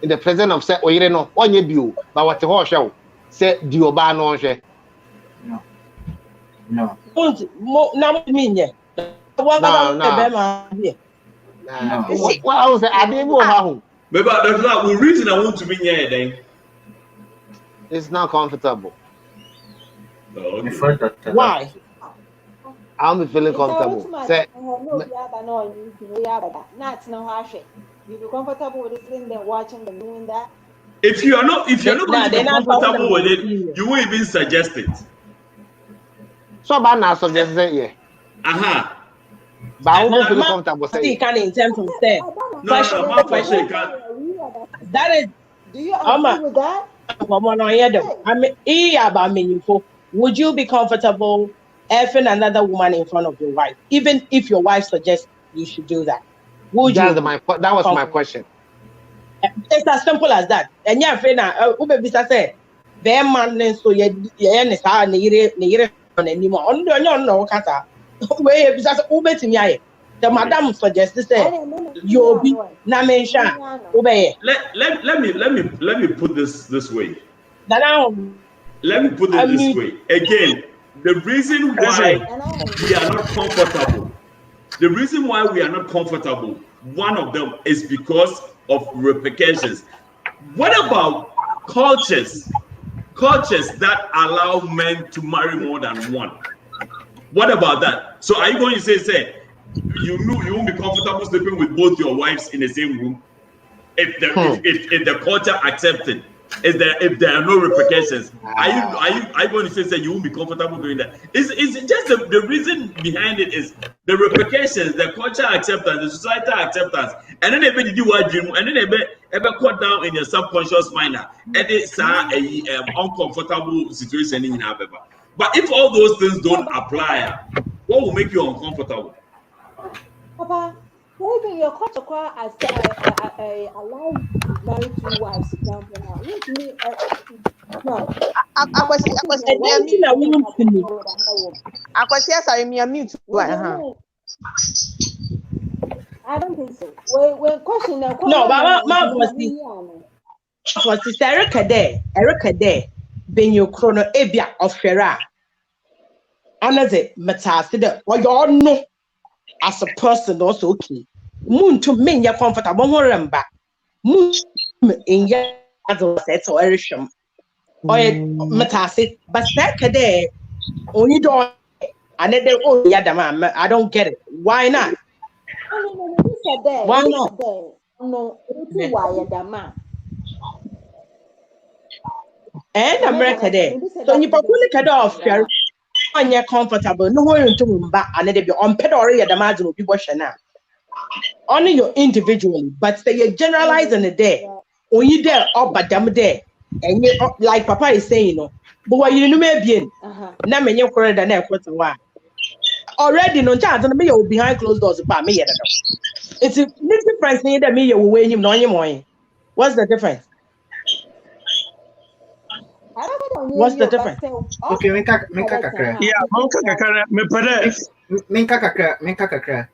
in the presence of say, oh, you know, on your view, but what the horse show say, do you ban on she? No. No. Now mean yeah. What No, the no. Bema here? No. Well, I was I didn't know how. Maybe that's not the reason I want to be here then. It's not comfortable. Oh, okay. Before Dr. Why? I'll be feeling comfortable. Say, You be comfortable with sitting there watching them doing that? If you're not going to be They're not comfortable with it, serious. you won't even suggest it. so about now suggest that yeah. But I will be feeling comfortable See, say. kind of in terms of say. No, my question can't. That is. Do you agree with that? I mean, would you be comfortable effing another woman in front of your wife, even if your wife suggests you should do that? Would you? That was my question. It's as simple as that. And yeah, friend, Ube say, "Bear man, so you no, kata. Where because Ube to me, the madam suggested say, you be na mention Ube. Let me put this way. Then Let me put it this way. Again, the reason why we are not comfortable, one of them is because of repercussions. What about cultures that allow men to marry more than one? What about that? So are you going to say you won't be comfortable sleeping with both your wives in the same room if the culture accepts it? If there are no repercussions, are you going to say you won't be comfortable doing that? It's just the reason behind it is the repercussions, the culture acceptance, the societal acceptance, and then they do what dream, and then they cut down in your subconscious mind, and it's uncomfortable situation in our paper. But if all those things don't apply, what will make you uncomfortable? Papa, even your culture allow you to marry two wives, example now. Which mean no. I don't think so. When question no, but my sister Erica there, ben your chrono ebia of Ferra. Another metastid, or you know, as a person also okay. Moon to me, you're comfortable, remember. Moon in your sets or Erisham. Or metastid, but second day, only don't, and then oh, yeah, I don't get it. Why not? Why not? No, why the man? And America there. So you probably cut off your when you're comfortable. No one to back and they be on pedal at the margin of people now. Only you individually, but say you generalizing the day. When you there up but them there. And you like Papa is saying, you know, but what you know maybe now when you're correct and quarter one. Already no chance and me you behind closed doors about me. It's a difference in that me you way him no anymore. What's the difference? What's the difference? Okay, minka kakra. Yeah, minka kakra. Minka kakra.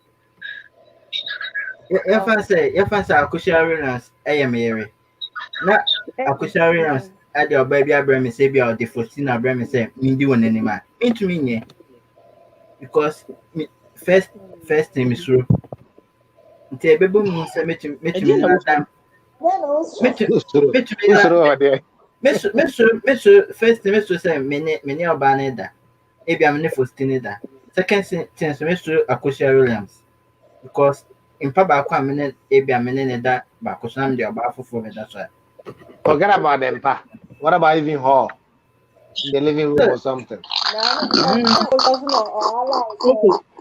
Your fans are Akusha I am here. Na Akusha at your baby Abraham say be out the 14 Abraham say Mindy one anymore. Into me, because first time is true. Say baby moon say me time. Mr. First semester say many Albaneda. Maybe I'm never stinida. Second semester Akusha Williams. Because in Pabakwa minute, maybe a minute that Bakusam the Abafu for me. That's why. Forget about them, pa. What about even hall? In the living room or something?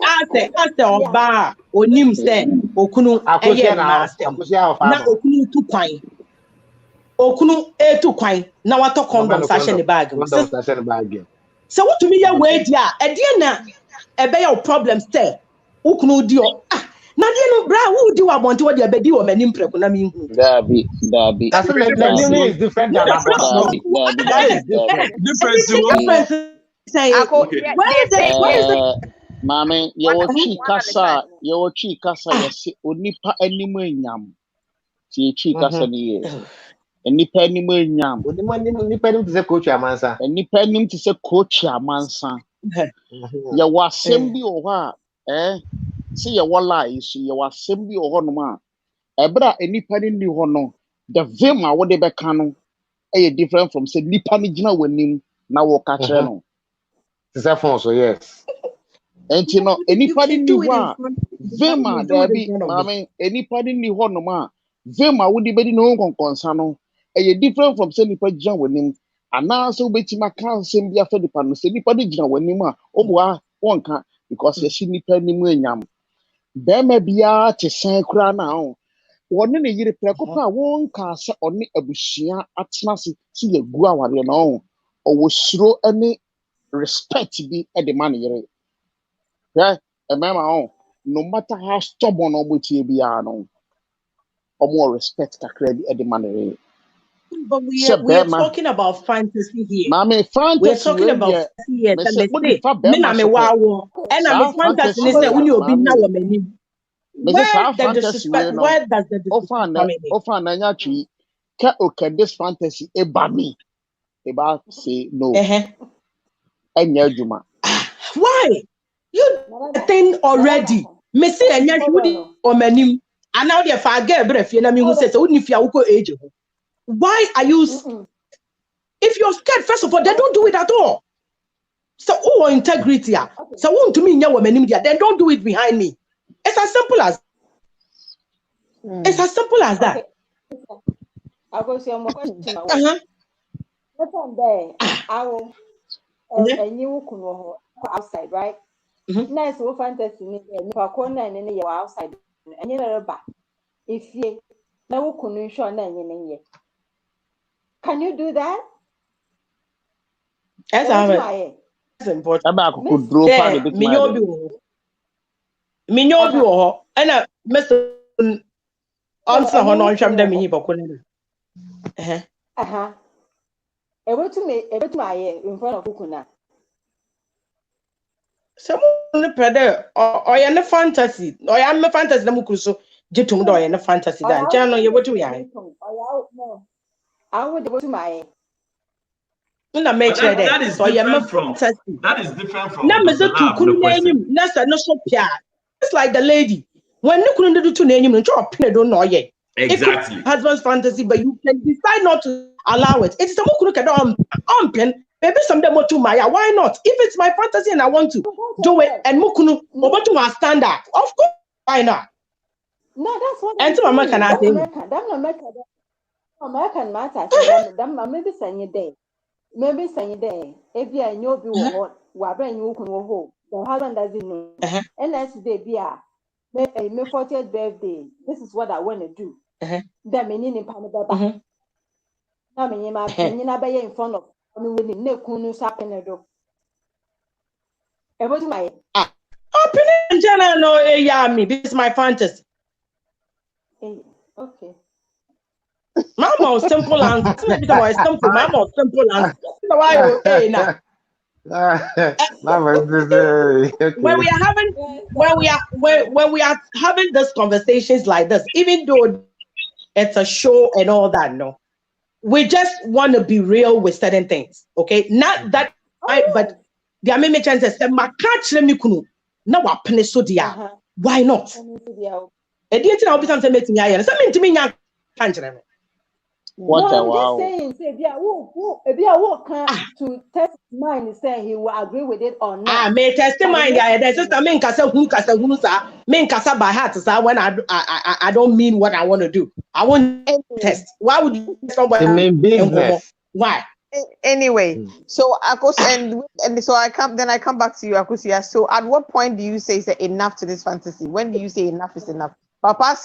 Ase oba onim say okunu eye master na okunu tu kwan okunu etu kwan na wato condom sa hye ne bag so what to me ya we dia e dia na e be your problem say okunu di o na dia no bra wo di wa bonte wo dia be di wo manim preku na mi hu Dabi. That's is different than about. Different. Say Okay. where is the Mame, your chi kasa yes onipa anim enyam. Ti chi kasa ni ye. Enipa anim enyam. Nipa anim te say coach amansa. Enipa anim te say coach amansa. Ya wasem bi o ha see ya wala isu ya wasem bi o ho no ma. Ebra enipa ni ho no the vim a wo de be ka no different from say nipa ni gina wanim na wo ka kire no. Say phone so yes. And you know, anybody knew what Vema, there be, mammy, anybody knew one no ma. Vema would be no concern. A different from Sandy Pajan with him. And now so betty my cousin be after the panel, anybody Jan when you ma, one can't because you see me penny yam. There may be a to say crown now. One in a year, Precopa won't cast only a bushia at Snassi, see a guava, you know, or was throw any respect to be at the money. Yeah, remember, no matter how stubborn or which you be, or more respect that credit at the money. But we are talking about fantasy here. Mommy, fantasy. We're talking about here. Me na me wow. And I'm fantasy. Say when you be now many. Where the disrespect? Where does the disrespect come in? Often, I actually okay. This fantasy about me. About say no. And Juma. Why? You thing already. Me say anya hudi o manim. And now they forget bref you na me who say so if you go age. Why are you if you're scared first of all they don't do it at all. So who integrity ah. So who to me nya wo manim dia then don't do it behind me. It's as simple as that. I'll go see more question. What's on there? I will and you can outside, right? Nice wo fantasy ni nipa ko na ne ye outside enye na reba ifie na wo kunu hwo na enye ne ye. Can you do that? That's important. Abeeku could draw part of it. Minyo bi wo na Mr. answer ho no nhwam da me hipa ko ne. Ebetu aye in front of kukuna. Someone pede or ya ne fantasy or ya me fantasy na mukuso jitum do ya ne fantasy dan channel ye wetu ya no I would go to my na make sure that so ya me fantasy that is different from na me so tukunu na enyim na sa no so pia it's like the lady when nukunu do to na enyim no chop pin do no ye exactly husband's fantasy but you can decide not to allow it it's mukunu ka on pen. Maybe someday more to Maya. Why not? If it's my fantasy and I want to do it, and Mukunu, over to my standard, of course, why not? No, that's what. And to American, I think. American matter. Maybe send you day. Maybe send you day. If you know be what bring you can go. The husband doesn't know. And that's the day be my 40th birthday. This is what I want to do. That meaning in Panama. I mean, my in front of. Opinion general no me. This is my fantasy. Okay. Mama simple answer. Simple. Mama simple answer. Why now? When we are having these conversations like this, even though it's a show and all that, no. We just want to be real with certain things, okay? Not that, but the American chances say, "My catch let me kunu na wa pene so dia." Why not? E di enti na obi sam say meeting ya ye. Say me ntimi nya catch me. What a wow! Saying, say, who can to test mind say he will agree with it or not? Me test mind ya. There's just I mean kasa hunu sa. Me kasa by heart sa when I don't mean what I want to do. I want test. Why would somebody mean business? Why? Anyway, so and so I come back to you, Akusia. So at what point do you say enough to this fantasy? When do you say enough is enough? Papa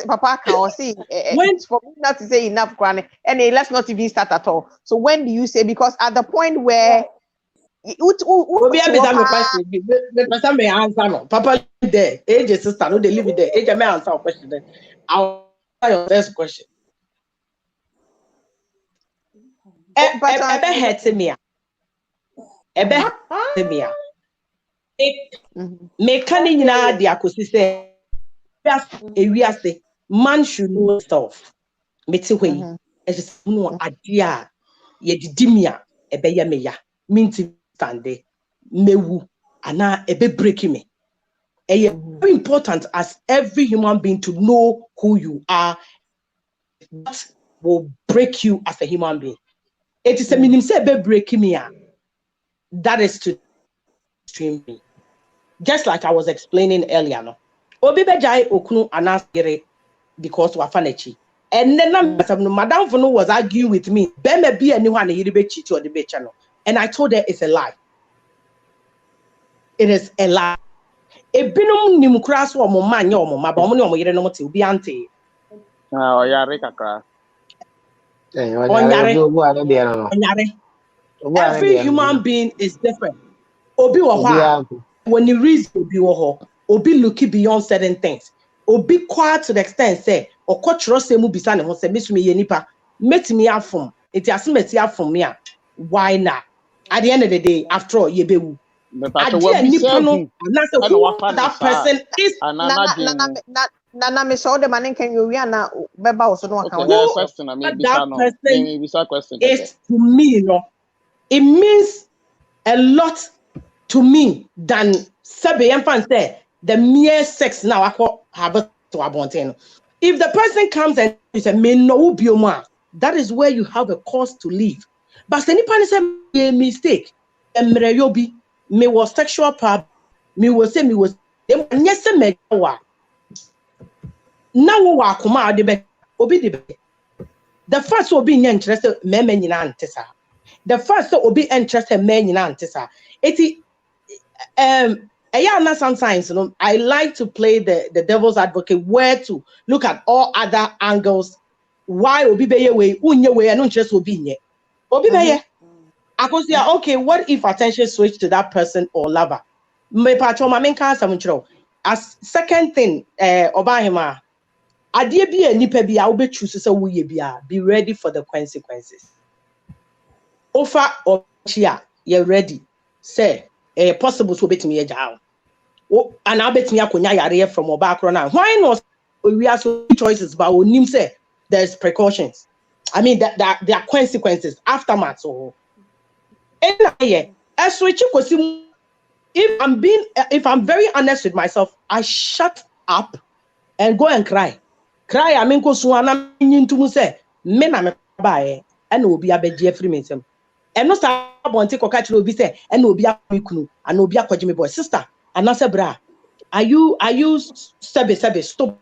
can see it's for me not to say enough, Granny, and let's not even start at all. So when do you say, because at the point where Papa there, age sister, no, they leave it there. Age may answer a question then. I'll answer your first question. Ebe hete me. Me kani nyina de akosi se ewiase man should know stuff. Me te hwe. E just no ade a ye didi a ebe ye me ya. Minti stande mewu ana ebe break me. Very important as every human being to know who you are. What will break you as a human being? It is a minimum say ebe break me. That is to stream me. Just like I was explaining earlier, no. Obi bejai okunu anasire because wafanechi. And then Madam Fono was arguing with me. Be me be anyone he be cheat or the be channel. And I told her it's a lie. It is a lie. E binum ni mukra so mo man ye mo maba mo ni mo yere no te obi ante. Ah, oyare kakra. Every human being is different. Obi wa when you read obi wo obi looking beyond certain things. Obi quiet to the extent say or cultural say mu bisa ne ho say mesumi ye nipa metimi afom enti asemeti afom me a why not? At the end of the day, after all, ye bewu. That person is Nana me saw the man can you na beba also no account. Question I mean that question is to me, you know, it means a lot to me than Sabe Yampan say the mere sex now I call have to abontain. If the person comes and you say me no bioma, that is where you have a cause to leave. But any person say a mistake, yobi me was sexual problem, me was say me was yes me wa. Now wa kuma de obi de the first will be interested me nyina antesa. The first will be interested me nyina antesa. Sometimes, you know, I like to play the devil's advocate, where to look at all other angles. Why obi beye we unye we and interest obi nye obi beye. I could say, okay, what if attention switch to that person or lover? Me patro ma menka samchro. As second thing, obahima adie bi enipa bi a obe choose say wo ye bia, be ready for the consequences. Ofa ochia, you ready. Say possible so betimi eja. And I bet me akonya yare from obakro now. Why not we have so choices but onim say there's precautions. I mean that there are consequences, aftermath. So if I'm very honest with myself, I shut up and go and cry. I mean go suana into say men am buy and obi abeje free me sem. And no start bonti ko catch obi say and obi akunu and obi akwaje me boy sister and say bra. Are you sebe stop.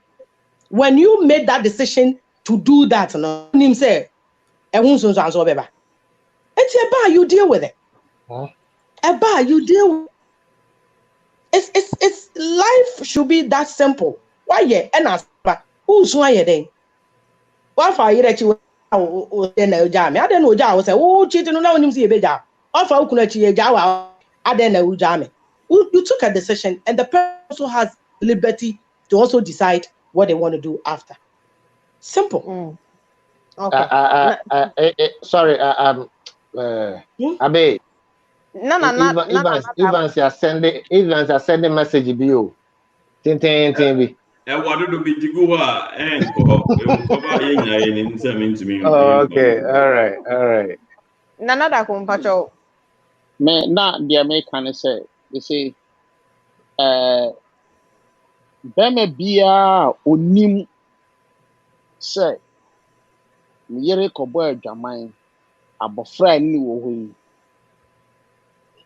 When you made that decision to do that, no him say beba. It's a you deal with it. You deal with it's life should be that simple. Why yeah and as who's why you then? What for you that you then no jam? I don't know jam say cheating no him see beja. What for kuna chi ja I don't know jam. You took a decision and the person also has liberty to also decide what they want to do after. Simple. Okay. Sorry, Abe. Evans are sending message to you. Tin. Okay, all right. Nana kumpacho. Me na dia me can say, you see, beme bia onim say yere kobo adwaman abofra ni wo ho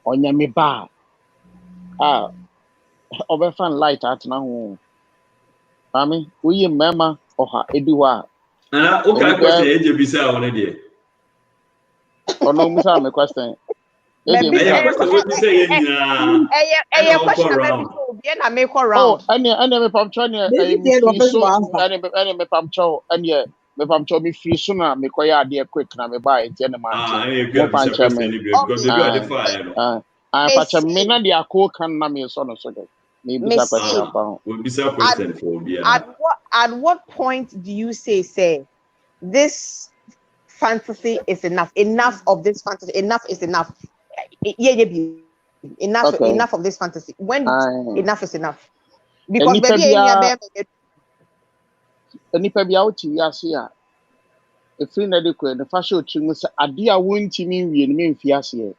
onya me ba obefan light at na ho mami uyi mema oha ediwa na o ka question eje bisa won dey Or no, Musa, my question. Maybe question what you say question round. I make a Oh, round. and me pam chon Maybe me they free don't so answer. and me pam chon and me pam chon me free so na me koya ade quick na me buy it and man. You Mo can pan be che question me. because maybe I define. I pacha me na dia ko kan na me so no so de. Me bisa question pa. Will be some question for At what point do you say this fantasy is enough? Enough of this fantasy. Enough is enough. Enough. Okay. Enough of this fantasy. When enough is enough. Because Nipa baby, bia o ti ase a efiri na de ko ne fa show tri mu se ade a wontimi wie ne memfi ase.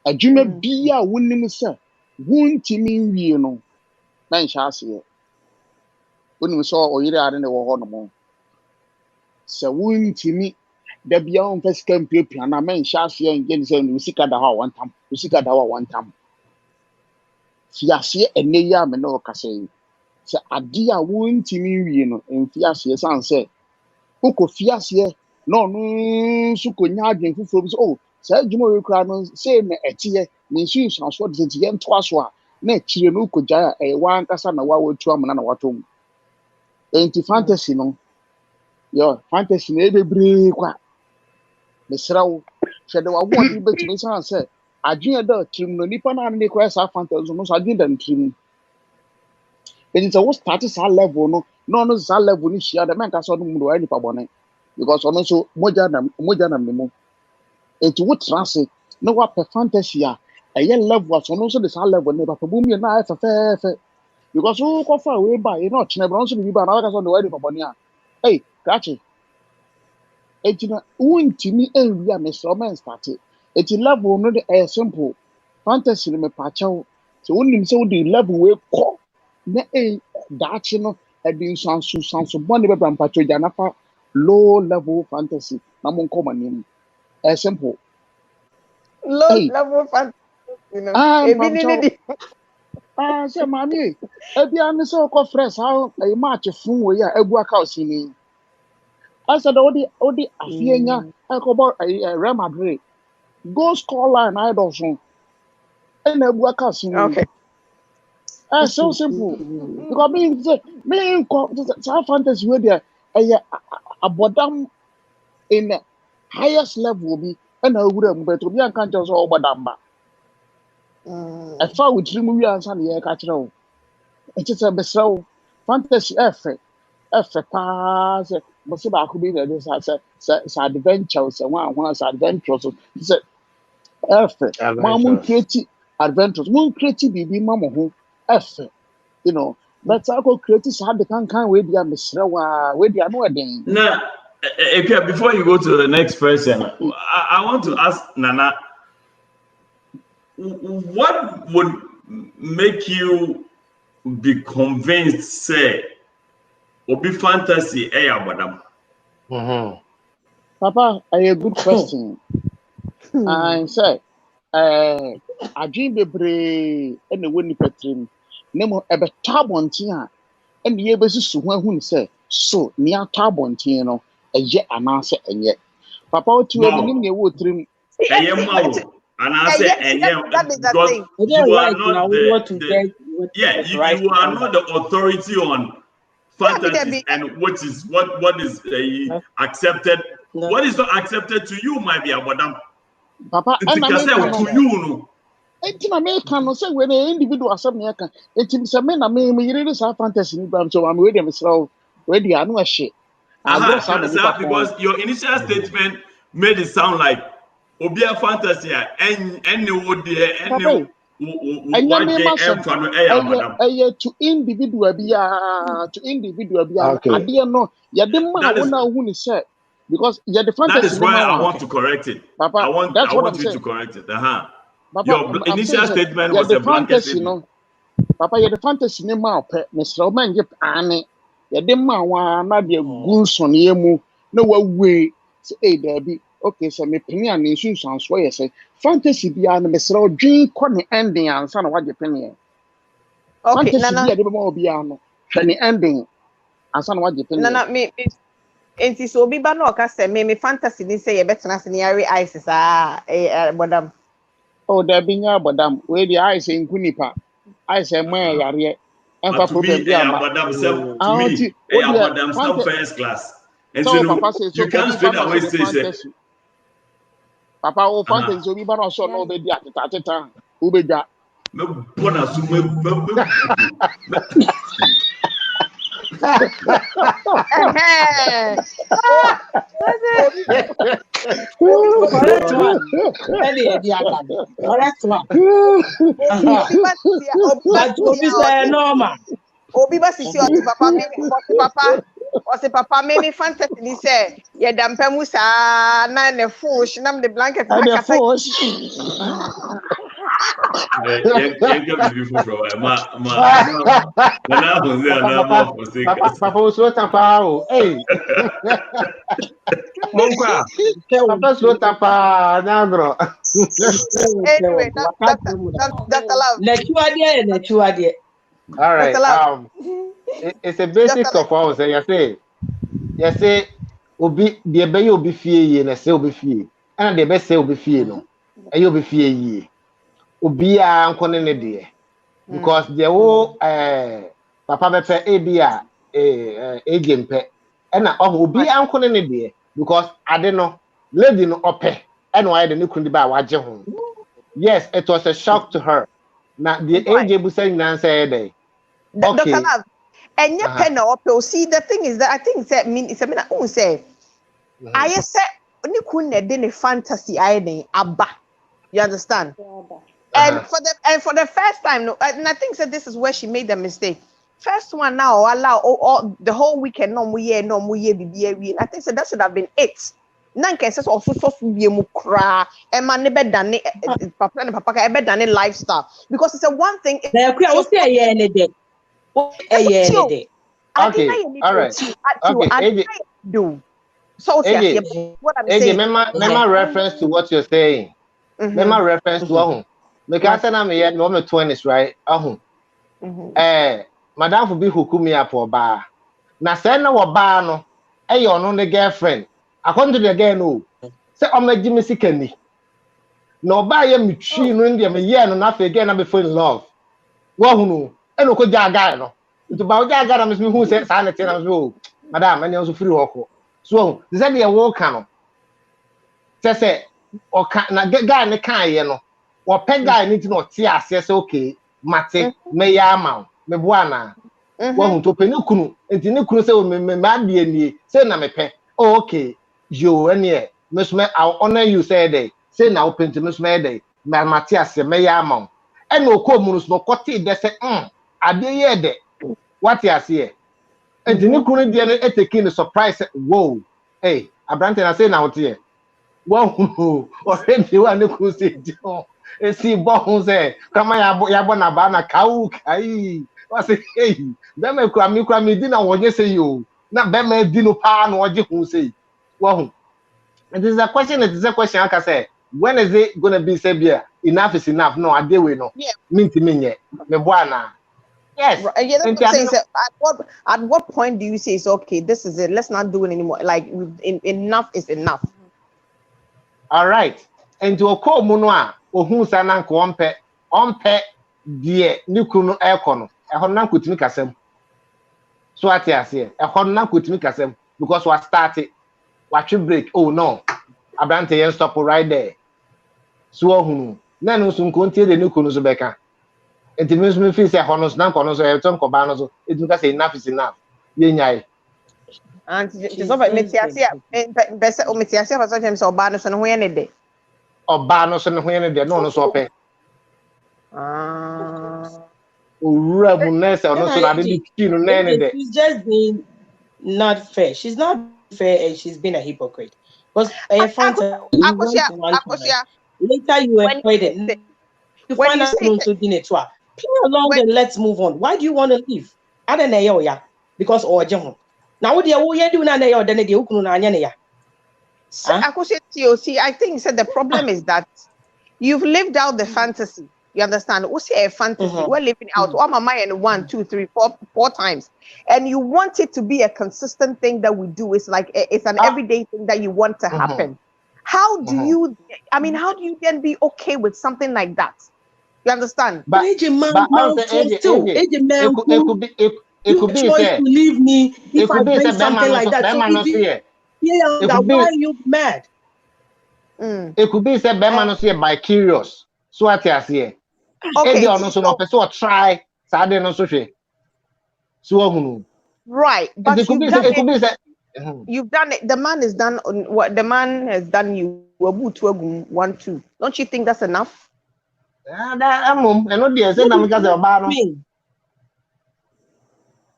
Adwuma bia wonim se wontimi wie no na nhyɛ ase. Wonim so oyire ade ne wo ho no mo. Se wontimi da bia on fa sika mpiapia na men hyɛ ase nge ne se no sika da ha wantam. Sika da ha wantam. Fi ase ene ya me no kasa yi. Se ade a wontimi wie no mfi ase san se ukọ fiase na ọno nso konya adwen fufuo bi so oh saa adwuma we kura no say na etie ne nsu nsanso de tie nto aso a na etie no ukọgya a wa nkasa na wa watu amana na watom enti fantasy no yo fantasy na ebebre kwa mesrawo hwede wa wo de betumi san se adwen da trim no nipa na ne kwa sa fantasy no so adwen da trim enti so start sa level no no sa level ni hia da men kasa no mu do ani pa bone because ono so moja na memo enti wo trance no wa per fantasy a eye level so no so the level ne ba bu mi na fa fe because wo ko fa we ba e no chine bro so bi ba na ka so no wa di paponi a hey kachi enti na wontimi enwi a me so men start enti level no de simple fantasy no me pa chawo so wonim se wo di level we ko na daachi no e di sanso bone be bra mpacho ja na fa low level fantasy na mo nko manim simple low level fantasy say mami ebi an so ko fresh how e match fun wo ya egu aka osini asa da odi afienya e ko bo Real Madrid go score line I don't so e na egu aka osini okay so simple because me ko fantasy we there abodam in the highest level bi na awura mu beto bi anka nche so obodamba afa wutiri mu wi ansa na ye ka kire wo eche se besrew fantasy efe pa se bo se ba ko bi na do sa adventure se wa sa adventure so se efe ma mu create adventures mu create bibi ma mo ho efe you know but I go create sa de kan we dia mesrew we dia no eden na before you go to the next person, I want to ask Nana, what would make you be convinced, say, or be fantasy, madam? Papa, a good question. I say, I dream bebre and the winning petrim. Nemo ebe tabontia, and the abesis who say, so near tabontino, a yet an answer and yet. Papa, to a minimum, you would trim. And I say, because you are not you are not the authority on fantasy and what is accepted. What is not accepted to you might be about them. Papa, and to you no. Enti na me kan no say we na individual asem na kan enti se me na me yire sa fantasy ni bam so am we dey mesraw we dey anu ahye because your initial statement made it sound like obia fantasy any wo dey any what to individual bia ade no ye dey ma wona hu ni say because ye the fantasy that is why I want to correct it. Papa, I want you to correct it. Papa, your initial statement was a blanket statement. Papa, you're the fantasy name out, Mr. Man, you ane. You didn't want not be a goose on you. No way. Say, Debbie. Okay, so me penny and issues and swear say fantasy beyond Mr. G. Conny ending and son of what you penny. Okay, fantasy be a little more beyond the ending and son of what you penny. No, me. Enti so obi ba no ka say me fantasy ni say ye betena se ne yare ice sa bodam. Oh, there be no bodam. We the ice in Kunipa. I say my yare. And for But to problem me, be amba. Madam, to Ah, me, oh dear, Madam, some first class. And so so papa says so you can't obi straight ba no away so the say, fantasy. Papa o fantasy so obi ba no so no be di atata. Ubega. me bona so me. Correct one. Correct one. But Obi say normal. Obi ba sisi oti papa me fantasy ni say ye dampa mu sa na ne fush na the blanket na kata. Papa was what about? Hey, Monkwa. Papa slow tapa nagro. Anyway, that's allowed. Nechuadie. All right. That's allowed. It's a basic of all. Say you say obi the be obi fie ye na say obi fie. And the be say obi fie no. E obi fie ye. Obi a nkone ne de. Because the wo papa bepe ebia egempe. E na obi a nkone ne de because ade no lady no ope. E no aye de ne kundi ba waje ho. Yes, it was a shock to her. Now the AJ bu say nan say dey. Okay. Dr. Love, and your pen up. See, the thing is that I think that mean it's a minute. I say, I said, you couldn't do fantasy. Abba, you understand? And for the first time, no, and I think that this is where she made the mistake. First one now, allow the whole weekend. No more year, BBA. I think that should have been it. Nanka says also so be mu kra e ma ne be dane papa and papa ka be dane lifestyle because it's a one thing. Okay, all right. Okay, do. So what I'm saying. Remember reference to what you're saying. Remember reference to ahun. Because I am here, no 20s, right? Ahun. Madam for be hukumi up for bar. Na say na wo bar no. You no the girlfriend. According to the girl, no. Say I'm a Jimmy Sikeni. No buy me tree no India me year no na fe again na be fall in love. Wo hunu. E no ko jaga no. Nti ba o jaga na me hu say sa na tena so. Madam, any also free work. So, they say they work no. Say o ka na guy ne kan ye no. Wo pe guy ni ti no tie ase say okay, mate me ya ma. Me bo ana. Wo hu to pe ne kunu. Nti ne kunu say o me ade ani. Say na me pe. Oh, okay. You any Miss I'll honor you say day. Say now paint Miss Mayday. My Matthias me ya mom. And no comunus no cotti they say I dey de. What you see? And the new couldn't be taking the surprise. Whoa, hey, Abrante I say now here. Whoa, already you are no could say and see bones say come ya bona bana cow kai. What's it? Hey, them me dinner what you say you. Na be me dino pa no oje hu say. Wow. It is a question, I can say. When is it gonna be said here? Enough is enough. No, I do we know. Yeah. Me buana. Yes. Yeah, that's what I'm saying. So at what point do you say it's okay? This is it. Let's not do it anymore. Like enough is enough. All right. And to a call munoa or who's an uncle ompe dear Nukuno aircon. A honor could make us. So I say a honor could make us because we started. Watch you break. Oh no, Abrante yen stop right there. So hunu. Na no sun kontie de ni kunu so beka. Enti me feel say honos na kono so e ton ko ba no so. Etu ka say enough is enough. Ye nyai. And just over metiasia bese o metiasia fa so dem so ba no so no ho ye ne de. Oba no so no ho ye ne de no so pe. Owura mu na say no so na de kinu na ne de. She's just being not fair. She's not fair and she's been a hypocrite. Because later you avoid it. You find out to dinner too. Play along and let's move on. Why do you want to leave? I don't know ya because now what you do now then the see, I think the problem is that you've lived out the fantasy. You understand? We say a fantasy. We're living out. Oh, my mind 1, 2, 3, 4 times, and you want it to be a consistent thing that we do. It's like it's an everyday thing that you want to happen. How do you? I mean, how do you then be okay with something like that? You understand? But it could be to leave me if I bring something like that. So why are you mad? It could be said by curious. So what you say? Okay. So try. Right, but it could be said. You've done it. The man has done what the man has done. You 1, 2. Don't you think that's enough?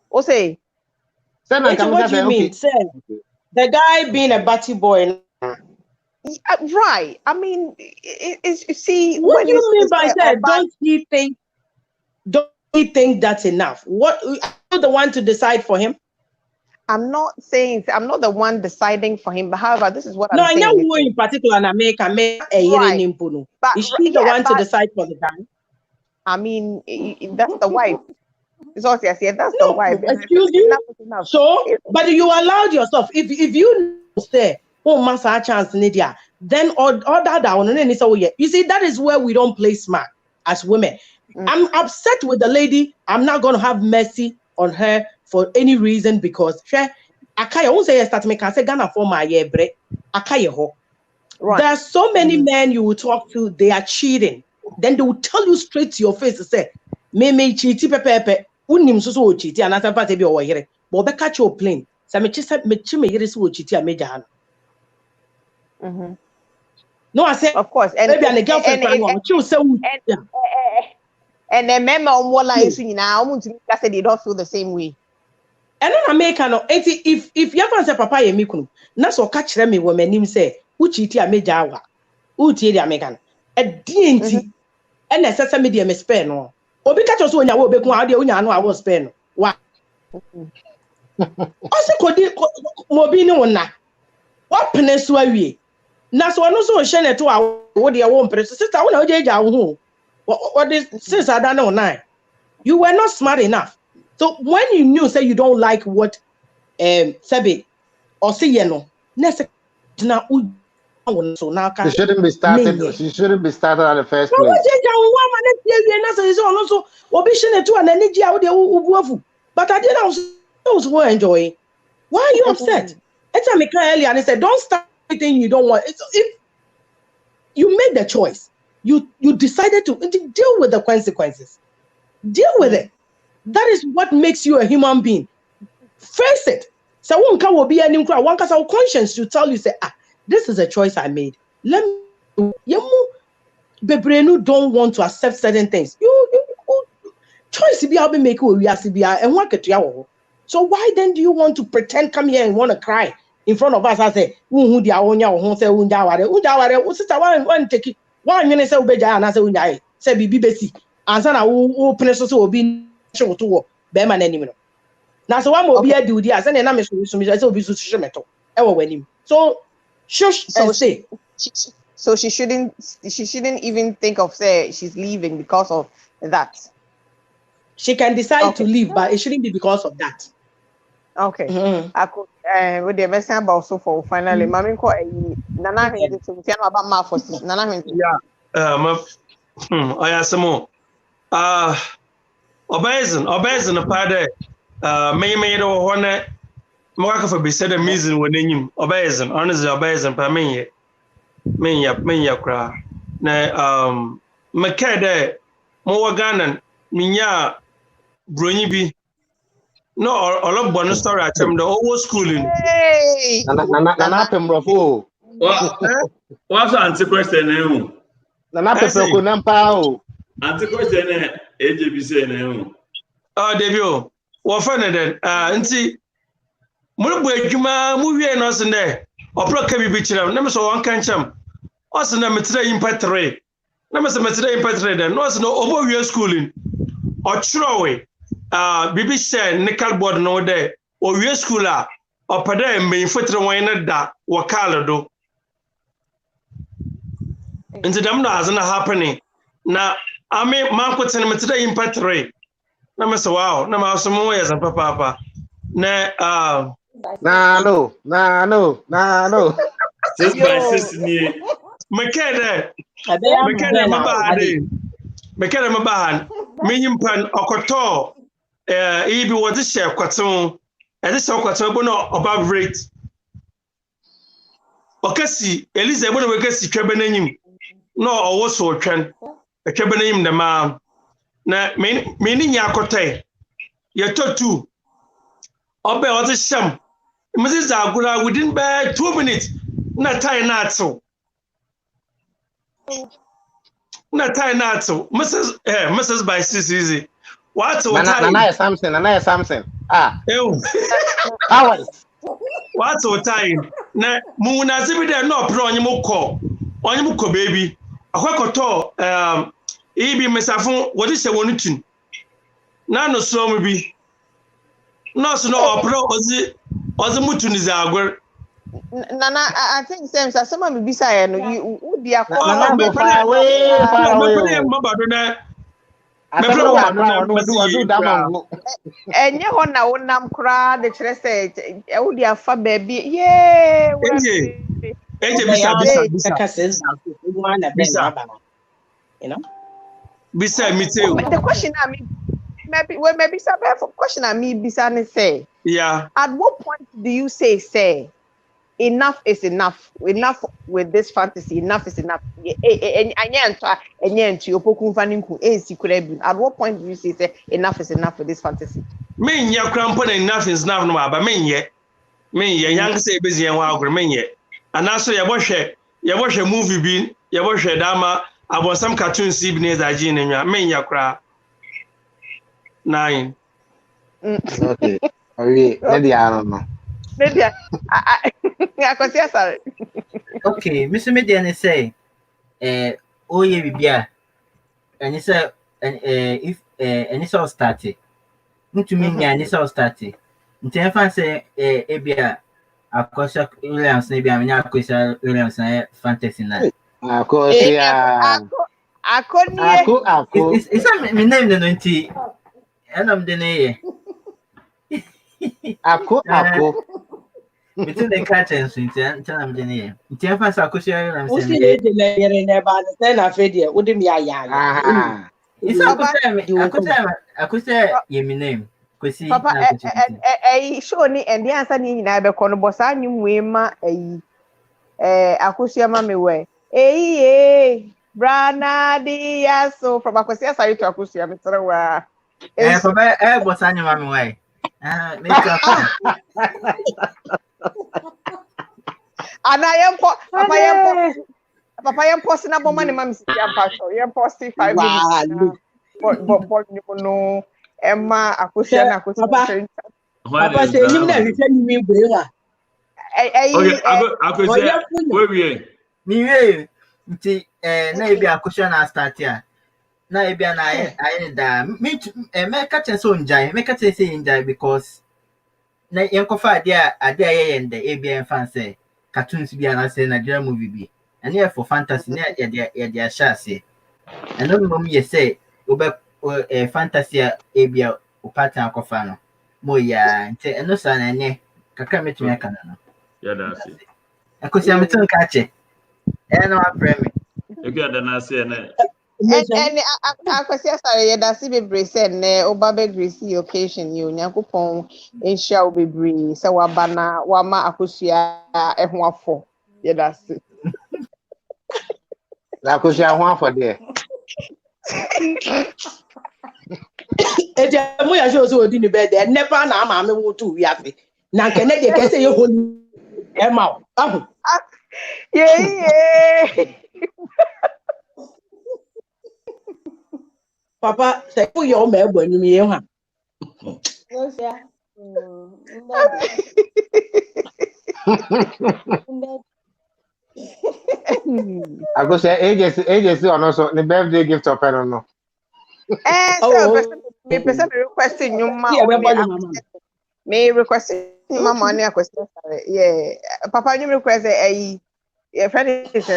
What say? What do you mean? Say, the guy being a batty boy. Right. I mean, see. What do you mean by that? Don't you think that's enough? What? Are you the one to decide for him? I'm not the one deciding for him, but however, this is what I'm saying. No, I know who in particular in America right. But is she the one to decide for the guy? I mean, that's the wife. It's also that's the wife. Excuse you. So, but you allowed yourself. If you say, oh, master chance Lydia, then all that down. You see, that is where we don't play smart as women. I'm upset with the lady. I'm not going to have mercy on her for any reason because I won't say start make I say Ghana for my year break. Right. There are so many men you will talk to, they are cheating. Then they will tell you straight to your face to say, me cheat pepe unim so cheat and answer part be over here. But be catch your plane. So me here is so cheat and me jahan. No, I say of course, and maybe and a girlfriend and then member on what line you now say they don't feel the same way. And then America no if you have say papa ye mikunu na so catch them me when nim say uchi ti ameja awa uti di American e dienti and na sese me di me spare no obi catch us onya wo obekun ade onya no awo spare no wa ose kodi mobi ni wona wa pene so awie na so no so hye ne to wo de wo mpre sister wo na ojeja wo ho what this since I don't know now you were not smart enough. So when you knew, say you don't like what Sebi or say no, so now she shouldn't be started. She shouldn't be started at the first place. But I didn't enjoy. Why are you upset? It's a Mika earlier and he said, don't start anything you don't want. If you made the choice, you decided to deal with the consequences. Deal with it. That is what makes you a human being. Face it. So one can be an incredible one because our conscience to tell you, say, this is a choice I made. Let me Bebrenu don't want to accept certain things. You choice be able to make and what could you. So why then do you want to pretend come here and want to cry in front of us? I say, who dia onya or say unjaware, sister one take it. One minute say ubeja and I say unjai, say BBC. And sana who peneso will be show to Beman anymore. Now, so one will be a duty as an enemy so be metal. So shush, so she shouldn't even think of say she's leaving because of that. She can decide to leave, but it shouldn't be because of that. Okay. I could with the best about so for finally. Mami ko Nana Hindi to tell about my forces. Nana Hindi. I ask some more. Obezen a pade me do hone mo ka fa be said the reason when him obezen honestly obezen pa me ya kra na me ka de mo wa Ghana minya broni bi no all bonus story atem the whole schooling nana pembrofo what's the answer question now nana pepe ko nampa o answer question AJBC na Debio, what fun then? Nti, mo bu adwuma mo wie no se ne, opro ka bi bichira, na me so won kan cham. O se na metre impatre. Na me se metre impatre then, no se no obo wie schooling. O chiro we, bibi share nickel board no there. O wie school a, opada me fotre wan na da wakalo do. Nti dam na azna happening. Na I mean, Marco Tenemetra in Patre. No, Mr. Wow, no, my some more as a papa. No, no. 6 by 6 near. Mekede, Abia Mekede Mabahan, Minim Pan, Okoto, Ibi was the share Quaton, and this Okoto Bono above rate. Okasi, Elizabeth Wekasi Trebenim, no, or was so trend, a Trebenim the man. Na meaning Yakote, you're two. Obe was a sham. Mrs. Agula within by 2 minutes. Not tie not so. Not tie not so. Mrs. by Sis easy. What's what time? Nana something. Ah. Hours. What's what time? Na Muna Zibida no pro on your muko baby. A quack Ebi Messafon, what is a one tune? Nano slow maybe. No, so no, pro was it Mutun is our Nana, I think same as someone will be saying you would be a far away. And you want now nam cry the chest said, oh dear fa baby, yeah. You know? Beside me too. The question I mean maybe some question I mean Bisani say. Yeah. At what point do you say enough is enough? Enough with this fantasy, enough is enough. At what point do you say enough is enough with this fantasy? Me ya crampon enough is enough no but me young say busy and wild me yet. And also ya watch a movie being ya watch a dama about some cartoon Sibney's agin and ya me ya cry. 9. Okay. Maybe I don't know. Maybe I could say sorry. Okay, Mr. Median say, oh, yeah, bibia. And it's a, if, and it's all started. To me, and it's all started. Until I say, Abia, a Cossack Williams, maybe I'm not Cossack Williams, fantasy night. Of course, yeah. I couldn't. It's a name, the 90. And I'm the name. Ako. Between the curtains, I'm the name. Tiafas Akushia, I'm saying, wouldn't be a young. It's I could say, you name. Papa, show me and the answer in either Conobosan, you wima Akushia Mammy way. Brana dia so from Akosia, sorry to Akushia, Mr. What's on your mommy way? And I am Papa, I am posting up money, Mammy. I am posting 5 minutes. But no, Emma, Akusia, Papa said, you never send me. I could say, where we maybe Akusia start here. Na ebia na I da me ka chen so njai me ka chen say njai because na yenkofa ade aye yende ebia fan say cartoons bia na say Nigeria movie bi and here for fantasy na ye dia sha say and no mom ye say obe fantasy ebia o pattern akofa no mo ya nte eno sa na ne kakra metumi aka na no ya da say akosi ameton ka che no apremi ebia da na say na and I could say, sorry, that's a bit said, Obabe Greasy occasion, you, Yakupon, and shall be bree, so Wabana, Wama Akusia, and 1 4. Yeah, that's it. Akusia 1 for there. It's a more shows who didn't bed there, never an arm will do, Yappy. Now, can I say you hold Emma? Yeah. Papa, say, put your man when you mean one. I go say agency or no, so the birthday gift of I don't know. Me person requesting you, may request my money. I question. Yeah, Papa, you request a friend is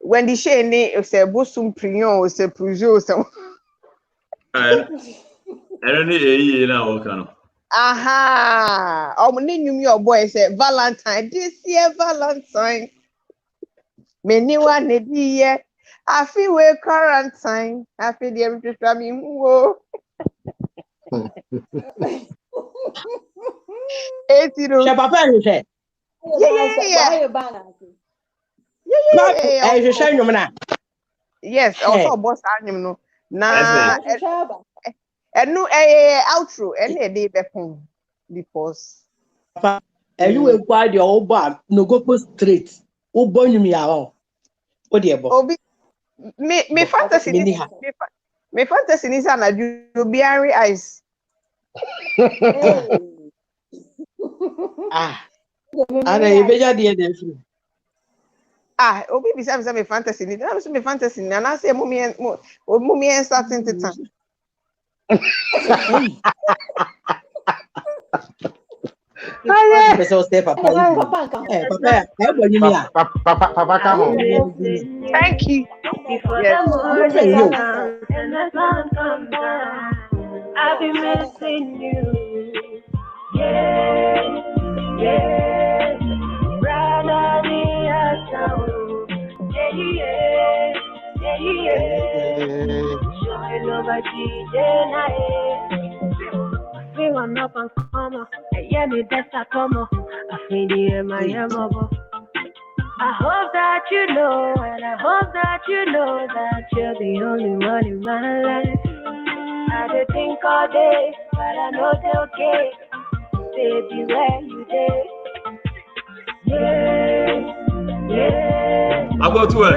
when the shane say bosum prion say prujo so. I don't need a no. Aha! Your boy say Valentine this year Valentine. Many one year. I feel we quarantine. I feel the every family. Whoa. 80. Papa, you say. Yeah. Yes, also boss animal no. Na and no outro and a day bepon because Papa, you inquire your old bar, no go straight. Who born you me out? What dear boy? Me fantasy me fantasy is an you be eyes. Ah, and I better dear than Ah, obi bisa me fantasy ni. Na me fantasy na na say mummy and starting to time. Thank you. I've been missing you. Yeah, yeah. Brother, showing over feel I'm up and come. Yeah, me best I come. I feel the my I hope that you know, and I hope that you know that you're the only one in my life. I did think all day, but I know they're okay. Baby, where you there? Yeah. I'll go to it.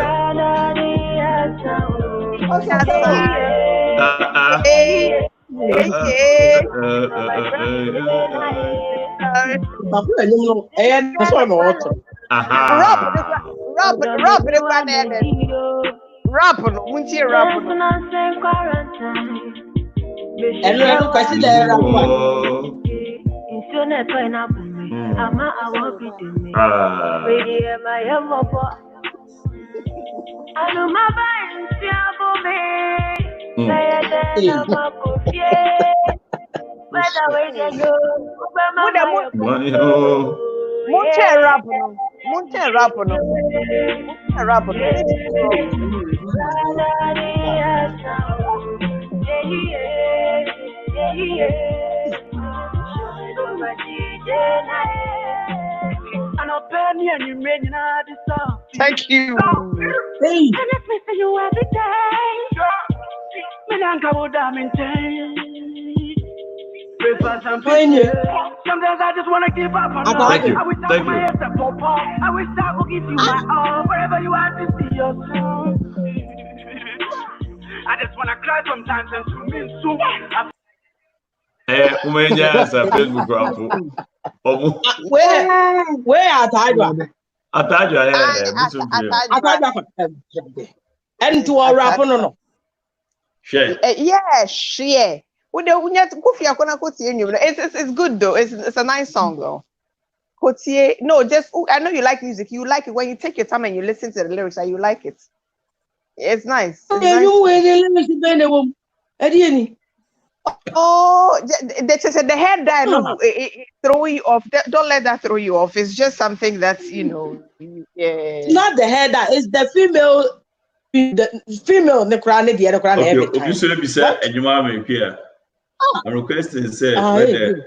Thank you. Sometimes I just want to give up on love. Thank you. I wish I could my step up. I wish I could give you my all. Wherever you are to see your soul. I just want to cry sometimes and to me soon. Umenya sa Facebook rapo. Where Atadwa? Atadwa and to our rap no. Share. Yeah, share. It's good though. It's a nice song though. No, just I know you like music. You like it when you take your time and you listen to the lyrics and you like it. It's nice. It's nice. Oh, the head that throw you off. Don't let that throw you off. It's just something that's yeah. Not the head that is the female. The female the crown the other crown every time. Okay, you should be said and you mama here. A request is said whether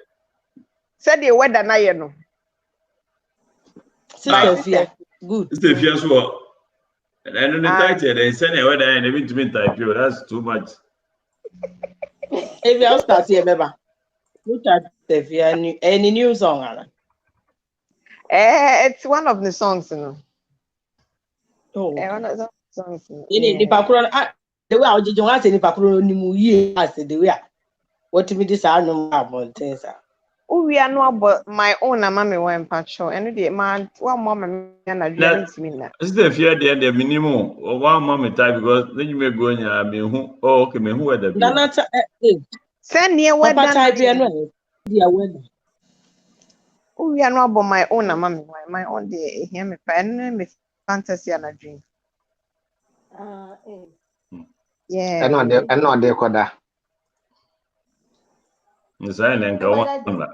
said the weather na you know. Sister, good. Sister Fia so and then the title they send whether and even to me type you that's too much. If you start here, remember. Look at any new song, Alan. It's one of the songs, you know. Oh, one of the songs. The way I did not say the Pacron Nimu, I said the way. What to me this are no more things. Oh, we are not but my own mammy went patcho, and the man, one mom and a drinks me now. Is the fear the minimum or one moment time because then you may go in your who okay, me who are the send near what type dear weather. Oh, we are not but my own mammy, my own day, hear me pen, me fantasy and a dream. Yeah. And not the koda. Yes, I know.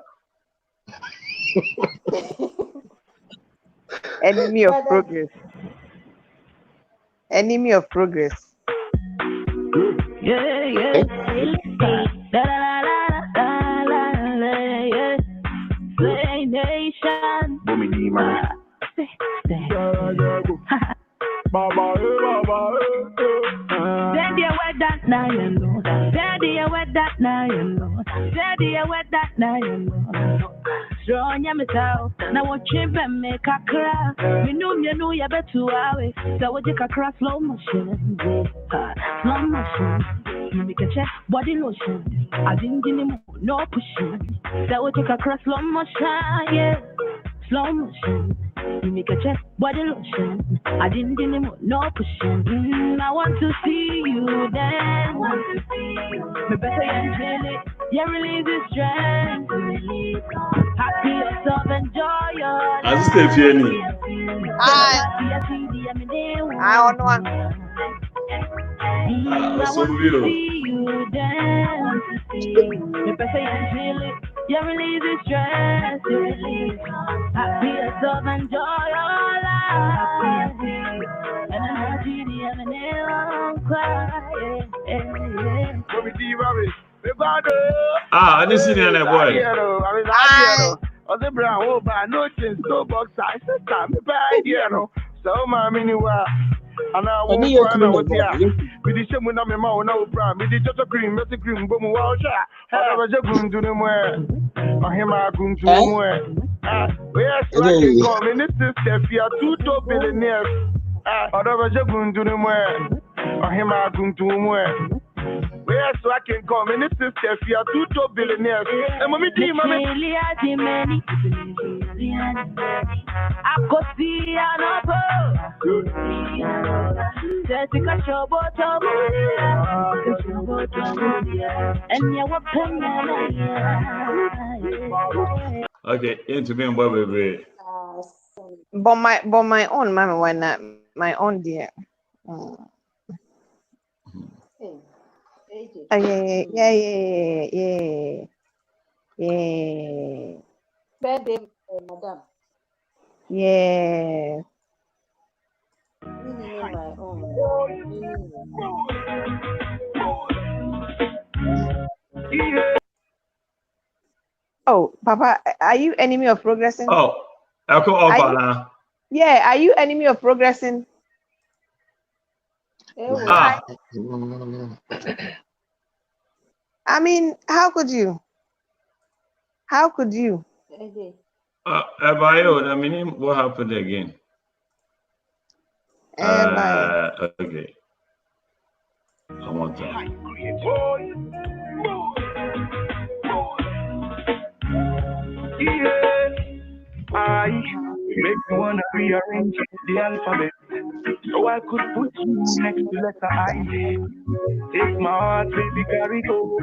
Enemy of progress. Enemy of progress. Yeah, yeah. La la la la la la, yeah. Slay nation. Bomini man. Baba, Daddy, where that now you know. Daddy, where that now you know. Daddy, where that now you know. Strong myself. Now what chimp and make a crack. You know you better away. So what you can cross slow motion. Slow motion. You make a check body lotion. I didn't give him no pushing. So what you can cross slow motion. Yeah. Slow motion. You make a check body lotion. I didn't give him no pushing. I want to see you dance. I want to see you. Me better enjoy it. Yeah, release the stress. Happy yourself, enjoy your life. As stay feeling. I don't know. I want to see you dance. Me better enjoy it. Yeah, release the stress. Happy yourself, enjoy your life. And I see the M&A cry. I didn't see any boy. Other brown, oh, by no chance, no box, I said, time, so, my mini wa. And I won't run out here. With the same when I'm a man, no brown, with the just a cream, Mr. Cream, boom, wow, I was just going to the where I am going to the where. Where's like coming, this is if you are 2 top billionaires. I was just going to the where I am going to the where. Where's so I can come in this is if you are 2 top billionaires. And mommy, team, mommy. I could see Jessica Shoboto, and you were Okay, into me and Bobby. But my own mama, why not? My own dear. Yeah. Birthday, madam. Yeah. My own. Oh, Papa, are you enemy of progressing? Oh, I'll call over now. Yeah, are you enemy of progressing? I mean, how could you? How could you? Abayo, I mean, what happened again? Okay. I want that. I make me wanna rearrange the alphabet so I could put you next to letter I. Take my heart, baby, carry go.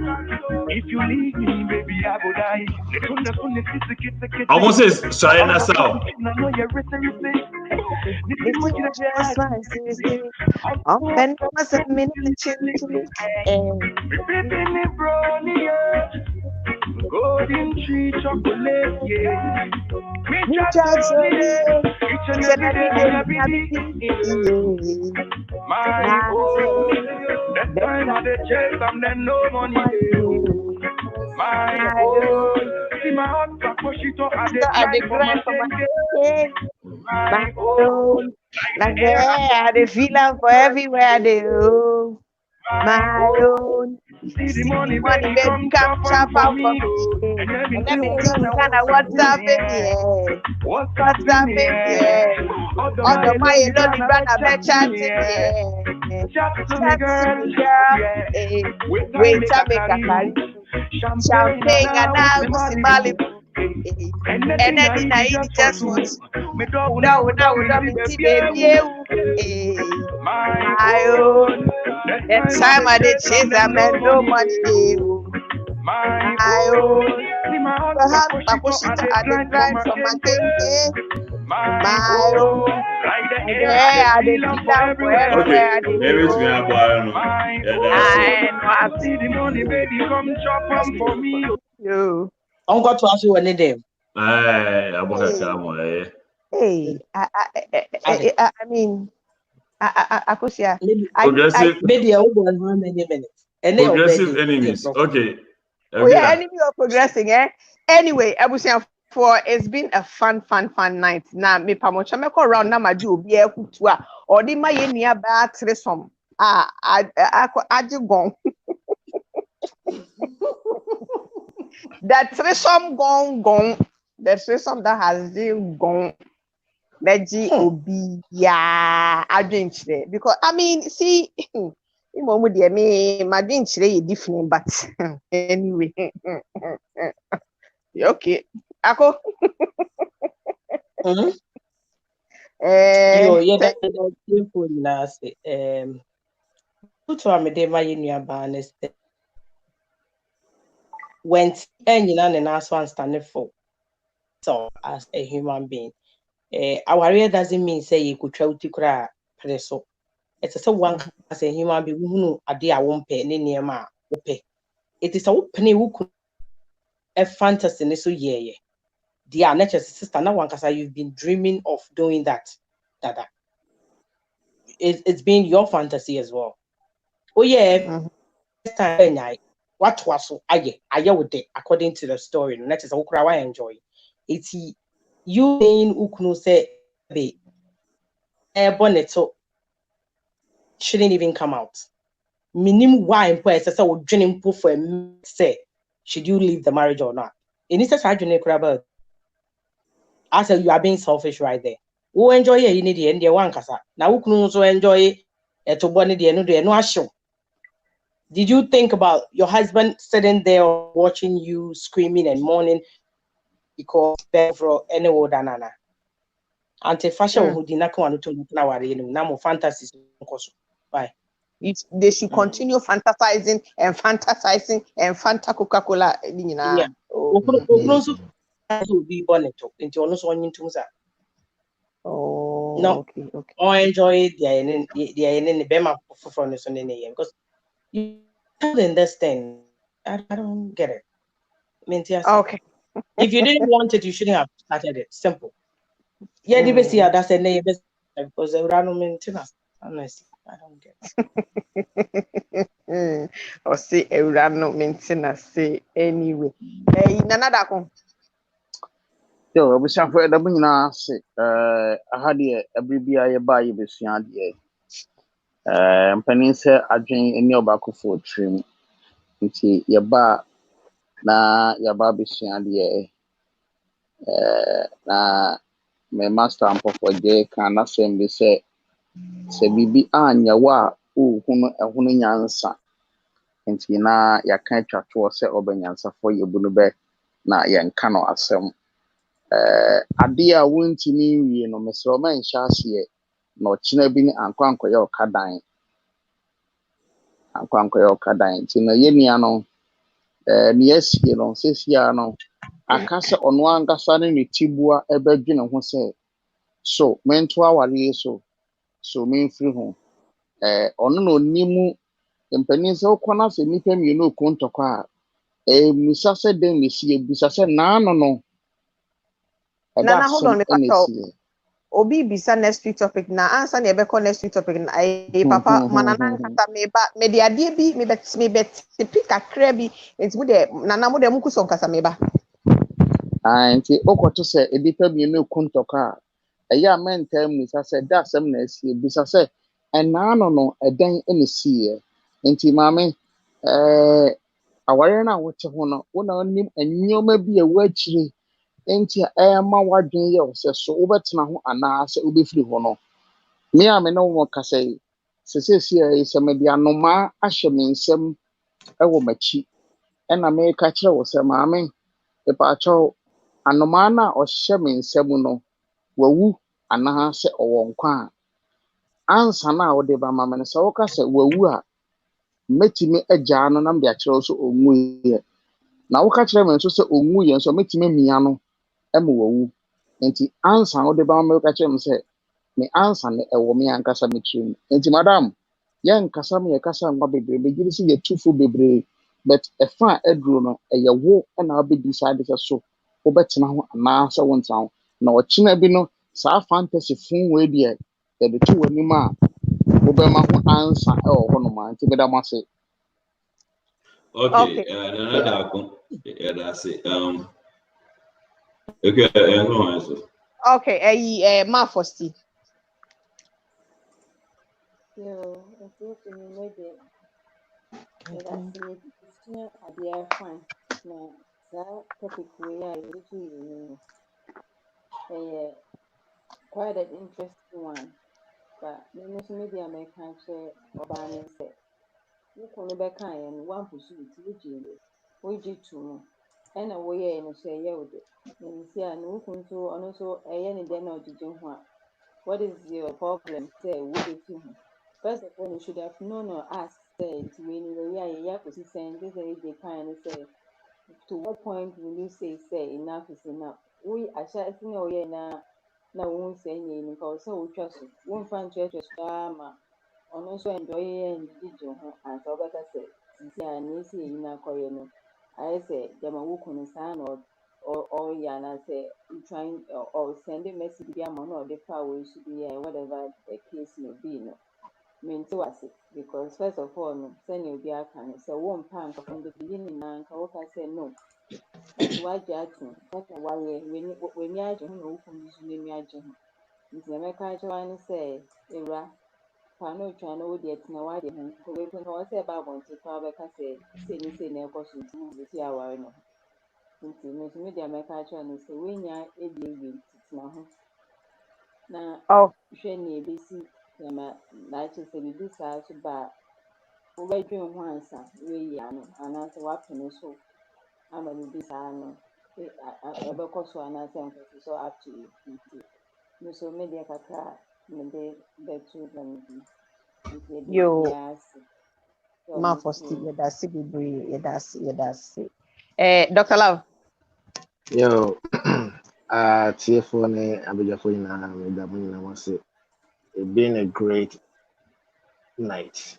If you leave me, baby, I go die. I won't say sorry myself. Golden tree chocolate, yeah. My own, that time of the chase, I'm then no money. My own, see my heart, I push it up at the grind for my my own, like there, the feeling for everywhere I do. My own, see the money, baby, come chop out for me. And everything kind of what's up, baby. What's up, baby? All the money, no, the brother, bet chatting, chat to me, girl. Wait, I make a carry. Champagne and now go see Malibu. And then I just want no, baby. My own. That time I did chase a man, no money. My own. Perhaps I push it at the grind from my thing. My oh, I did see that for everywhere. I did maybe it's me. go. I know I see the money, baby, come chop them for me. you. I'm going to ask you any name. Hey, I mean, Akusia. Progressive. Maybe how many minutes? Progressive enemies. Okay. Oh yeah, enemy of progressing, eh? Anyway, Abusia, for it's been a fun night. Now, me pamocha me ko round na ma di obi e kutu a or di ma ye nua ba tresom. I gone. That tresom gone. The tresom that has been gone. Beji obi ya adwenchire because I mean see Imo mu de me my adwenchire is different but anyway okay ako yo yeah that beautiful na say put to me dey my nua ba na say when anyina ne na so stand for so as a human being our area doesn't mean say you could try to cry so it's a one as a human being who ade a won pe ne niema wo pe it is a open who could a fantasy ne so yeah dear nature sister now one kasa you've been dreaming of doing that it's been your fantasy as well oh yeah time what was so aye with it according to the story no that is a I enjoy it's you being ukunu say be bonnet shouldn't even come out. Minim why impo say we dream for say should you leave the marriage or not? In this I dream about I say you are being selfish right there. Who enjoy it you need the end one kasa. Now who so enjoy it to bonnet the no show. Did you think about your husband sitting there watching you screaming and mourning because for any word anana? Ante fashion who did not come to na fantasies. Bye. They should continue fantasizing and Fanta Coca-Cola. Yeah. Be bonnet into almost one into no, okay. Or enjoy the Bema for because you don't understand. I don't get it. Okay. If you didn't want it, you shouldn't have started it. Simple. Yeah, the best that's a name because the random maintenance. Honestly, I don't get it. Or say a random maintenance say anyway. Hey, Nanadako. Yo, abusuafo da mu nyinaa ase aha deɛ abiribia yɛba yɛbɛsua adeɛ mpanin sɛ adwen ani ɔbaakofo tirim nti yɛba na yɛba abɛsua adeɛ na me master mpɔfɔgye ka n'asɛm bi sɛ biribi anyɛ wo a wohu no ɛho no nyansa nti na yɛaka atwa toɔ sɛ ɔbɛnyansafo yɛbu no bɛ na yɛnka no asɛm adeɛ a wontumi nwie no mesrɛ ɔma nhyɛ aseɛ na ɔkyena bi ne ankwankɔyɛ ɔkadan nti na yɛnnua no ne yɛasie no sesia no aka sɛ ɔno ankasa ne ne tibua ɛbɛdwene ho sɛ so mento awareɛ so memfiri ho ɔno na ɔnim mpanin sɛ wokɔ no sɛ nnipa mmienu ɔko ntɔkɔ a musa sɛ dɛn na ɛsi ebusa sɛ naano no Nana, hold on, Obi bisa next week topic na answer na ebeko next week topic na papa manana nkata me de ade bi me bet pick akra bi enti mu de nana mu de mu kuso nkasa me ba nti okoto sɛ edipa mmienu ɔko ntɔkɔ a ɛyɛ amenta musa sɛ da asɛm na ɛsi ebusa sɛ ɛnaano no ɛdɛn na ɛsiɛ nti maame aware na wote ho no wona onim nneɛma bi a wɔakyire enti ɛma wadwen yɛ sɛ so wobɛtena ho anaa sɛ wobɛfiri ho no me a me ne wo kasa yi sɛsɛsi a sɛ mede anomaa ahyɛ me nsɛm ɛwɔ m'akyi ɛna meka kyerɛ wo sɛ maame epaakyɛw anomaa no a ɔhyɛ me nsɛm no wawu anaa sɛ ɔwɔ nkwa a ansa na a wode ba ma me no sɛ woka sɛ wawu a mɛtumi agyaa no na mede akyerɛ wo sɛ ɔnwuiɛ na woka kyerɛ me nso sɛ ɔnwuiɛ nso mɛtumi amia no ɛma wawu Enti answer wo de ba me ka chem say me answer ne ewo me ankasa me trim. Enti madam yen kasa me kasa ngwa bebre be giri si ye tufu bebre but efa edru no eye wo na obi decide so wo betena ho ana so won tan na ochina bi no sa fantasy fun we de e de tu wani ma wo be ma ho answer e ho no ma nti me da ma say Okay, another yeah, that's it. Okay, no answer. Okay, ma first. Yo, it's to me maybe that's the idea fine. Now, that topic we are looking quite an interesting one. But maybe I may can't share or ban say. You can be kind and one pursuit, which you two. And a way and say, yeah, with it. And see, I know so and also any then or did you want. What is your problem? Say, would it to him? First of all, you should have known or asked, say, to when you are saying this, they kind of say, to what point will you say, enough is enough? We are shouting away now. Na won't say any because so we trust you. Won't find church drama. On also enjoy and did you and so better say, since I need see in a coyano. I say, Yamawook sign or yana say, trying or sending message be a man or the power should be whatever the case may be. No, mean to us because first of all, no, send you be a can say one pound from the beginning and can say no. But why judging? That's why when you are who can use me agent. Nti Emeka kyerɛ ne sɛ ewura fa no otwa na wodi ɛtena wade ho nkɔbɛpɛ nka wɔsɛ ɛba abɔnten fa bɛka sɛ sei na ɛkɔ so nti wobɛsi aware no ho nti me nso me deɛ mɛka kyerɛ no sɛ wonya edi ewie nti tena ho na hwɛ nea ebesi na akyerɛ sɛ biribi saa so ba a wobɛdwen ho ansa woeyi ano anaasɛ woapene so ama biribi saa no ɛbɛkɔ so anaasɛ nkɔ so up to you nti so media kakra mede betu them Yo, ma first yedasi bibri yedasi. Dr. Love. Yo, TF1 Abejafo na Medamuni na wase. It's been a great night.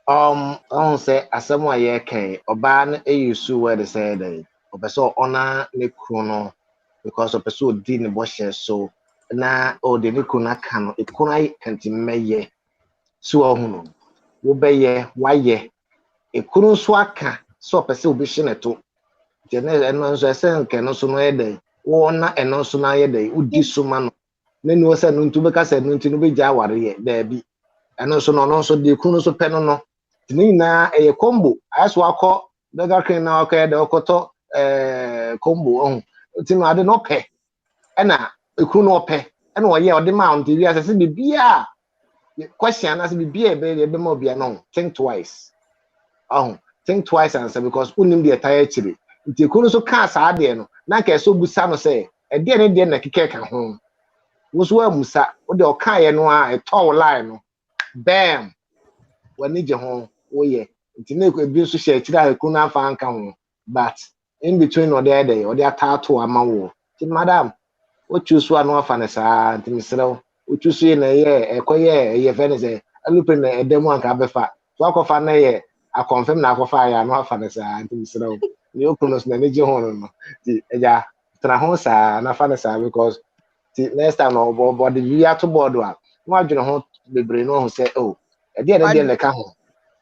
I say asɛm a yɛka ɔbaa no ɛyusu word sɛ dɛ ɔpɛ sɛ ɔna ne kunu no because ɔpɛ sɛ ɔdi ne bɔhyɛ so na ɔde ne kunu aka no ekunu ayi kantimɛyɛ so ɔho no wobɛyɛ wayɛ ekunu nso aka sɛ ɔpɛ sɛ ɔbɛhyɛ ne to gyene ɛno nso ɛsɛ nke no so no yɛ dɛ wɔna ɛno nso na yɛ dɛ udi so ma no na ni wɔsɛ no ntu bɛka sɛ no ntu no bɛgya aware yɛ daabi ɛno nso no nso de ekunu nso pɛ no no tini na ɛyɛ combo aso akɔ daga kren na akɔ yɛ dɛ ɔkɔtɔ combo ɔho tini ade no pɛ ɛna ekunu no pɛ ɛna ɔyɛ ɔde ma ɔnte wi asɛ sɛ bibia question na sɛ bibia ebe ma obia no think twice think twice answer because unim de tire chiri nti ekunu so ka saa de no na ka so busa no sɛ ɛde ne de na keke ka ho wo so amusa wo de ɔka yɛ no a ɛtɔ line no bam wani je ho wo yɛ nti na ebi so hyɛ chiri a ekunu afa anka ho but in between ɔde atato ama wo nti madam o choose one afa ne saa nti misrew o choose ye na yɛ ɛkɔyɛ ɛyɛ fɛ ne sɛ alupe na ɛdɛmu anka abefa so akɔfa na yɛ a confirm na akɔfa ya no afa ne saa nti misrew ni okunos na ne je ho no nti ɛja tra ho saa na fa ne saa because ti next time no body wi ato board a no adwene ho bebre no ho sɛ oh ɛde ne ka ho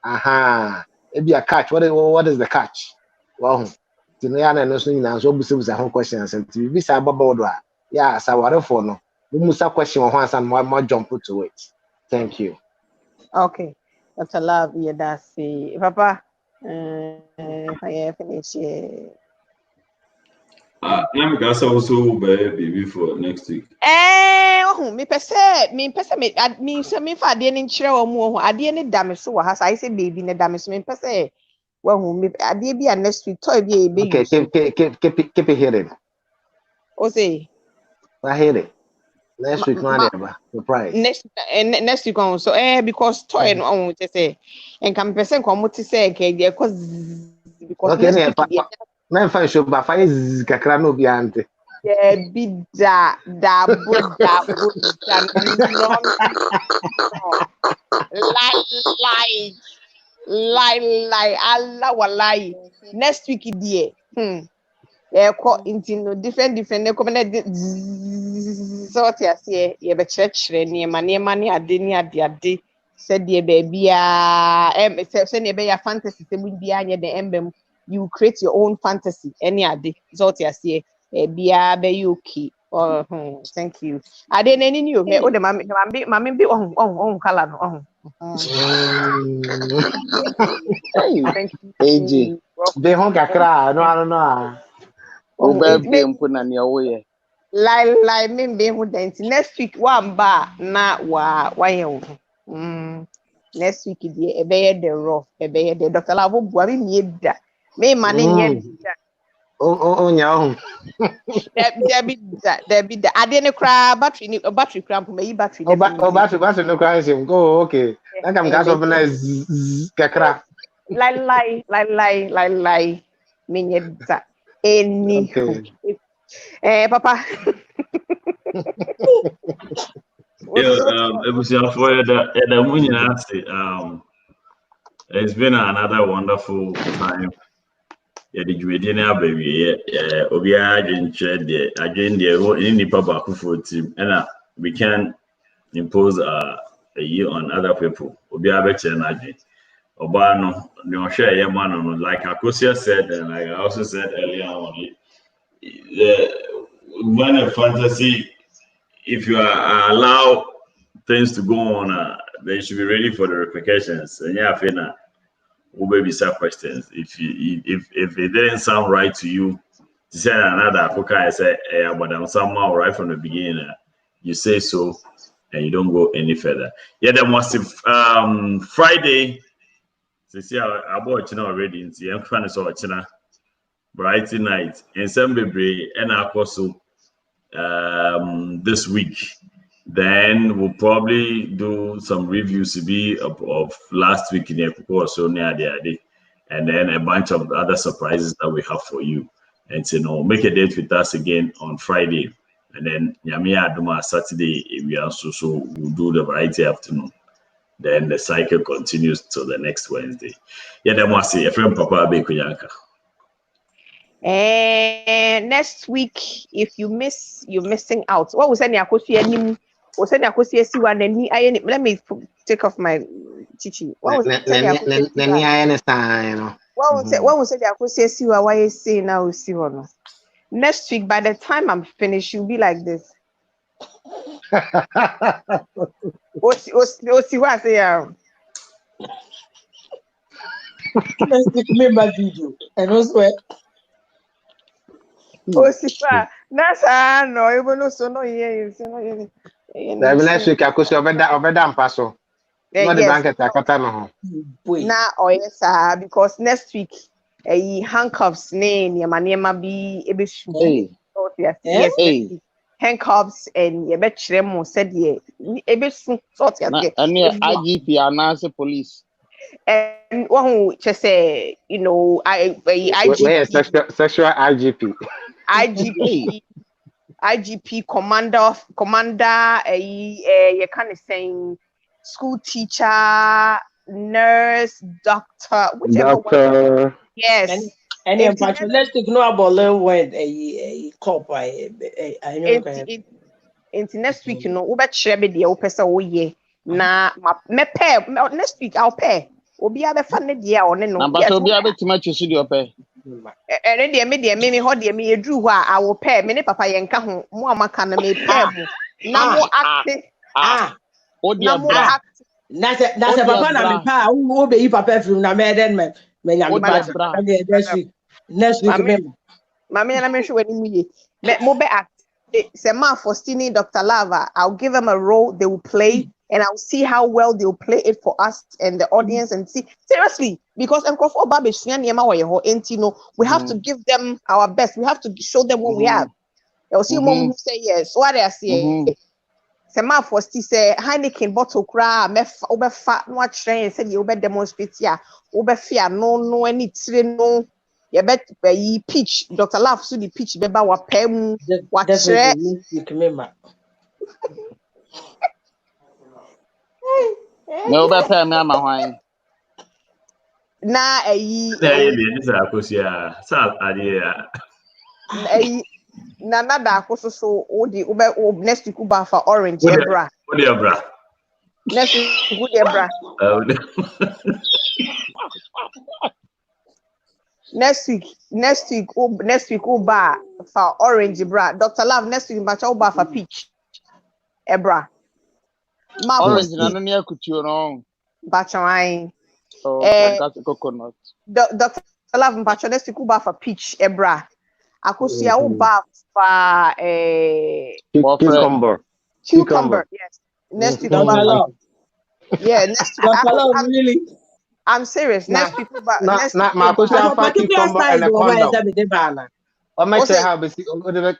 aha ebi a catch what is the catch wow ti no ya na no so nyina so busa ho questions nti bi sa baba wodo a ya saware for no musa question ho ansa mo jump to it. Thank you. Okay, Dr. Love, yedasi papa I finish. I'm gonna also baby for next week. Me pese me fa ade ne nkyerɛ wɔ mu ho ade ne da me so wɔ ha sai sɛ baby ne da me so me pese wɔ ho me ade bi a next week toy bi e be okay keep it hearing o say I hear it next week no ade ba surprise next week on so because toy no on te say enka me pese nko mo te say ke de cause because okay na fa show ba fa kakra no bi ante Debbie da lie Allah wallahi next week dear into different ne come na sort ya see ye be church ne money ade said the baby say ne be ya fantasy se mu bia anye the embem you create your own fantasy any ade sort ya see bia be okay thank you ade na ni you me o de mami bi on kala no thank you AJ be hon kakra no ano birthday mpuna ne oye lie me be hu dent next week one ba na wa ye next week die e be the raw e be the Dr. Lavo bua me da me ma ne nye da nya ho Debbie da ade ne kra battery kra mpo me battery o battery no cry sim go okay na kam ga so na kakra lie me nye da anywho papa It's been another wonderful time. Yeah, the Juliana baby. Yeah, Obia again any papa for team, and we can impose a year on other people. Obia better energy. Obano, no share your man, like Akosia said, and like I also said earlier on. When a fantasy, if you are allow things to go on, then you should be ready for the repercussions. And yeah, Fina, will be some questions. If it didn't sound right to you, to say another Africa, I say, but I'm somehow right from the beginning. You say so, and you don't go any further. Yeah, there was Friday. So see, I bought China already. In the I'm saw China bright night in Sembebe, and also this week. Then we'll probably do some reviews of last week in Ekoko, so near the day, and then a bunch of other surprises that we have for you. And so, make a date with us again on Friday, and then Yamiya Aduma Saturday. We also we'll do the variety afternoon. Then the cycle continues till the next Wednesday. Yeah, that must say a friend Papa Abeeku Yanka. Next week, if you miss, you're missing out. What was any let me take off my teaching. What was what why you say now see one? Next week, by the time I'm finished, you'll be like this. See what I say? Let's make my video and also. That's no, even no, so no, yeah, next week I could see over paso. Not the blanket I now, yes, because next week, handcuffs name your manema be yes, handcuffs and your bedroom said ye sort of IGP announce police. And one who just say, IGP, sexual IGP. IGP commander, you kind of saying school teacher, nurse, doctor, whichever one. Yes. And in fact, let's ignore about when a cop into next week, Uber Chebe the opesa ye. Na me pay next week I'll pay. Obi abe fa ne dia one no. Na but obi abe tima chusu di opay. Ere de me ho de me edru ho a I will pay. Me ne papa ye nka ho mo amaka na me pay mo. Na mo acte. Na mo acte. Na se papa na me pa wo be yi papa from na me den me nya me ba next week me. Mama na me hwe wani mu ye. Mo be act. Say man for stealing Dr. Lava, I'll give them a role they will play. And I'll see how well they'll play it for us and the audience and see seriously because we have to give them our best. We have to show them what we have. They'll see mom say yes. What I say. Sema for say Heineken bottle cra fat no train said you demonstrate ya fear no any no You bet be pitch. Dr. Love so the pitch beba wa pem wa chere. No be pay me ama hwan. Na na nada akoso so odi next week uba for orange ebra. Next week good ebra. Next week uba for orange bra. Dr. Love next week bacha uba for peach ebra. Orange na no near kutuo no. Bacha wine. Got coconut. Dr. Love bacha next week uba for peach ebra. Akosia uba for cucumber. Yes. Next week uba. Yeah, next week. Really? I'm serious. Next week uba. Next week. Particular size of where is the banana? Or make sure how basic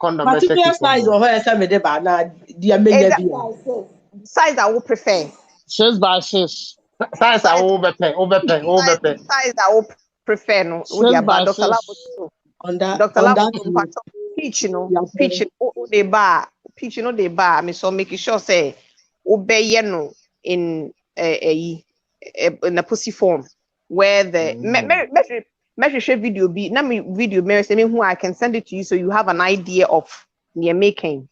condom. Particular size of where is the banana? Size I would prefer. 6 by 6. Size I overpay. Size I would prefer no. Dr. Love Dr. Love peach no the bar peach no the bar. Me so make sure say obey no in a pussy form where the measure video be na me video me say me who I can send it to you so you have an idea of near making.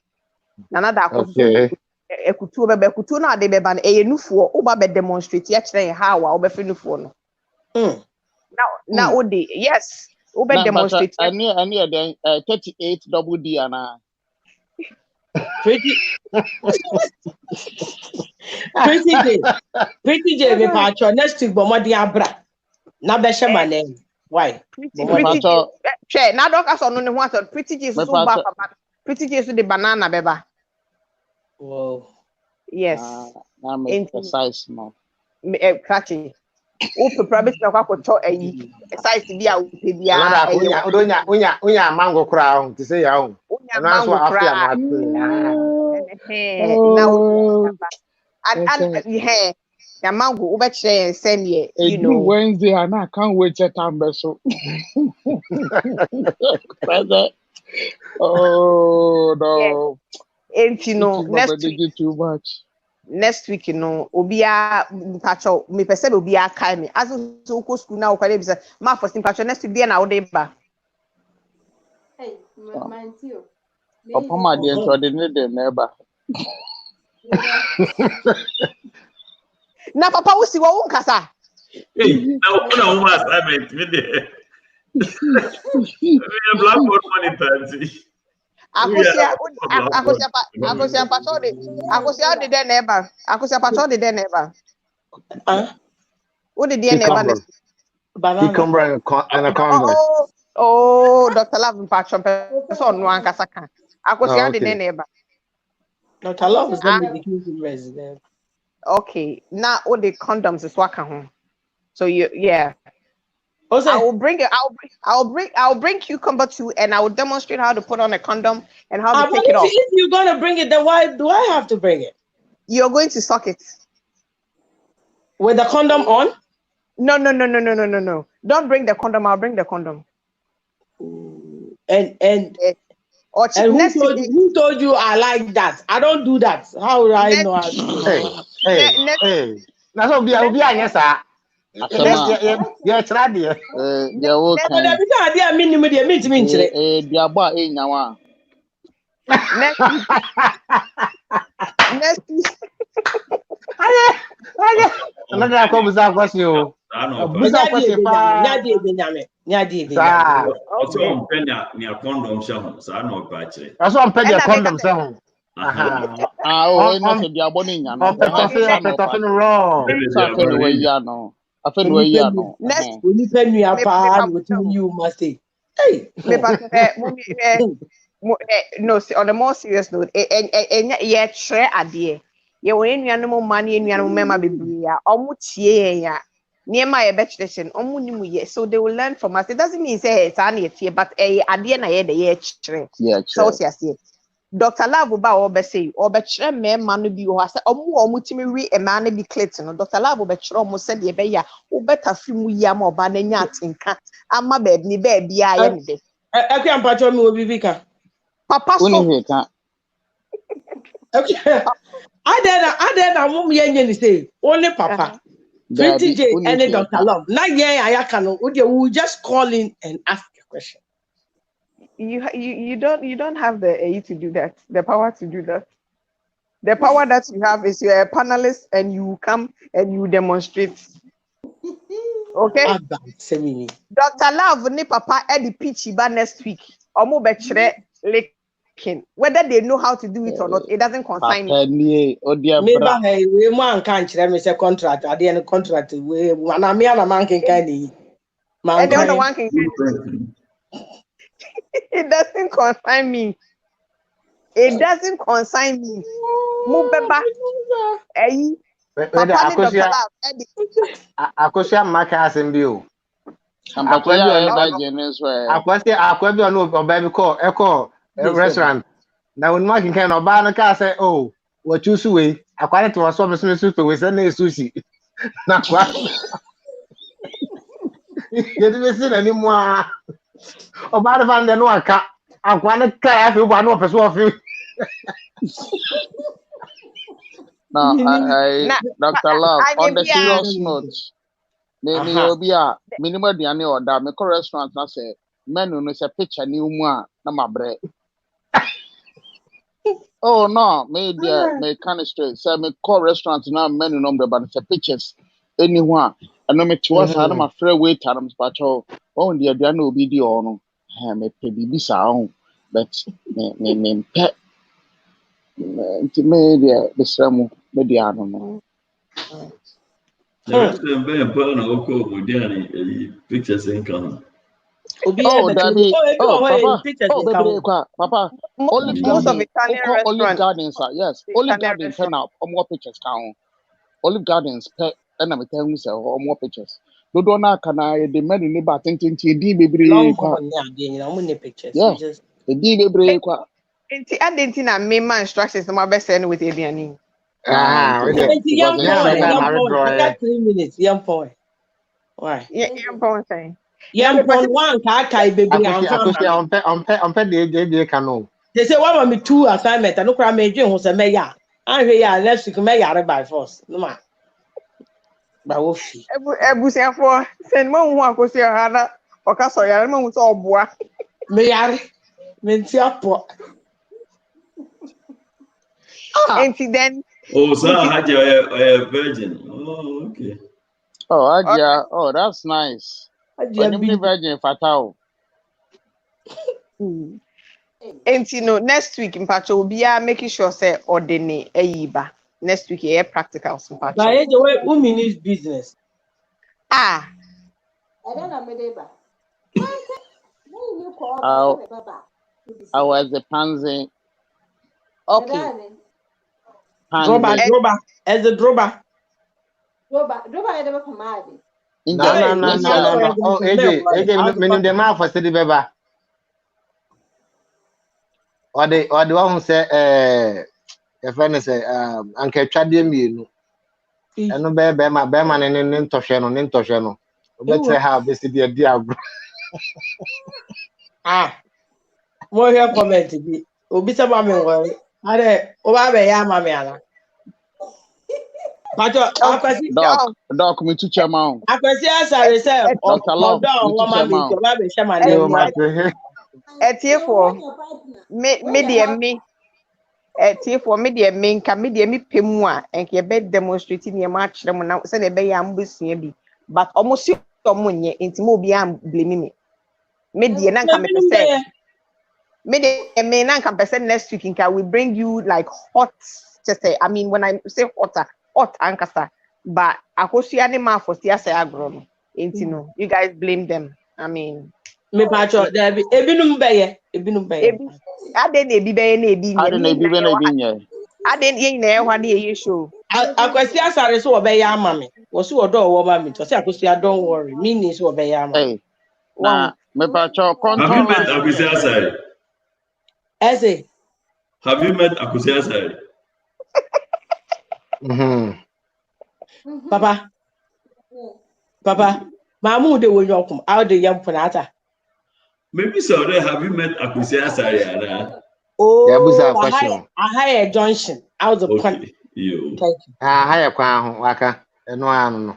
Nana okay. Ekutu na de beba na enufuo oba be demonstrate ya kire how a oba fenufuo no. Now odi yes oba demonstrate. I need 38 double D ana. Pretty J me patcho next week but modi abra. Na be she my name. Why? Pretty J. Na doc aso no ne ho aso Pretty J so ba papa. Pretty J so the banana beba. Whoa. Yes. I'm size no. Catchy. O probably na cho size bia o pe bia. Unya mango crown to say ya own. Now and ya mango over share and send ye. You know Wednesday and I can't wait to time so. Oh no. And you know next week too much. Next week, you know, Obia Pacho, me perceive Obia Kaimi. As so go school now, can be my first impression next week, be an out day back. Hey, mine too. Upon my dear, so I didn't need neighbor. Now, Papa will see what Kasa. Hey, now one woman assignment with the blackboard money 30. Akosia patrol the den neighbor. Akosia patrol the den neighbor. Who the den neighbor? Cucumber and a convert. Oh, Dr. Love patrol person no ankasa kan. Akosia the den neighbor. Dr. Love is not the resident. Okay, now all the condoms is waka home. So yeah. Also, I will bring it. I'll bring cucumber too, and I will demonstrate how to put on a condom and how to take it off. If you're gonna bring it, then why do I have to bring it? You're going to suck it with the condom on. No. Don't bring the condom. I'll bring the condom. And who told you I like that? I don't do that. How would I know how to do it? Hey. That's what be yes, sir. Yeah, try there. Yeah, okay. But every time I mean next week. Another conversation question. Also, on Pena near condom sham, so I know patch. That's what I'm paying condom sham. Next, you must say, hey, no, on a more serious note, and yet share idea. You were in animal money and your member be almost near my vegetation, so they will learn from us. It doesn't mean say it's only a fear, but a idea na the year. So yes, Dr. Love ba obese obechre mema no bi o say omo timi wi e ma na bi clit no Dr. Love obechre omo se de be ya wo beta fi mu yi ama oba na nya atenka ama ba ni ba bia ye ne de Ekwe ampacho mi obi bika. Papa so I na mum ye ni say only papa 20J and Dr. Love na ye ayaka no we will just call in and ask a question. You don't have the to do that, the power to do that. The power that you have is you're a panelist and you come and you demonstrate. Okay? Dr. Love ni papa at the pitch next week. Omo bechere lekin. Whether they know how to do it or not, it doesn't concern me. Maybe we man can't me say contract. At the end contract we man can kind and the other one can it doesn't concern me. It doesn't concern me. Mubeba. Papa ni Dr. Love. Akosia maka asembio. Akwabi ono oba bi call eko restaurant. Na wonu makin kan oba no ka say oh, what you suwe. Akwale to so me to we say na sushi. Na kwa. Yedu be sin ani mo a. Oba de fan de no aka. Akwale ka ya fi bo no person of. No, Dr. Love, on the serious note, maybe you'll be a minimum diane or that. Me call restaurant na say menu no say picture ni umu na mabre. Oh no, me kind of straight. Say me call restaurant na menu number but it's pictures anyone. And no me towards I am afraid wait and I'm special. Oh dear, there no be the ono. Me pe bibi sa on, but me pet. Media besramu media no. The rest of them being put on a local pictures in common. Oh, Daddy. Oh, Papa. Olive Gardens. Yes, Olive Gardens turn out more pictures count. Olive Gardens pet and I'm telling you or more pictures. No dona can I the men in the batting to D pictures. Yeah, the D baby. I didn't think I made my instructions to my best friend with Abiani. Young boy, 3 minutes, young boy. Why? Young boy saying. Young boy, one kai baby. They say, why want me 2 assignments? I don't cry me doing who's a mayor. I'm here next week, mayor by force. No man. By Wolfie. Ebusia for send one who goes here, Hannah, or Castle, I'm all boy. Mayor, Mentia pot. And then oh, so I had your virgin. Oh, okay. Oh, Adia. Oh, that's nice. Virgin fatal. And next week in Pacho will be making sure say ordinary Eiba. Next week, practical some Pacho. But anyway, women is business. I don't know. I was a pansy. Okay. Droba, as a droba. Droba, I never command. No. Oh, AJ, minimum the mouth for city beba. Or the one who say, a friend say, Uncle Chadium, you know. No bear my bearman and Nintoshano. Better have this dear. More here comment to be. Obisa Mammy, well, I Obabe Yamamiana. But Doc, me to chairman. I can see as I said, Dr. Love, media main can media me pemua and ke bed demonstrating your match them now send a bay ambusia but almost someone into mobile blaming me. Media nan can say media main nan can percent next week in we bring you like hot just say I mean when I say hot ankasa but akosia ni ma for sia say agro into no you guys blame them I mean me pacho there be ebinum beye ade na ebi beye na ebi nye ade ye na ehwa na ye show akwasi asare so obeye amame wo so odo wo ma me to say akwasi don't worry meaning so obeye amame na me pacho control akwasi asare ese Have you met Akwesi Asare? Papa, Mamu de wo yokum, how the young Panata. Maybe so. Have you met Akwesi Asare? Oh, Yeah, question. a higher junction. Out the Okay, you. Higher crown, waka, and no.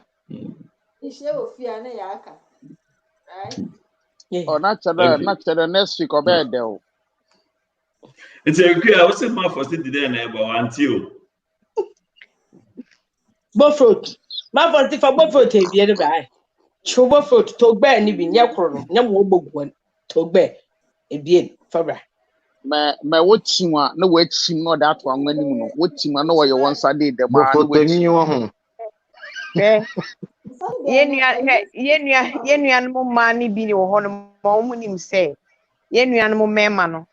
Oh, not the next week or bed though. It's a great. I was saying my first day there, but until. Buffroot. My first if I buffroot a beer by. Chuba fruit, talk bear, and even yakro, no book one, talk bear, a beer, Fabra. My what team, no wait, team, no that one when you know what team, I know what you once I did the man. Yenu mani bi ni wo no ma omunim say yenu mema no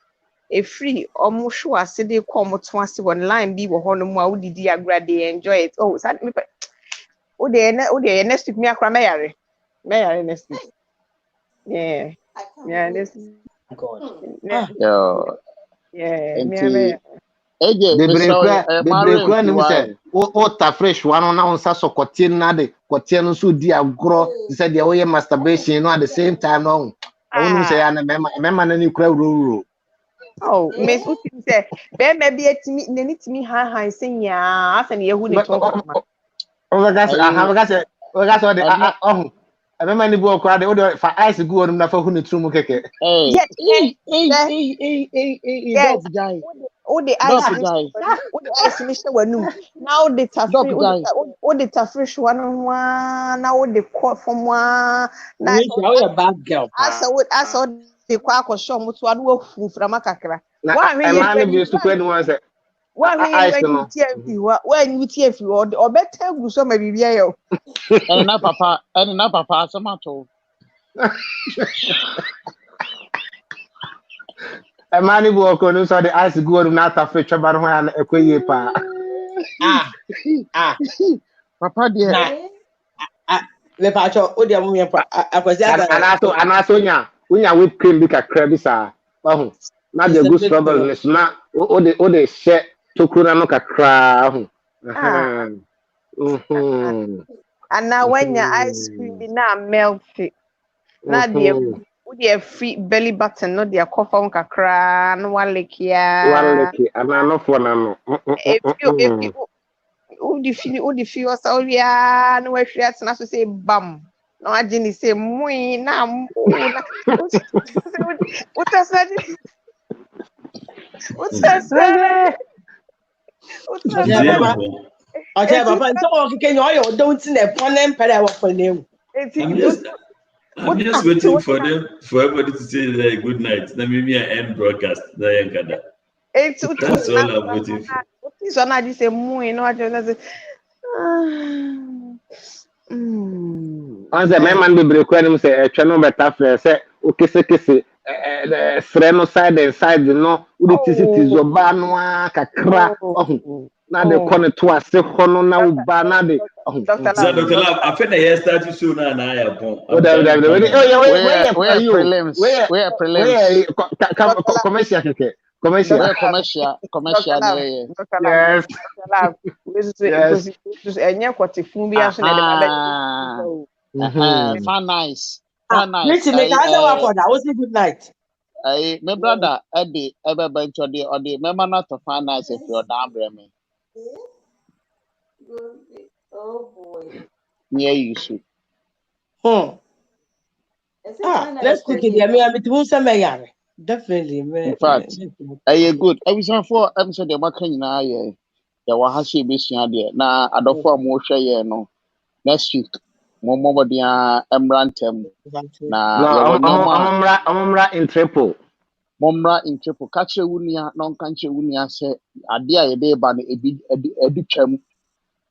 e free omusho ase de kom to ase won line bi wo no mu a udidi agrade enjoy it. Oh sad me o de next week me akra me yare next week. Yeah next God. Yeah me Bebre ni say o ta fresh one na on sa sokotie na de kotie no so di agro say de we masturbation no at the same time no onu say ya na mema na ni kura roro. Oh miss uti say be bi etimi nani timi han say ya afa ne yehu ne to ko ma o ga say de oh mema ni bu okra de o de fa ice go on na fa hu ne trum keke. Dog guy. O the ice ni she wanum now the tafri o the tafresh one now the court from one na you bad girl asa the kwa ko show mutu adu ofu frama kakra wa hwe bi su kwani wan say wa hwe you TFP wa you TFP o better gu so ma bibia yo and na papa asamato Mani bu okonu so the ice go on na ta fe twaba no ha na ekoye pa. Papa dear. Le pacho o dia mu me pa Akwesi Asare. Anaso unya whipped cream bi kakra bi sa. Ohu. Na the good strawberry na o de she tokura no kakra ohu. And now when your ice cream be now melty. Na the free belly button, no the cough on kakra, no one lick ya. And I know for no. If you who the feel so yeah, no way she has to say bam. No, I didn't say muy na. What has that? What's that? Okay, Papa, so can you don't see the phone pere for name. I'm just waiting for everybody to say good night. Let me end broadcast. That's all I'm waiting for. So now you say muy no, I just say. On the man be break when say a channel better for say o kese the friend side and side no we tisi tizoba no kakra na de corner to ase hono na uba na de Dr. Lab I feel the start to show na ya pon commercial keke commercial yes enye kwatefun bi aso na de fan nice Rich make us our for that was a good night. My brother Eddie ever venture the member not to fan nice if you're down me. Oh boy. Yeah, you should. Let's cook it. I mean, I'm between some yare. Definitely, man. In fact, good. I was for episode the making na ye. There was hashi bishia there. Na adofo mo hwe no. Next week, mo dia emrantem na omra in triple. Momra in triple. Kache wunia non kanche wunia se ade a ye de ba no ebi twam.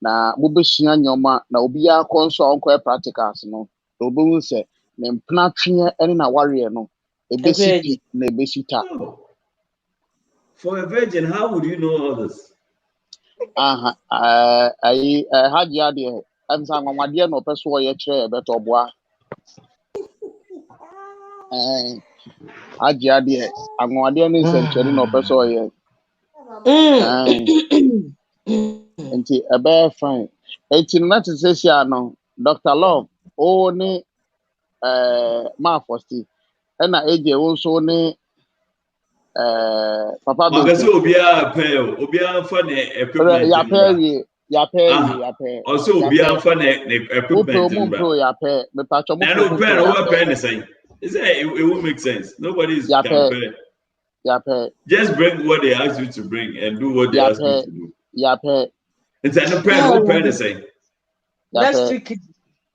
Na mobesua nyoma na obi ya konso onko practicals no. Obo se ne mpna twe ene na warrior no. Ebesiti na ebesita. For a virgin, how would you know all this? I had the idea. I'm saying, my dear, no person who you chair better boy. I had the idea. I'm going to no person here. Nti ebe fine. Eti na te say sia no Dr. Love o ni ma fosti. E na eje wo so ni Papa Magasi Abeeku. obia pay obia fa ne equipment Ya nbra. ya pay. Also obia fa ne equipment nbra. Upe ya pay. Me pacho mo Na no pay ya no pay. pay ne say. It won't make sense. Nobody's Ya can pay. pay. Ya pay. Just bring what they ask you to bring and do what they ask you to do. Ya pay. It's no pay no pay ne say. Next week,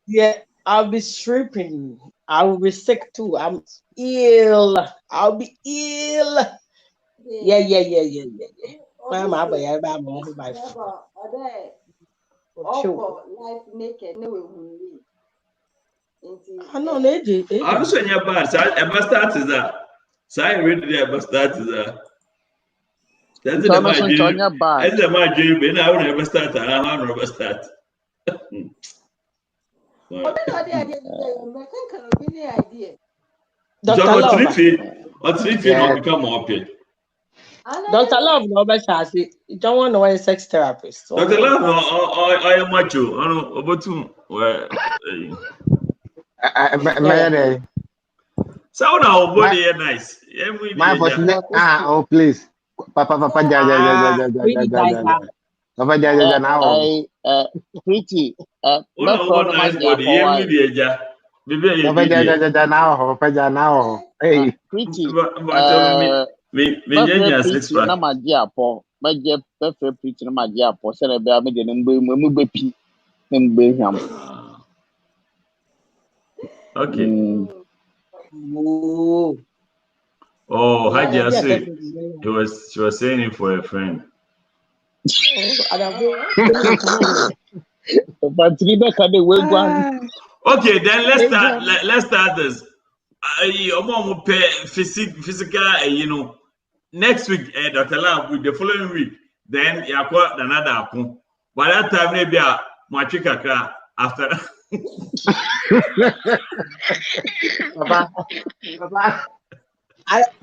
yeah, I'll be stripping. I will be sick too. I'm ill. I'll be ill. Yeah. Mama, my life naked, no way. I know they did. I'm sure you're bad. So I must start is that. So I read there, but start is that. That's the my dream. That's the my dream. But I will never start. I will never start. Dr. Love. On 3 feet, not become more paid. Dr. Love, no, but you don't want to know a sex therapist. Dr. Love, I am macho. I know about two. Well, so now body is nice. My boss, oh please, Papa, Papa, now. Pretty. Oh, nice body. Now. Hey. Pretty. Me pretty na magia po. Magia pretty na magia po. Say be am de mu be pi. Mbe hwam. Okay. Oh, Haji say she was saying it for a friend. Okay, then let's start this. Physical, next week, Dr. Lab with the following week, then you got another. By that time, maybe my chicken after.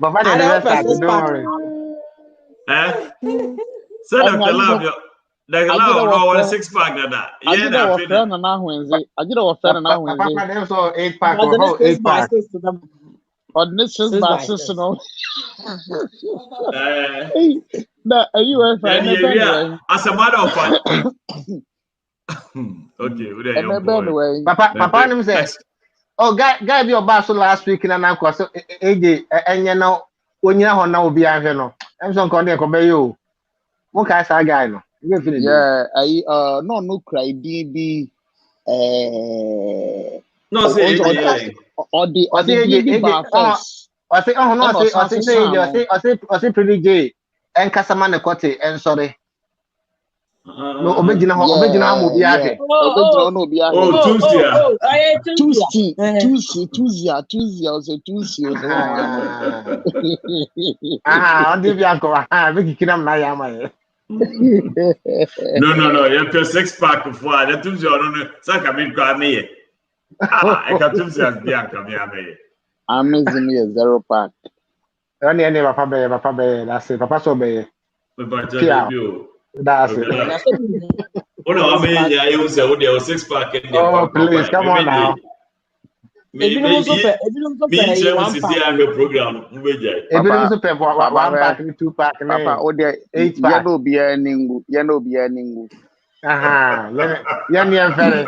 Don't worry. So Dr. Love, Dr. Love, no one 6-pack that. Yeah, na friend na Wednesday. I did our friend na Wednesday. Papa, them so 8-pack or 8-pack. On this 6x6, no. Are you a friend? As a matter of fact. Okay, Papa, him say, oh, guy, be your boss last week in an uncle. So, AJ, and you know, when you're on now, be I know. I'm so content to you. What can I say, guy? No, yeah, no cry, DB. No, say, or the bar first. I say, oh, no, I say, pretty gay. And Casamana Cote, and sorry. No, original movie. Tuesday. I'll give you a big kid. No. You have 6-pack before that. Tuesday, I don't know. So come in, come here. I got Tuesday as Bianca. I'm missing me a 0-pack. Only Papa, that's it. Papa, so be. That's it. Oh no, I mean, yeah, you say, oh, there was 6-pack in there. Oh, please, come on now. Me, program. If you don't pay for 1-pack, 2-pack, Papa, oh, there 8-pack. You be a ningu. Yan very.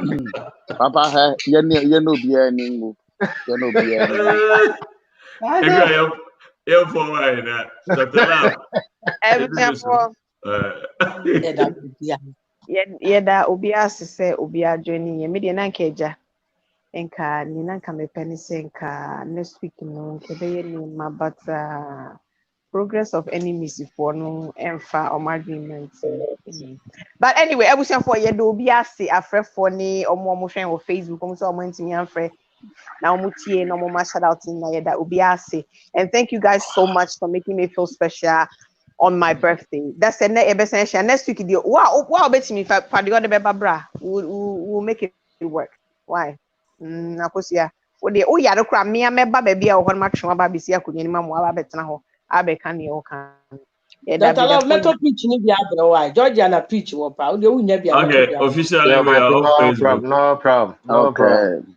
Papa, you no be a ningu. You no be a ningu. You for why that? Dr. Love. Yeda obiase se obia joining ye media na nkeja enka ni na nka mepani se nka next week no nkebe ni but progress of enemies for no emfa or agreement. But anyway, ebusian for yeda obiase afrefo ni omo hwen wo Facebook omo so omo ntimi afre na omo tie na omo shout out na yeda obiase. And thank you guys so much for making me feel special on my birthday. That's the next week. Wow, bet me if I the other bra, we'll make it work. Why? Nakosia. Oh yeah, the cram me a member baby or one match my baby see I could any mamma betna ho. I be can you can. Dr. Love, metal pitch ni bi abro Georgia na pitch wo pa. O de wunya bi Okay, officially Yeah, we are off no Facebook. problem, no problem, no problem.